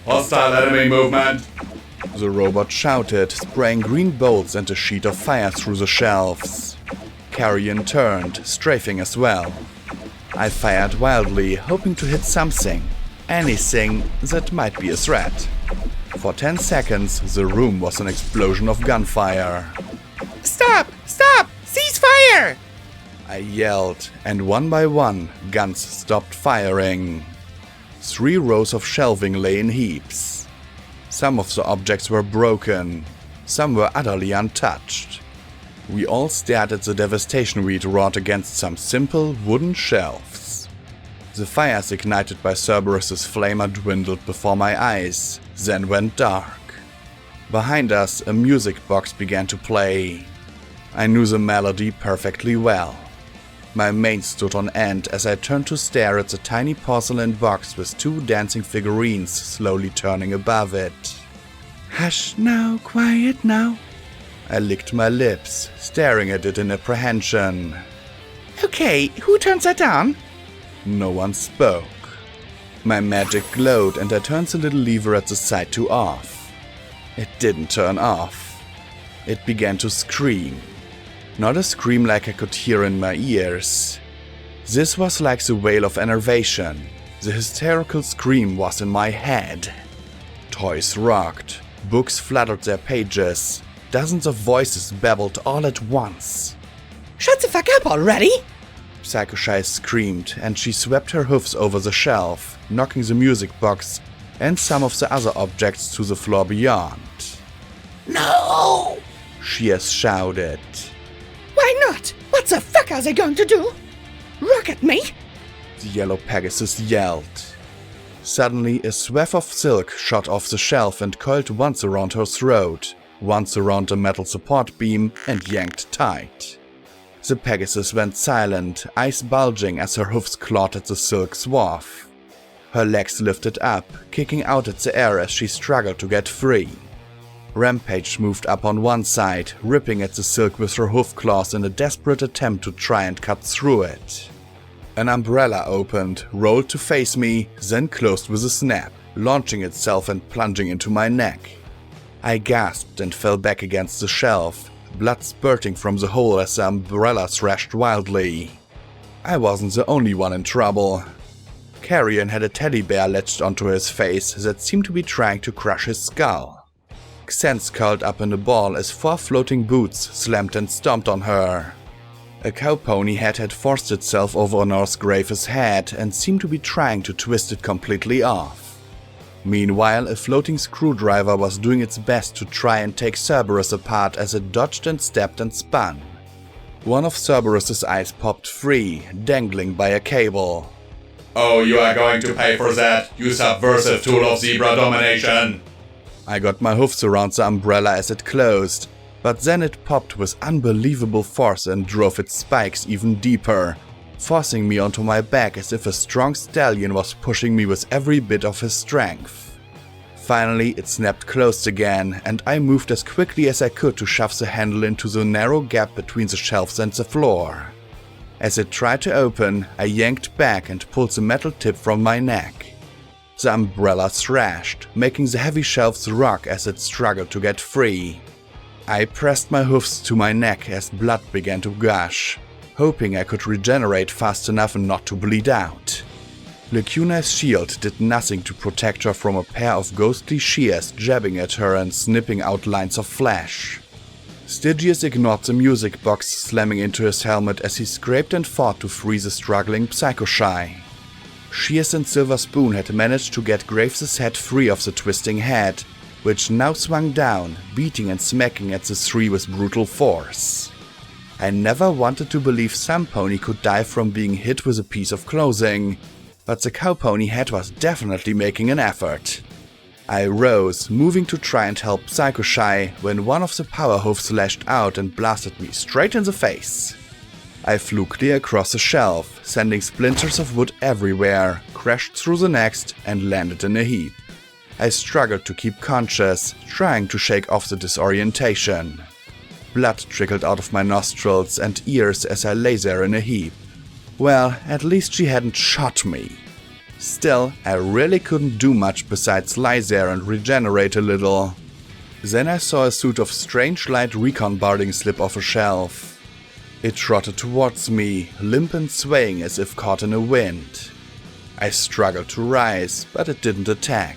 Hostile enemy movement! The robot shouted, spraying green bolts and a sheet of fire through the shelves. Carrion turned, strafing as well. I fired wildly, hoping to hit something. Anything that might be a threat. For 10 seconds, the room was an explosion of gunfire. Stop! Stop! Cease fire! I yelled, and one by one, guns stopped firing. 3 rows of shelving lay in heaps. Some of the objects were broken, some were utterly untouched. We all stared at the devastation we'd wrought against some simple wooden shelves. The fires ignited by Cerberus's flamer dwindled before my eyes, then went dark. Behind us, a music box began to play. I knew the melody perfectly well. My mane stood on end as I turned to stare at the tiny porcelain box with 2 dancing figurines slowly turning above it. Hush now, quiet now. I licked my lips, staring at it in apprehension. Okay, who turns that on? No one spoke. My magic glowed and I turned the little lever at the side to off. It didn't turn off. It began to scream. Not a scream like I could hear in my ears. This was like the wail of enervation, The hysterical scream was in my head. Toys rocked, books fluttered their pages, dozens of voices babbled all at once. Shut the fuck up already! Psycho Shy screamed, and she swept her hoofs over the shelf, knocking the music box and some of the other objects to the floor beyond. No! Shears shouted. Why not? What the fuck are they going to do? Rock at me? The yellow Pegasus yelled. Suddenly, a swath of silk shot off the shelf and coiled once around her throat, once around a metal support beam, and yanked tight. The Pegasus went silent, eyes bulging as her hoofs clawed at the silk swath. Her legs lifted up, kicking out at the air as she struggled to get free. Rampage moved up on one side, ripping at the silk with her hoof claws in a desperate attempt to try and cut through it. An umbrella opened, rolled to face me, then closed with a snap, launching itself and plunging into my neck. I gasped and fell back against the shelf, blood spurting from the hole as the umbrella thrashed wildly. I wasn't the only one in trouble. Carrion had a teddy bear latched onto his face that seemed to be trying to crush his skull. Xen's curled up in a ball as 4 floating boots slammed and stomped on her. A cow pony head had forced itself over Honor's Grave's head and seemed to be trying to twist it completely off. Meanwhile, a floating screwdriver was doing its best to try and take Cerberus apart as it dodged and stepped and spun. One of Cerberus's eyes popped free, dangling by a cable. Oh, you are going to pay for that, you subversive tool of zebra domination! I got my hoofs around the umbrella as it closed, but then it popped with unbelievable force and drove its spikes even deeper, forcing me onto my back as if a strong stallion was pushing me with every bit of his strength. Finally, it snapped closed again, and I moved as quickly as I could to shove the handle into the narrow gap between the shelves and the floor. As it tried to open, I yanked back and pulled the metal tip from my neck. The umbrella thrashed, making the heavy shelves rock as it struggled to get free. I pressed my hoofs to my neck as blood began to gush, hoping I could regenerate fast enough and not to bleed out. Lacuna's shield did nothing to protect her from a pair of ghostly shears jabbing at her and snipping out lines of flesh. Stygius ignored the music box slamming into his helmet as he scraped and fought to free the struggling Psycho Shy. Shears and Silver Spoon had managed to get Graves' head free of the twisting head, which now swung down, beating and smacking at the 3 with brutal force. I never wanted to believe some pony could die from being hit with a piece of clothing, but the cow pony head was definitely making an effort. I rose, moving to try and help Psycho Shy, when one of the power hoofs lashed out and blasted me straight in the face. I flew clear across the shelf, sending splinters of wood everywhere, crashed through the next, and landed in a heap. I struggled to keep conscious, trying to shake off the disorientation. Blood trickled out of my nostrils and ears as I lay there in a heap. Well, at least she hadn't shot me. Still, I really couldn't do much besides lie there and regenerate a little. Then I saw a suit of strange light recon barding slip off a shelf. It trotted towards me, limp and swaying as if caught in a wind. I struggled to rise, but it didn't attack.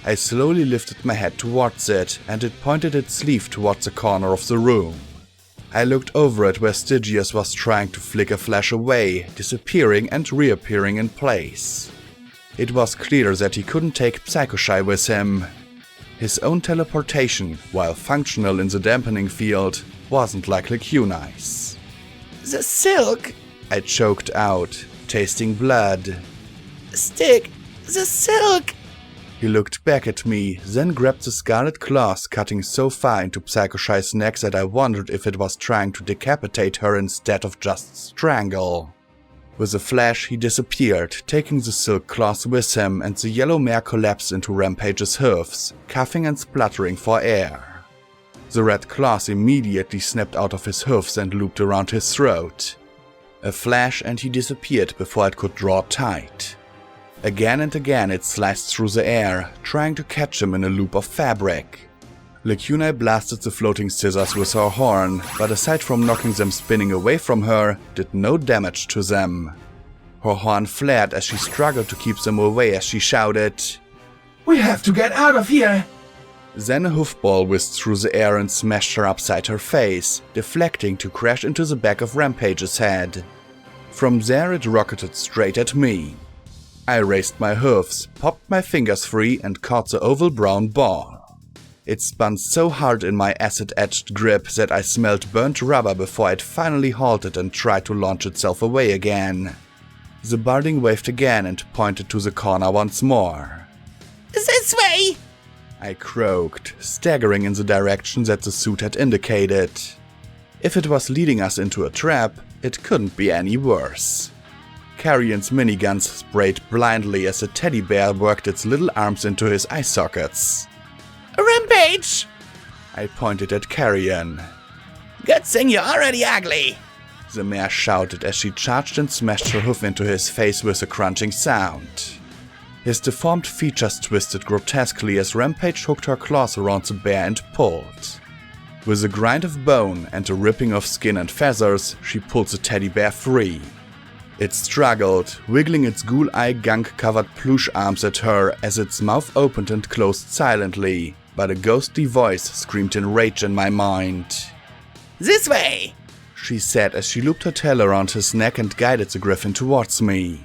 I slowly lifted my head towards it, and it pointed its sleeve towards the corner of the room. I looked over at where Stygius was trying to flick a flash away, disappearing and reappearing in place. It was clear that he couldn't take Psycho Shy with him. His own teleportation, while functional in the dampening field, wasn't like Lacuni's. The silk! I choked out, tasting blood. Stick! The silk! He looked back at me, then grabbed the scarlet claws cutting so far into Psycho Shy's neck that I wondered if it was trying to decapitate her instead of just strangle. With a flash, he disappeared, taking the silk claws with him, and the yellow mare collapsed into Rampage's hoofs, coughing and spluttering for air. The red claws immediately snapped out of his hoofs and looped around his throat. A flash and he disappeared before it could draw tight. Again and again it sliced through the air, trying to catch him in a loop of fabric. Lacuna blasted the floating scissors with her horn, but aside from knocking them spinning away from her, did no damage to them. Her horn flared as she struggled to keep them away as she shouted, We have to get out of here! Then a hoofball whizzed through the air and smashed her upside her face, deflecting to crash into the back of Rampage's head. From there it rocketed straight at me. I raised my hoofs, popped my fingers free and caught the oval brown ball. It spun so hard in my acid-edged grip that I smelled burnt rubber before it finally halted and tried to launch itself away again. The barding waved again and pointed to the corner once more. This way! I croaked, staggering in the direction that the suit had indicated. If it was leading us into a trap, it couldn't be any worse. Carrion's miniguns sprayed blindly as a teddy bear worked its little arms into his eye sockets. Rampage! I pointed at Carrion. Good thing you're already ugly! The mare shouted as she charged and smashed her hoof into his face with a crunching sound. His deformed features twisted grotesquely as Rampage hooked her claws around the bear and pulled. With a grind of bone and a ripping of skin and feathers, she pulled the teddy bear free. It struggled, wiggling its ghoul-eye gunk-covered plush arms at her as its mouth opened and closed silently, but a ghostly voice screamed in rage in my mind. This way! She said as she looped her tail around his neck and guided the griffin towards me.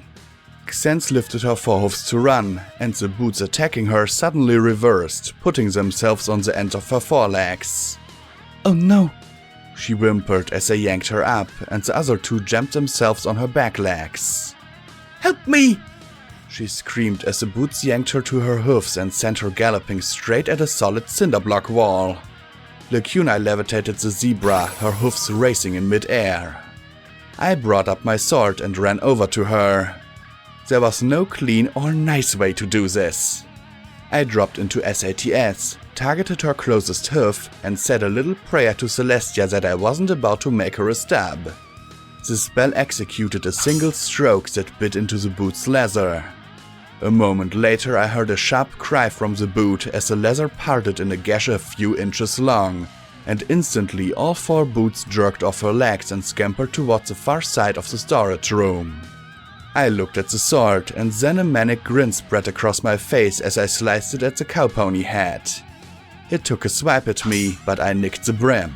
Xen's lifted her forehoofs to run, and the boots attacking her suddenly reversed, putting themselves on the ends of her forelegs. Oh no! She whimpered as they yanked her up, and the other two jammed themselves on her back legs. Help me! She screamed as the boots yanked her to her hoofs and sent her galloping straight at a solid cinder block wall. Lacuna levitated the zebra, her hoofs racing in mid-air. I brought up my sword and ran over to her. There was no clean or nice way to do this. I dropped into SATS, targeted her closest hoof, and said a little prayer to Celestia that I wasn't about to make her a stab. The spell executed a single stroke that bit into the boot's leather. A moment later I heard a sharp cry from the boot as the leather parted in a gash a few inches long, and instantly all four boots jerked off her legs and scampered towards the far side of the storage room. I looked at the sword, and then a manic grin spread across my face as I sliced it at the cowpony head. It took a swipe at me, but I nicked the brim.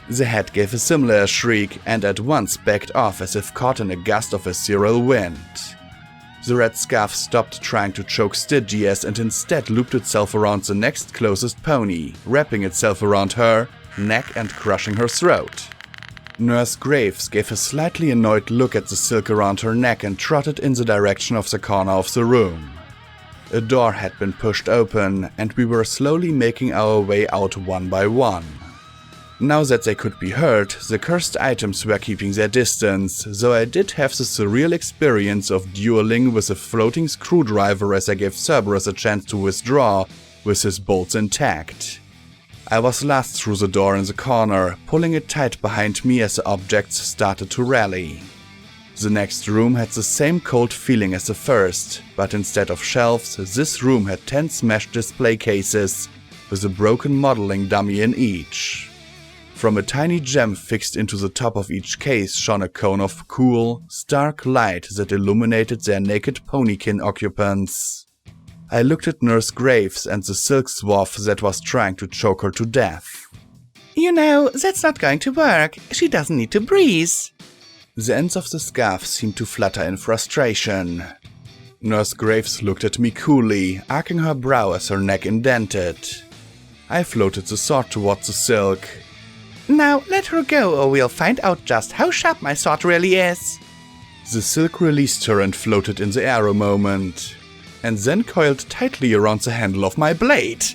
The head gave a similar shriek and at once backed off as if caught in a gust of ethereal wind. The red scarf stopped trying to choke Stygius and instead looped itself around the next closest pony, wrapping itself around her neck and crushing her throat. Nurse Graves gave a slightly annoyed look at the silk around her neck and trotted in the direction of the corner of the room. A door had been pushed open, and we were slowly making our way out one by one. Now that they could be heard, the cursed items were keeping their distance, though I did have the surreal experience of dueling with a floating screwdriver as I gave Cerberus a chance to withdraw, with his bolts intact. I was last through the door in the corner, pulling it tight behind me as the objects started to rally. The next room had the same cold feeling as the first, but instead of shelves, this room had 10 smashed display cases, with a broken modeling dummy in each. From a tiny gem fixed into the top of each case shone a cone of cool, stark light that illuminated their naked ponykin occupants. I looked at Nurse Graves and the silk swath that was trying to choke her to death. You know, that's not going to work. She doesn't need to breathe. The ends of the scarf seemed to flutter in frustration. Nurse Graves looked at me coolly, arcing her brow as her neck indented. I floated the sword towards the silk. Now let her go or we'll find out just how sharp my sword really is. The silk released her and floated in the air a moment, and then coiled tightly around the handle of my blade.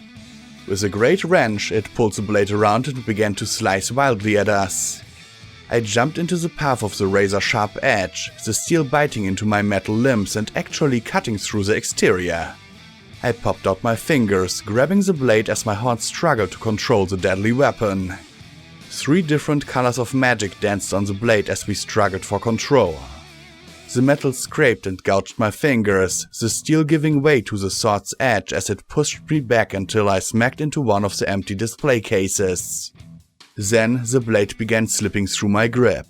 With a great wrench, it pulled the blade around and began to slice wildly at us. I jumped into the path of the razor-sharp edge, the steel biting into my metal limbs and actually cutting through the exterior. I popped out my fingers, grabbing the blade as my heart struggled to control the deadly weapon. 3 different colors of magic danced on the blade as we struggled for control. The metal scraped and gouged my fingers, the steel giving way to the sword's edge as it pushed me back until I smacked into one of the empty display cases. Then the blade began slipping through my grip.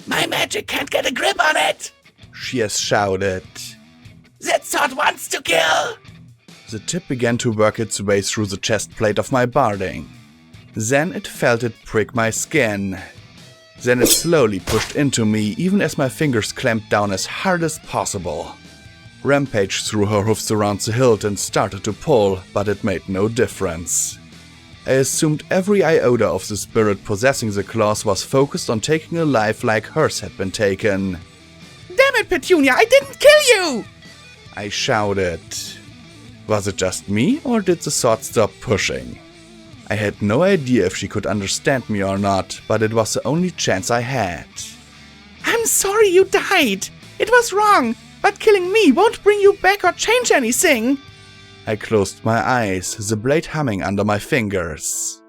My magic can't get a grip on it! she has shouted. That sword wants to kill! The tip began to work its way through the chest plate of my barding. Then it felt it prick my skin. Then it slowly pushed into me, even as my fingers clamped down as hard as possible. Rampage threw her hoofs around the hilt and started to pull, but it made no difference. I assumed every iota of the spirit possessing the claws was focused on taking a life like hers had been taken. Damn it, Petunia, I didn't kill you! I shouted. Was it just me, or did the sword stop pushing? I had no idea if she could understand me or not, but it was the only chance I had. I'm sorry you died. It was wrong, but killing me won't bring you back or change anything. I closed my eyes, the blade humming under my fingers.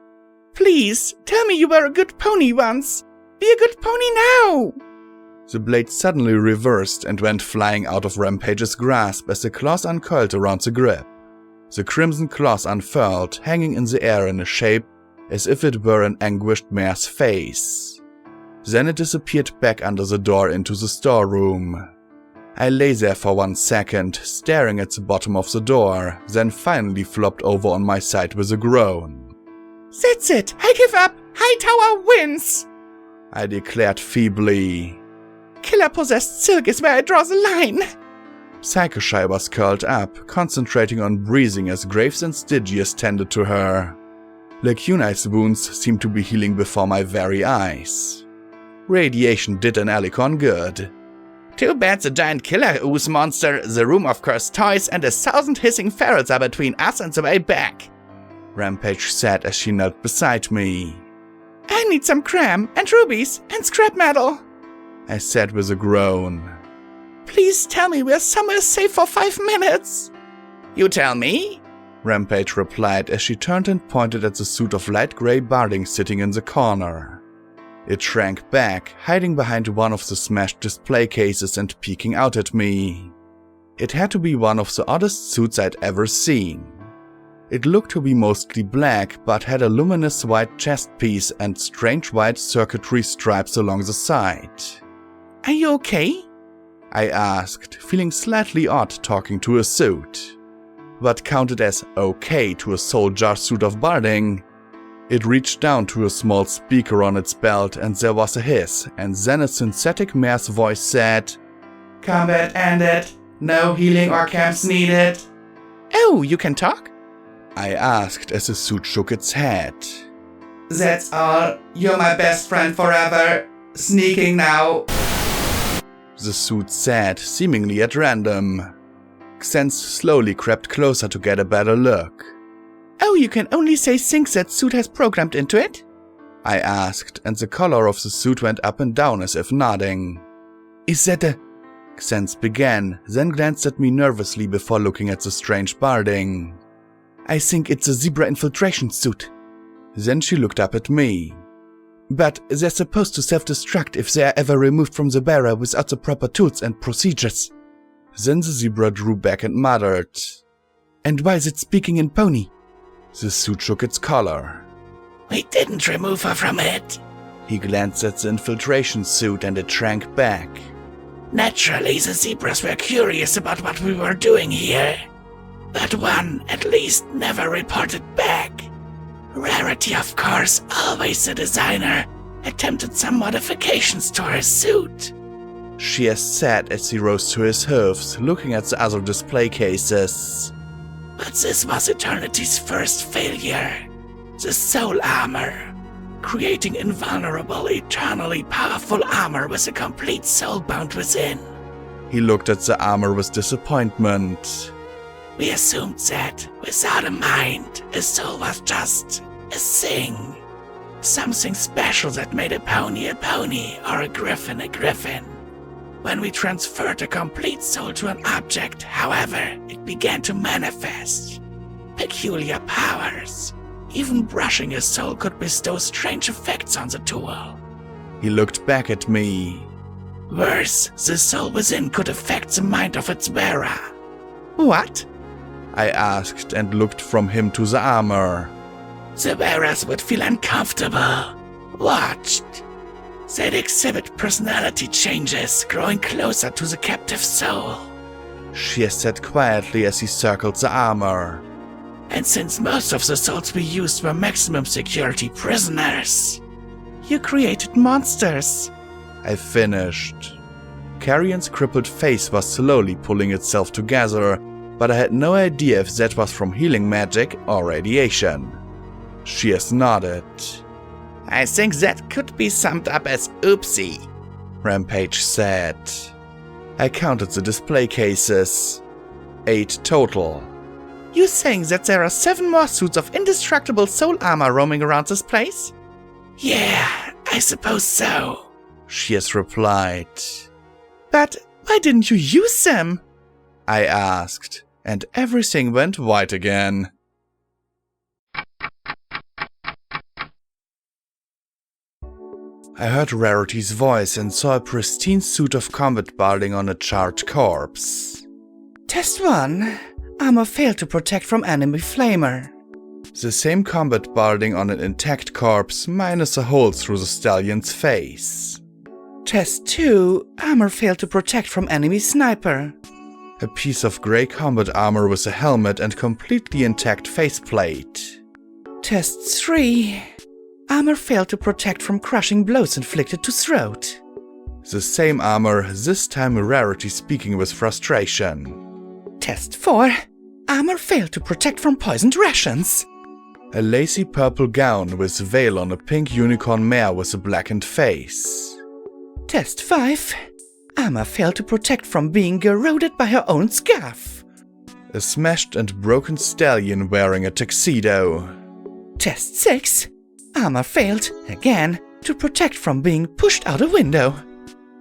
Please, tell me you were a good pony once. Be a good pony now! The blade suddenly reversed and went flying out of Rampage's grasp as the claws uncoiled around the grip. The crimson claws unfurled, hanging in the air in a shape as if it were an anguished mare's face. Then it disappeared back under the door into the storeroom. I lay there for 1 second, staring at the bottom of the door, then finally flopped over on my side with a groan. That's it! I give up! Hightower wins! I declared feebly. Killer-possessed silk is where I draw the line! Psychoshy was curled up, concentrating on breathing as Graves and Stygius tended to her. Lacuni's wounds seemed to be healing before my very eyes. Radiation did an Alicon good. Too bad the giant killer ooze monster, the room of cursed toys, and 1,000 hissing ferals are between us and the way back. Rampage said as she knelt beside me. I need some cram, and rubies, and scrap metal, I said with a groan. Please tell me we're somewhere safe for 5 minutes. You tell me? Rampage replied as she turned and pointed at the suit of light grey barding sitting in the corner. It shrank back, hiding behind one of the smashed display cases and peeking out at me. It had to be one of the oddest suits I'd ever seen. It looked to be mostly black, but had a luminous white chest piece and strange white circuitry stripes along the side. Are you okay? I asked, feeling slightly odd talking to a suit. What counted as okay to a soul-jar suit of barding? It reached down to a small speaker on its belt and there was a hiss, and then a synthetic mare's voice said, Combat ended. No healing or camps needed. Oh, you can talk? I asked as the suit shook its head. That's all. You're my best friend forever. Sneaking now. The suit said, seemingly at random. Xense slowly crept closer to get a better look. Oh, you can only say things that suit has programmed into it? I asked, and the color of the suit went up and down as if nodding. Is that a... Xense began, then glanced at me nervously before looking at the strange barding. I think it's a zebra infiltration suit. Then she looked up at me. But they're supposed to self-destruct if they are ever removed from the bearer without the proper tools and procedures. Then the zebra drew back and muttered. And why is it speaking in pony? The suit shook its collar. We didn't remove her from it. He glanced at the infiltration suit and it shrank back. Naturally, the zebras were curious about what we were doing here. But one, at least, never reported back. Rarity, of course, always the designer attempted some modifications to her suit. She said as he rose to his hooves, looking at the other display cases. But this was Eternity's first failure. The soul armor. Creating invulnerable, eternally powerful armor with a complete soul bound within. He looked at the armor with disappointment. We assumed that, without a mind, a soul was just a thing. Something special that made a pony or a griffin a griffin. When we transferred a complete soul to an object, however, it began to manifest peculiar powers. Even brushing a soul could bestow strange effects on the tool. He looked back at me. Worse, the soul within could affect the mind of its wearer. What? I asked and looked from him to the armor. The wearers would feel uncomfortable, watched. They'd exhibit personality changes, growing closer to the captive soul. She said quietly as he circled the armor. And since most of the souls we used were maximum security prisoners, you created monsters. I finished. Carrion's crippled face was slowly pulling itself together, but I had no idea if that was from healing magic or radiation. She nodded. I think that could be summed up as oopsie, Rampage said. I counted the display cases. 8 total. You saying that there are 7 more suits of indestructible soul armor roaming around this place? Yeah, I suppose so, She replied. But why didn't you use them? I asked, and everything went white again. I heard Rarity's voice and saw a pristine suit of combat balding on a charred corpse. Test 1. Armor failed to protect from enemy flamer. The same combat balding on an intact corpse minus a hole through the stallion's face. Test 2. Armor failed to protect from enemy sniper. A piece of grey combat armor with a helmet and completely intact faceplate. Test 3. Armor failed to protect from crushing blows inflicted to throat. The same armor, this time Rarity speaking with frustration. Test 4. Armor failed to protect from poisoned rations. A lacy purple gown with veil on a pink unicorn mare with a blackened face. Test 5. Armor failed to protect from being eroded by her own scarf. A smashed and broken stallion wearing a tuxedo. Test 6. Armor failed, again, to protect from being pushed out a window.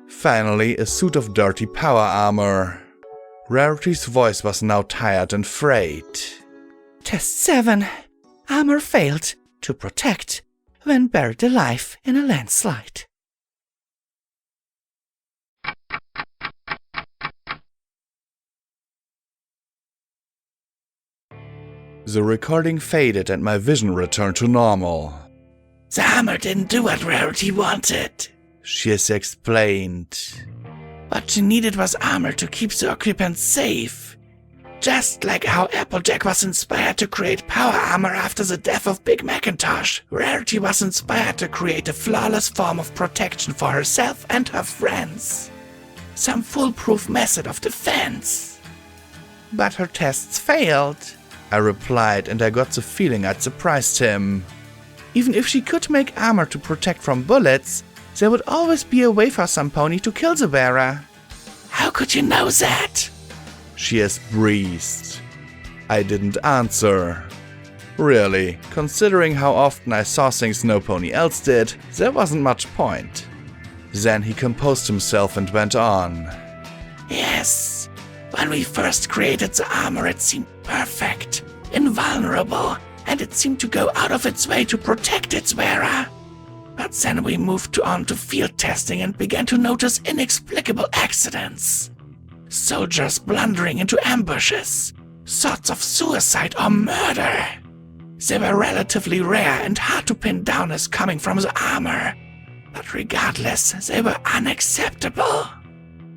Finally, a suit of dirty power armor. Rarity's voice was now tired and frayed. Test 7. Armor failed to protect when buried alive in a landslide. The recording faded and my vision returned to normal. The armor didn't do what Rarity wanted, She explained. What she needed was armor to keep the occupants safe. Just like how Applejack was inspired to create power armor after the death of Big Macintosh, Rarity was inspired to create a flawless form of protection for herself and her friends. Some foolproof method of defense. But her tests failed, I replied, and I got the feeling I'd surprised him. Even if she could make armor to protect from bullets, there would always be a way for some pony to kill the wearer. How could you know that? She breathed. I didn't answer. Really, considering how often I saw things no pony else did, there wasn't much point. Then he composed himself and went on. Yes, when we first created the armor it seemed perfect, invulnerable, and it seemed to go out of its way to protect its wearer. But then we moved on to field testing and began to notice inexplicable accidents. Soldiers blundering into ambushes, thoughts of suicide or murder. They were relatively rare and hard to pin down as coming from the armor, but regardless, they were unacceptable.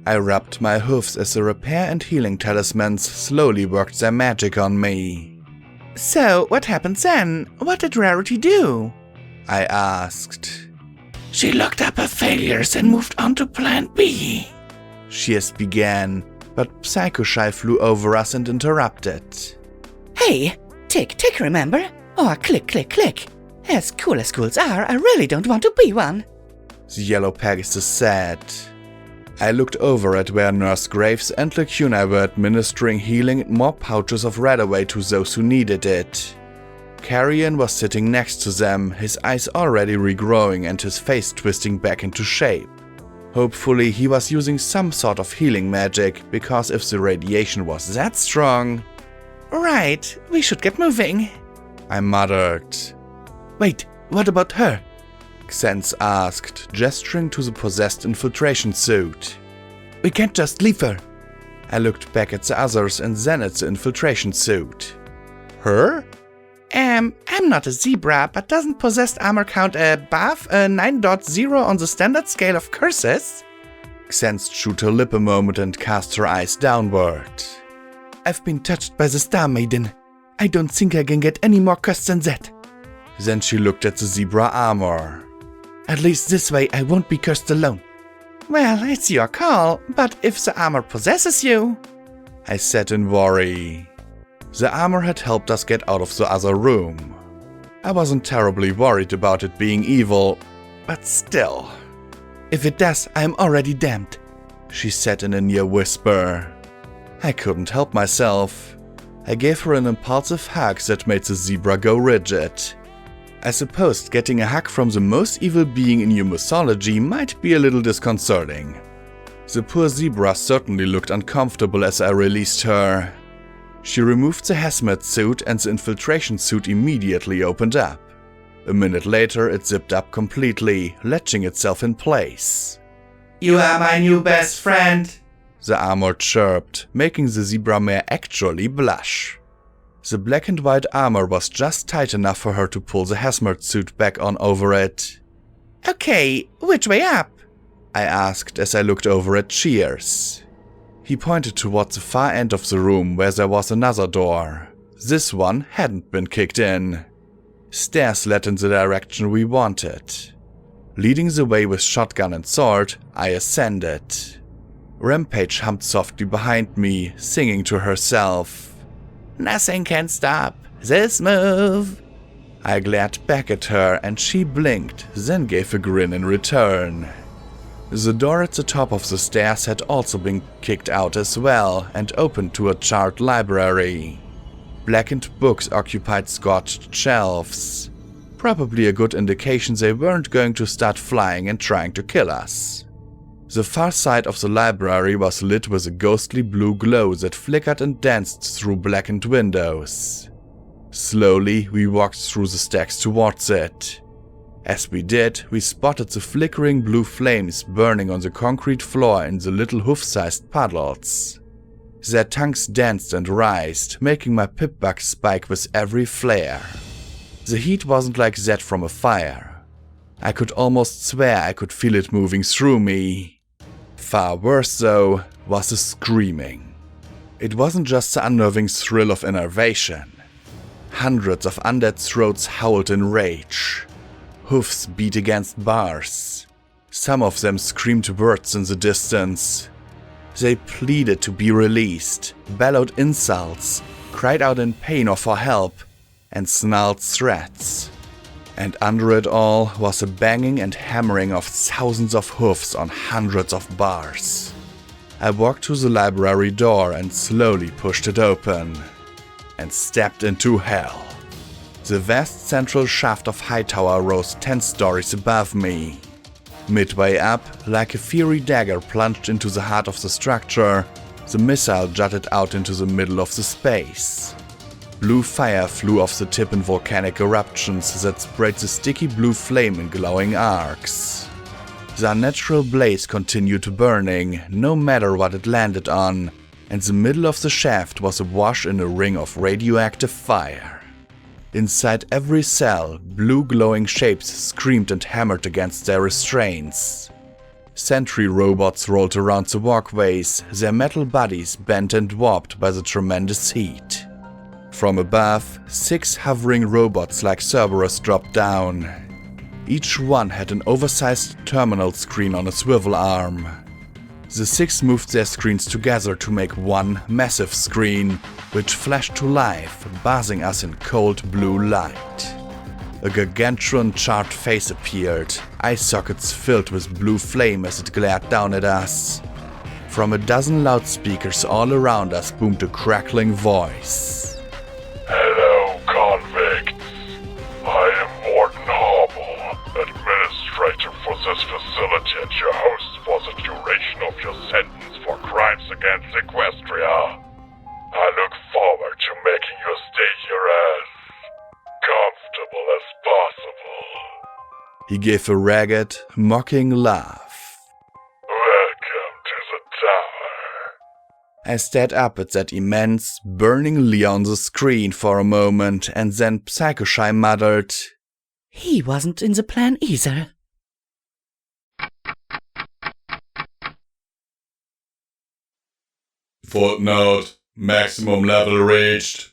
I rubbed my hoofs as the repair and healing talismans slowly worked their magic on me. So, what happened then? What did Rarity do? I asked. She looked up her failures and moved on to Plan B. She began, but Psycho-Shy flew over us and interrupted. Hey, tick, remember? Or click, click. As cool as schools are, I really don't want to be one. The yellow Pegasus said. I looked over at where Nurse Graves and Lacuna were administering healing and more pouches of Radaway to those who needed it. Carrion was sitting next to them, his eyes already regrowing and his face twisting back into shape. Hopefully he was using some sort of healing magic, because if the radiation was that strong... Right, we should get moving, I muttered. Wait, what about her? Xense asked, gesturing to the possessed infiltration suit. We can't just leave her. I looked back at the others and then at the infiltration suit. Her? I'm not a zebra, but doesn't possessed armor count above a 9.0 on the standard scale of curses? Xenst chewed her lip a moment and cast her eyes downward. I've been touched by the Star Maiden. I don't think I can get any more cursed than that. Then she looked at the zebra armor. At least this way I won't be cursed alone. Well, it's your call, but if the armor possesses you, I said in worry. The armor had helped us get out of the other room. I wasn't terribly worried about it being evil, but still. If it does, I am already damned, she said in a near whisper. I couldn't help myself. I gave her an impulsive hug that made the zebra go rigid. I supposed getting a hug from the most evil being in your mythology might be a little disconcerting. The poor zebra certainly looked uncomfortable as I released her. She removed the hazmat suit and the infiltration suit immediately opened up. A minute later it zipped up completely, latching itself in place. You are my new best friend, the armor chirped, making the zebra mare actually blush. The black and white armor was just tight enough for her to pull the hazmat suit back on over it. Okay, which way up? I asked as I looked over at Cheers. He pointed towards the far end of the room where there was another door. This one hadn't been kicked in. Stairs led in the direction we wanted. Leading the way with shotgun and sword, I ascended. Rampage hummed softly behind me, singing to herself. Nothing can stop this move. I glared back at her and she blinked, then gave a grin in return. The door at the top of the stairs had also been kicked out as well and opened to a charred library. Blackened books occupied scorched shelves. Probably a good indication they weren't going to start flying and trying to kill us. The far side of the library was lit with a ghostly blue glow that flickered and danced through blackened windows. Slowly, we walked through the stacks towards it. As we did, we spotted the flickering blue flames burning on the concrete floor in the little hoof-sized puddles. Their tongues danced and writhed, making my pip-bug spike with every flare. The heat wasn't like that from a fire. I could almost swear I could feel it moving through me. Far worse, though, was the screaming. It wasn't just the unnerving thrill of innervation. Hundreds of undead throats howled in rage. Hoofs beat against bars. Some of them screamed words in the distance. They pleaded to be released, bellowed insults, cried out in pain or for help, and snarled threats. And under it all was a banging and hammering of thousands of hoofs on hundreds of bars. I walked to the library door and slowly pushed it open, and stepped into hell. The vast central shaft of Hightower rose 10 stories above me. Midway up, like a fiery dagger plunged into the heart of the structure, the missile jutted out into the middle of the space. Blue fire flew off the tip in volcanic eruptions that sprayed the sticky blue flame in glowing arcs. The unnatural blaze continued burning, no matter what it landed on, and the middle of the shaft was awash in a ring of radioactive fire. Inside every cell, blue glowing shapes screamed and hammered against their restraints. Sentry robots rolled around the walkways, their metal bodies bent and warped by the tremendous heat. From above, 6 hovering robots like Cerberus dropped down. Each one had an oversized terminal screen on a swivel arm. The 6 moved their screens together to make one massive screen, which flashed to life, bathing us in cold blue light. A gargantuan charred face appeared, eye sockets filled with blue flame as it glared down at us. From a dozen loudspeakers all around us boomed a crackling voice. Hello, convicts. I am Warden Hobble, administrator for this facility and your host for the duration of your sentence for crimes against Equestria. I look forward to making your stay here as comfortable as possible. He gave a ragged, mocking laugh. Welcome to the tower. I stared up at that immense, burning Lee on the screen for a moment, and then Psychoshy muttered, He wasn't in the plan either. Footnote: maximum level reached.